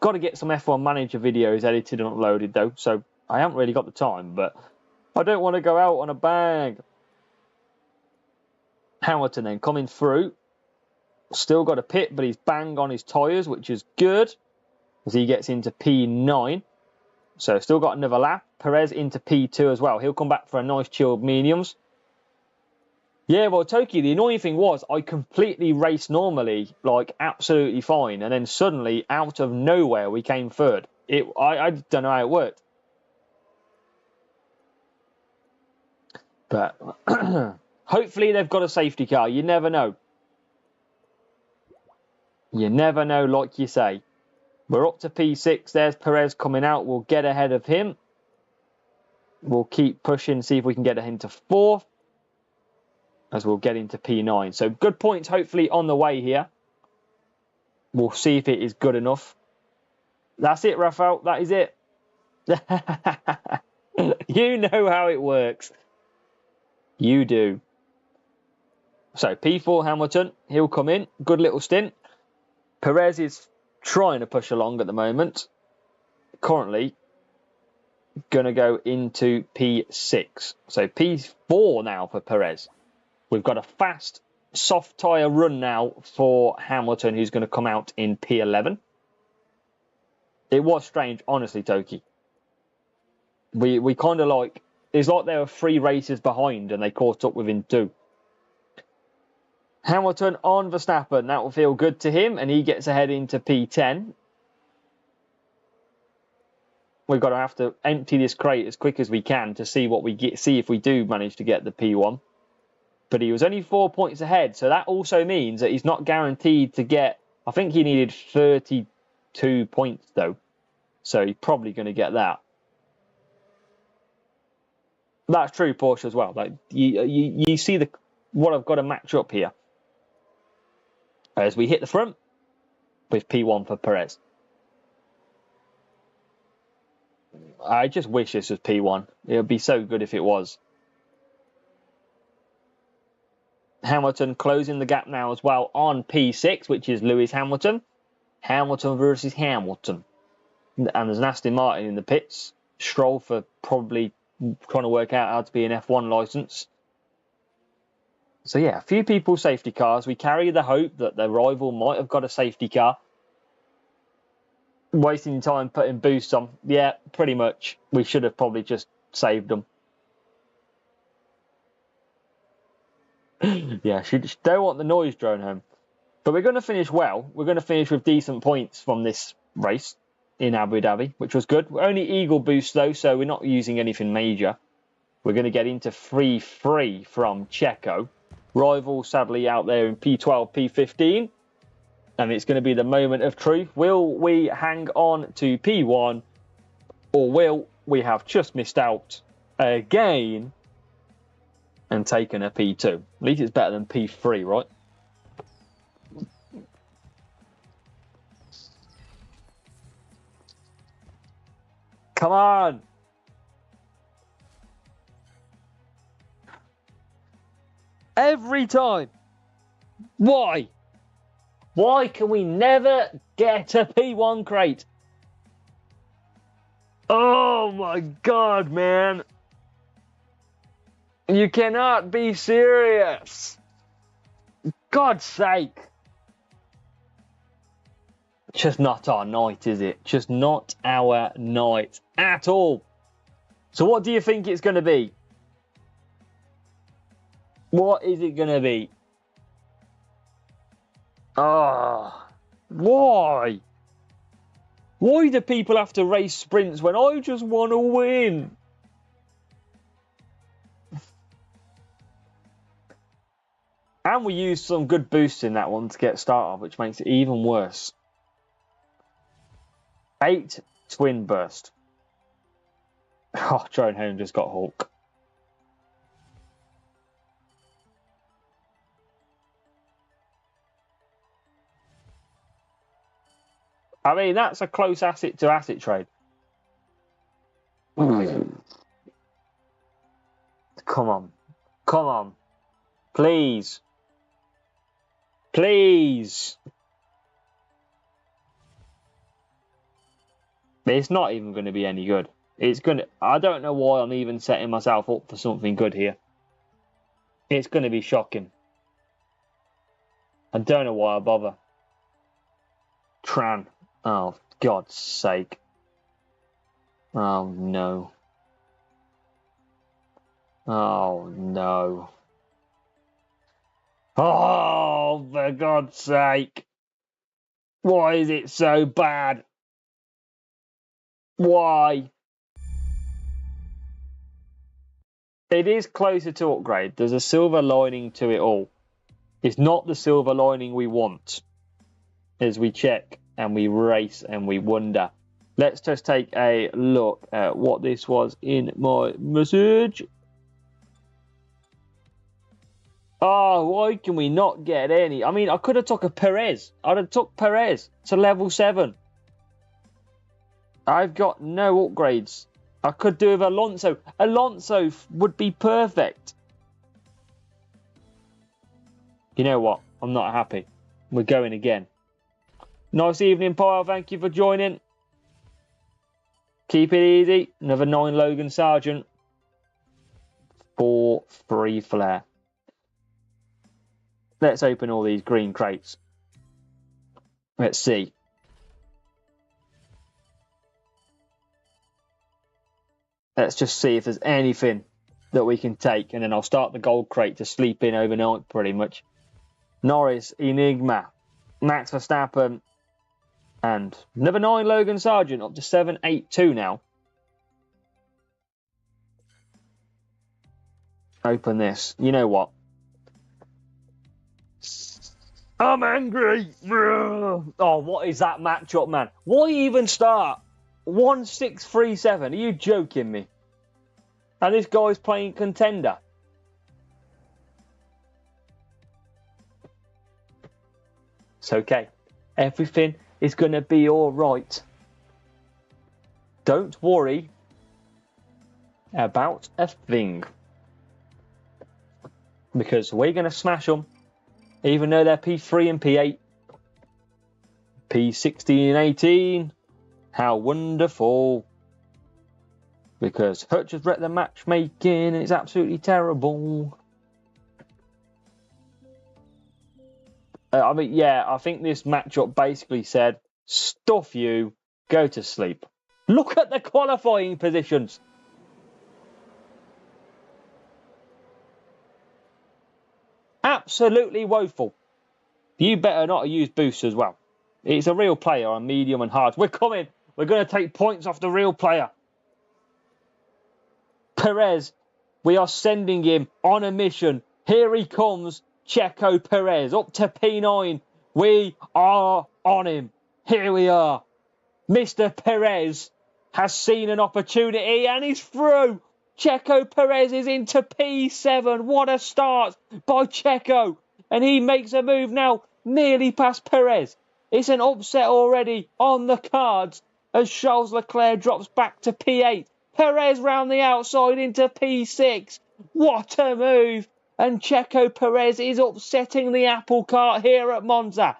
got to get some F1 Manager videos edited and uploaded though, so I haven't really got the time, but I don't want to go out on a bang. Hamilton then coming through. Still got a pit, but he's banged on his tyres, which is good as he gets into P9. So still got another lap. Perez into P2 as well. He'll come back for a nice chilled mediums. Yeah, well, Toki, the annoying thing was I completely raced normally, like absolutely fine. And then suddenly, out of nowhere, we came third. I don't know how it worked. But hopefully they've got a safety car. You never know. You never know, like you say. We're up to P6. There's Perez coming out. We'll get ahead of him. We'll keep pushing, see if we can get into fourth. As we'll get into P9. So good points hopefully on the way here. We'll see if it is good enough. That's it, Rafael. That is it. You know how it works. You do. So P4 Hamilton. He'll come in. Good little stint. Perez is trying to push along at the moment. Currently going to go into P6. So P4 now for Perez. We've got a fast, soft tyre run now for Hamilton, who's going to come out in P11. It was strange, honestly, Toki. We kind of like... It's like there were 3 races behind and they caught up within 2. Hamilton on Verstappen. That will feel good to him, and he gets ahead into P10. We've got to have to empty this crate as quick as we can to see what we get. See if we do manage to get the P1. But he was only 4 points ahead, so that also means that he's not guaranteed to get... I think he needed 32 points, though. So he's probably going to get that. That's true, Porsche, as well. Like you see what I've got to match up here. As we hit the front with P1 for Perez. I just wish this was P1. It would be so good if it was. Hamilton closing the gap now as well on P6, which is Lewis Hamilton. Hamilton versus Hamilton. And there's an Aston Martin in the pits. Stroll for probably trying to work out how to be an F1 licence. So yeah, a few people safety cars. We carry the hope that their rival might have got a safety car. Wasting time putting boosts on. Yeah, pretty much. We should have probably just saved them. Yeah, she don't want the noise drone home. But we're going to finish well. We're going to finish with decent points from this race in Abu Dhabi, which was good. We're only Eagle boost though, so we're not using anything major. We're going to get into 3-3 from Checo. Rival sadly out there in P12, P15. And it's going to be the moment of truth. Will we hang on to P1 or will we have just missed out again and taken a P2? At least it's better than P3, right? Come on! Every time! Why? Why can we never get a P1 crate? Oh my god, man! You cannot be serious! God's sake! Just not our night, is it? Just not our night at all. So what do you think it's going to be? What is it going to be? Ah, why? Why do people have to race sprints when I just want to win? And we used some good boosts in that one to get started, which makes it even worse. 8 twin burst. Oh, drone home just got Hulk. I mean, that's a close asset to asset trade. Come on. Come on. Please. Please. It's not even going to be any good. I don't know why I'm even setting myself up for something good here. It's going to be shocking. I don't know why I bother. Tran. Oh, God's sake. Oh, no. Oh, no. Oh, for God's sake. Why is it so bad? Why? It is closer to upgrade. There's a silver lining to it all. It's not the silver lining we want. As we check and we race and we wonder. Let's just take a look at what this was in my message. Oh, why can we not get any? I mean, I could have took a Perez. I'd have took Perez to level 7. I've got no upgrades. I could do with Alonso. Alonso would be perfect. You know what? I'm not happy. We're going again. Nice evening, Pyle. Thank you for joining. Keep it easy. Another 9 Logan Sargent. 4 free flare. Let's open all these green crates. Let's see. Let's just see if there's anything that we can take. And then I'll start the gold crate to sleep in overnight pretty much. Norris, Enigma, Max Verstappen, and another 9 Logan Sargent up to 782 now. Open this. You know what? I'm angry. Oh, what is that matchup, man? Why even start? 1637. Are you joking me? And this guy's playing contender. It's okay. Everything is going to be all right. Don't worry about a thing. Because we're going to smash them. Even though they're P3 and P8. P16 and 18. How wonderful. Because Hutch has wrecked the matchmaking and it's absolutely terrible. I mean, yeah, I think this matchup basically said, stuff you, go to sleep. Look at the qualifying positions. Absolutely woeful. You better not use boosts as well. It's a real player on medium and hard. We're coming. We're going to take points off the real player. Perez, we are sending him on a mission. Here he comes, Checo Perez, up to P9. We are on him. Here we are. Mr. Perez has seen an opportunity and he's through. Checo Perez is into P7. What a start by Checo. And he makes a move now nearly past Perez. It's an upset already on the cards as Charles Leclerc drops back to P8. Perez round the outside into P6. What a move. And Checo Perez is upsetting the apple cart here at Monza.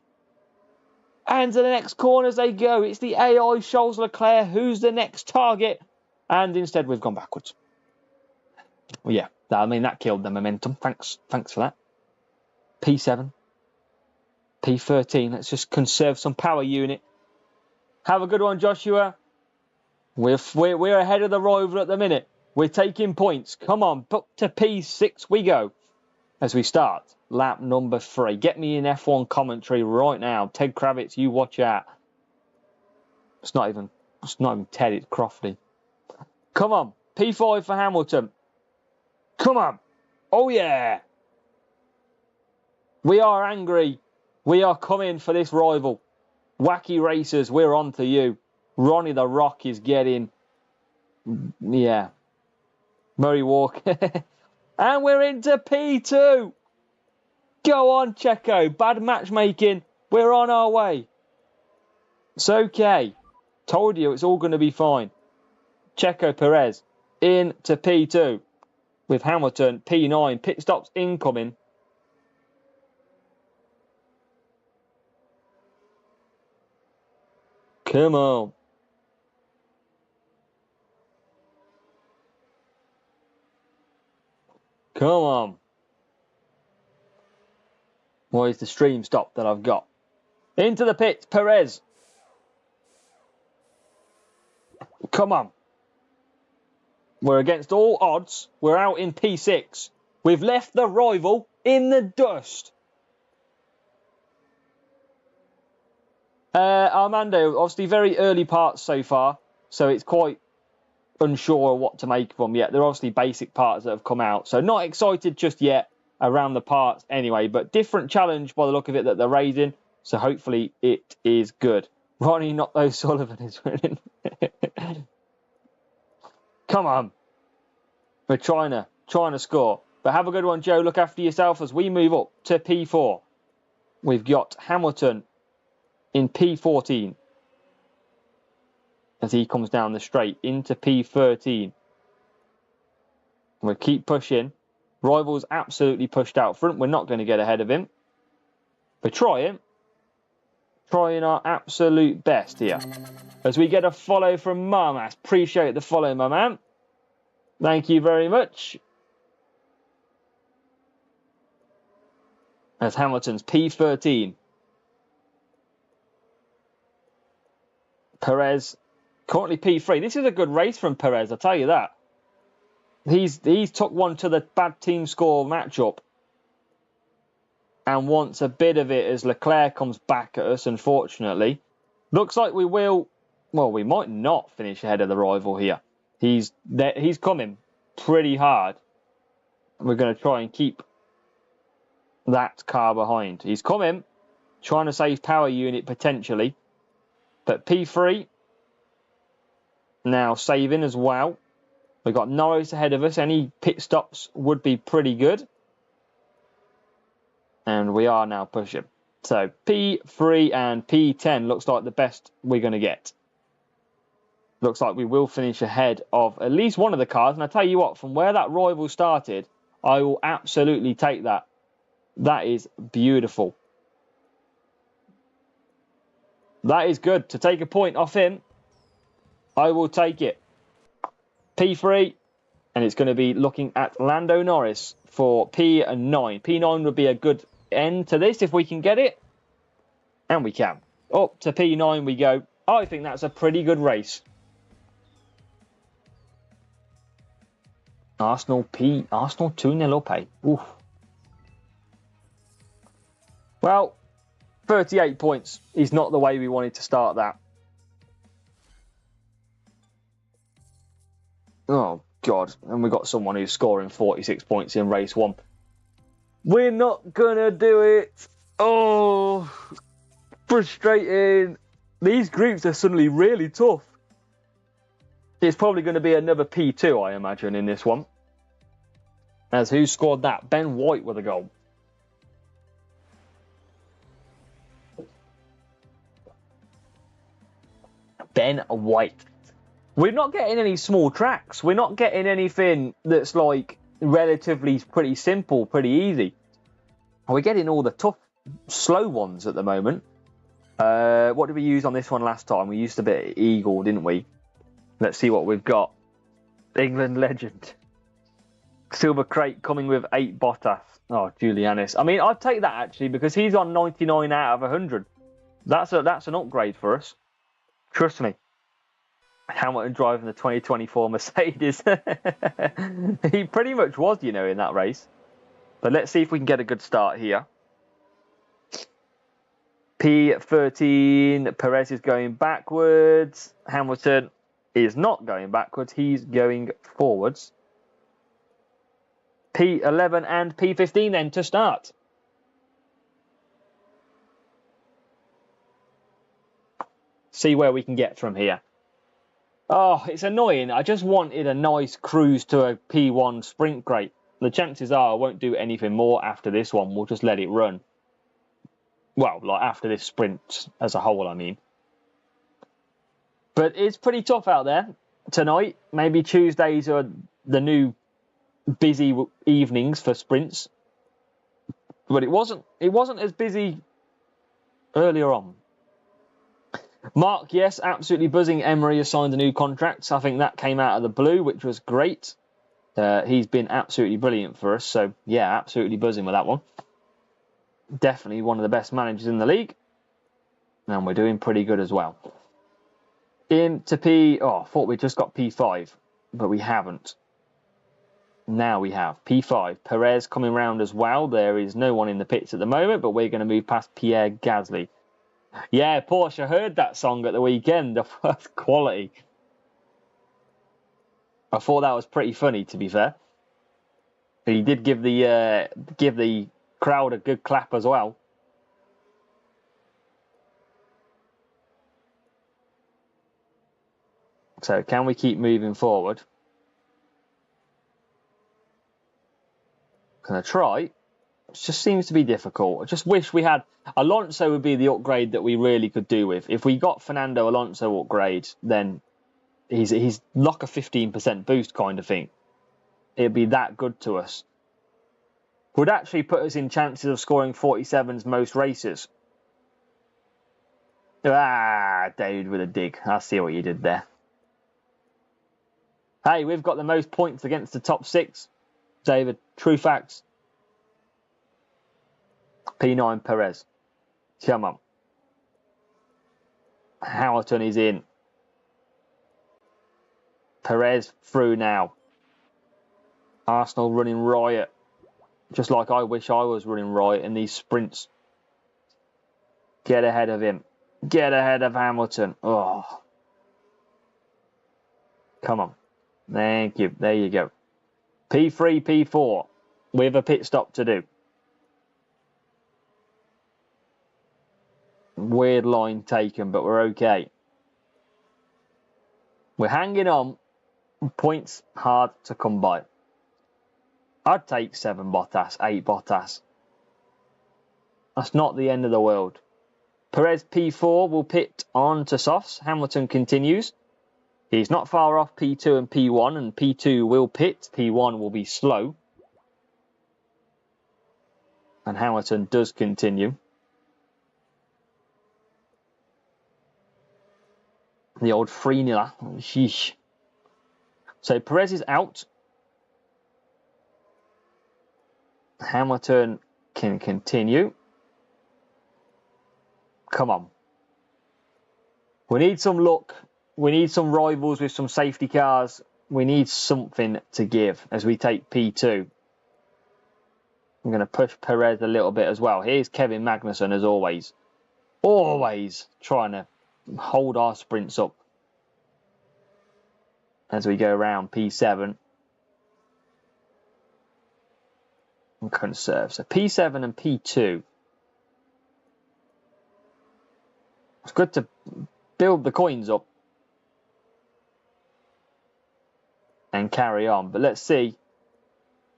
And to the next corners they go. It's the AI Charles Leclerc who's the next target. And instead we've gone backwards. Well, yeah, I mean, that killed the momentum. Thanks for that. P7. P13. Let's just conserve some power unit. Have a good one, Joshua. We're ahead of the rival at the minute. We're taking points. Come on, up to P6 we go. As we start lap number 3. Get me in F1 commentary right now. Ted Kravitz, you watch out. It's not even Ted, it's Crofty. Come on, P5 for Hamilton. Come on. Oh yeah. We are angry. We are coming for this rival. Wacky Racers, we're on to you. Ronnie the Rock is getting... Yeah. Murray Walker. And we're into P2. Go on, Checo. Bad matchmaking. We're on our way. It's okay. Told you it's all going to be fine. Checo Perez into P2. With Hamilton, P9. Pit stops incoming. Come on. Come on. Why is the stream stopped that I've got? Into the pits, Perez. Come on. We're against all odds. We're out in P6. We've left the rival in the dust. Armando, obviously very early parts so far, so it's quite unsure what to make of them yet. They're obviously basic parts that have come out, so not excited just yet around the parts anyway, but different challenge by the look of it that they're raising, so hopefully it is good. Ronnie, not those Sullivan is winning. Come on. We're trying to score. But have a good one, Joe. Look after yourself as we move up to P4. We've got Hamilton in P14 as he comes down the straight into P13. We'll keep pushing. Rivals absolutely pushed out front. We're not going to get ahead of him. We're trying our absolute best here. As we get a follow from Marmas. Appreciate the follow, my man. Thank you very much. As Hamilton's P13. Perez, currently P3. This is a good race from Perez, I'll tell you that. He's took one to the bad team score matchup and wants a bit of it as Leclerc comes back at us, unfortunately. Looks like we will, well, we might not finish ahead of the rival here. He's coming pretty hard. We're going to try and keep that car behind. He's coming, trying to save power unit potentially. But P3 now saving as well. We've got Norris ahead of us. Any pit stops would be pretty good. And we are now pushing. So P3 and P10 looks like the best we're going to get. Looks like we will finish ahead of at least one of the cars. And I tell you what, from where that rival started, I will absolutely take that. That is beautiful. That is good. To take a point off him, I will take it. P3, and it's going to be looking at Lando Norris for P9. P9 would be a good end to this if we can get it. And we can. Up to P9 we go. I think that's a pretty good race. Arsenal 2-0 up, eh? Oof. Well, 38 points is not the way we wanted to start that. Oh, God. And we've got someone who's scoring 46 points in race 1. We're not going to do it. Oh, frustrating. These groups are suddenly really tough. It's probably going to be another P2, I imagine, in this one. As who scored that? Ben White with a goal. Ben White. We're not getting any small tracks. We're not getting anything that's like relatively pretty simple, pretty easy. We're getting all the tough, slow ones at the moment. What did we use on this one last time? We used a bit of Eagle, didn't we? Let's see what we've got. England legend. Silver crate coming with 8 Bottas. Oh, Julianis. I mean, I'd take that actually because he's on 99 out of 100. That's an upgrade for us. Trust me. Hamilton driving the 2024 Mercedes. He pretty much was, you know, in that race. But let's see if we can get a good start here. P13, Perez is going backwards. Hamilton is not going backwards. He's going forwards. P11 and P15 then to start. See where we can get from here. Oh, it's annoying. I just wanted a nice cruise to a P1 sprint crate. The chances are I won't do anything more after this one. We'll just let it run. Well, like after this sprint as a whole, I mean. But it's pretty tough out there tonight. Maybe Tuesdays are the new busy evenings for sprints. But it wasn't as busy earlier on. Mark, yes, absolutely buzzing. Emery has signed a new contract. I think that came out of the blue, which was great. He's been absolutely brilliant for us. So, yeah, absolutely buzzing with that one. Definitely one of the best managers in the league. And we're doing pretty good as well. Into P... Oh, I thought we just got P5, but we haven't. Now we have P5. Perez coming round as well. There is no one in the pits at the moment, but we're going to move past Pierre Gasly. Yeah, Porsche, I heard that song at the weekend. That's quality. I thought that was pretty funny, to be fair. He did give the crowd a good clap as well. So can we keep moving forward? Can I try? It just seems to be difficult. I just wish we had... Alonso would be the upgrade that we really could do with. If we got Fernando Alonso upgrade, then he's like a 15% boost kind of thing. It'd be that good to us. Would actually put us in chances of scoring 47's most races. Ah, David with a dig. I see what you did there. Hey, we've got the most points against the top 6. David, true facts. P9 Perez. Come on. Hamilton is in. Perez through now. Arsenal running riot. Just like I wish I was running riot in these sprints. Get ahead of him. Get ahead of Hamilton. Oh. Come on. Thank you. There you go. P3, P4. We have a pit stop to do. Weird line taken, but we're okay. We're hanging on. Points hard to come by. I'd take 7 Bottas, 8 Bottas. That's not the end of the world. Perez P4 will pit on to softs. Hamilton continues. He's not far off P2 and P1, and P2 will pit. P1 will be slow. And Hamilton does continue. The old 3-0. Sheesh. So Perez is out. Hamilton can continue. Come on. We need some luck. We need some rivals with some safety cars. We need something to give as we take P2. I'm going to push Perez a little bit as well. Here's Kevin Magnussen as always. Always trying to hold our sprints up. As we go around P7. And conserve. So P7 and P2. It's good to build the coins up. And carry on. But let's see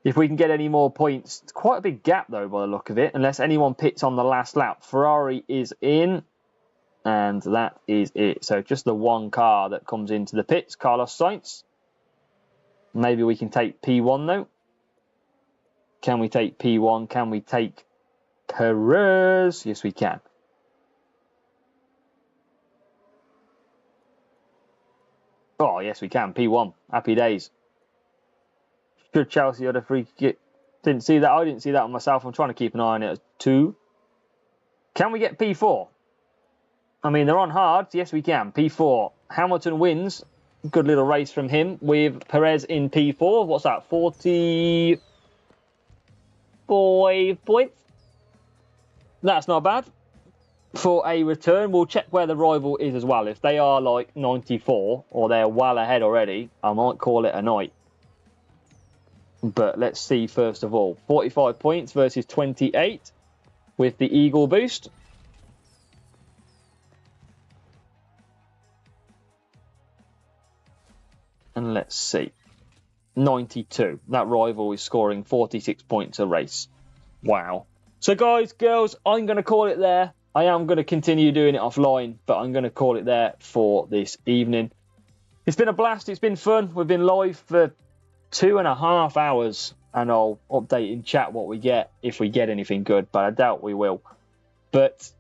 if we can get any more points. It's quite a big gap though by the look of it. Unless anyone pits on the last lap. Ferrari is in. And that is it. So just the one car that comes into the pits. Carlos Sainz. Maybe we can take P1 though. Can we take P1? Can we take Perez? Yes, we can. Oh, yes, we can. P1. Happy days. Should Chelsea had a free kick? Didn't see that. I didn't see that on myself. I'm trying to keep an eye on it. 2. Can we get P4? I mean, they're on hard. Yes, we can. P4. Hamilton wins. Good little race from him with Perez in P4. What's that? 45 points. That's not bad. For a return, we'll check where the rival is as well. If they are like 94 or they're well ahead already, I might call it a night. But let's see first of all. 45 points versus 28 with the Eagle boost. And let's see. 92. That rival is scoring 46 points a race. Wow. So guys, girls, I'm going to call it there. I am going to continue doing it offline, but I'm going to call it there for this evening. It's been a blast. It's been fun. We've been live for 2.5 hours, and I'll update in chat what we get, if we get anything good, but I doubt we will. But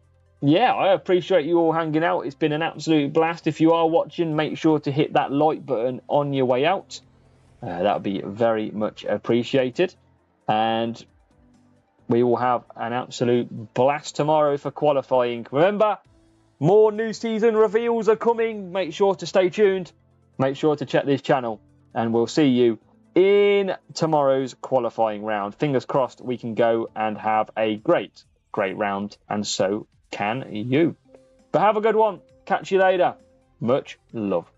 yeah, I appreciate you all hanging out. It's been an absolute blast. If you are watching, make sure to hit that like button on your way out. That would be very much appreciated. And we will have an absolute blast tomorrow for qualifying. Remember, more new season reveals are coming. Make sure to stay tuned. Make sure to check this channel. And we'll see you in tomorrow's qualifying round. Fingers crossed we can go and have a great round. And so can you. But have a good one. Catch you later. Much love.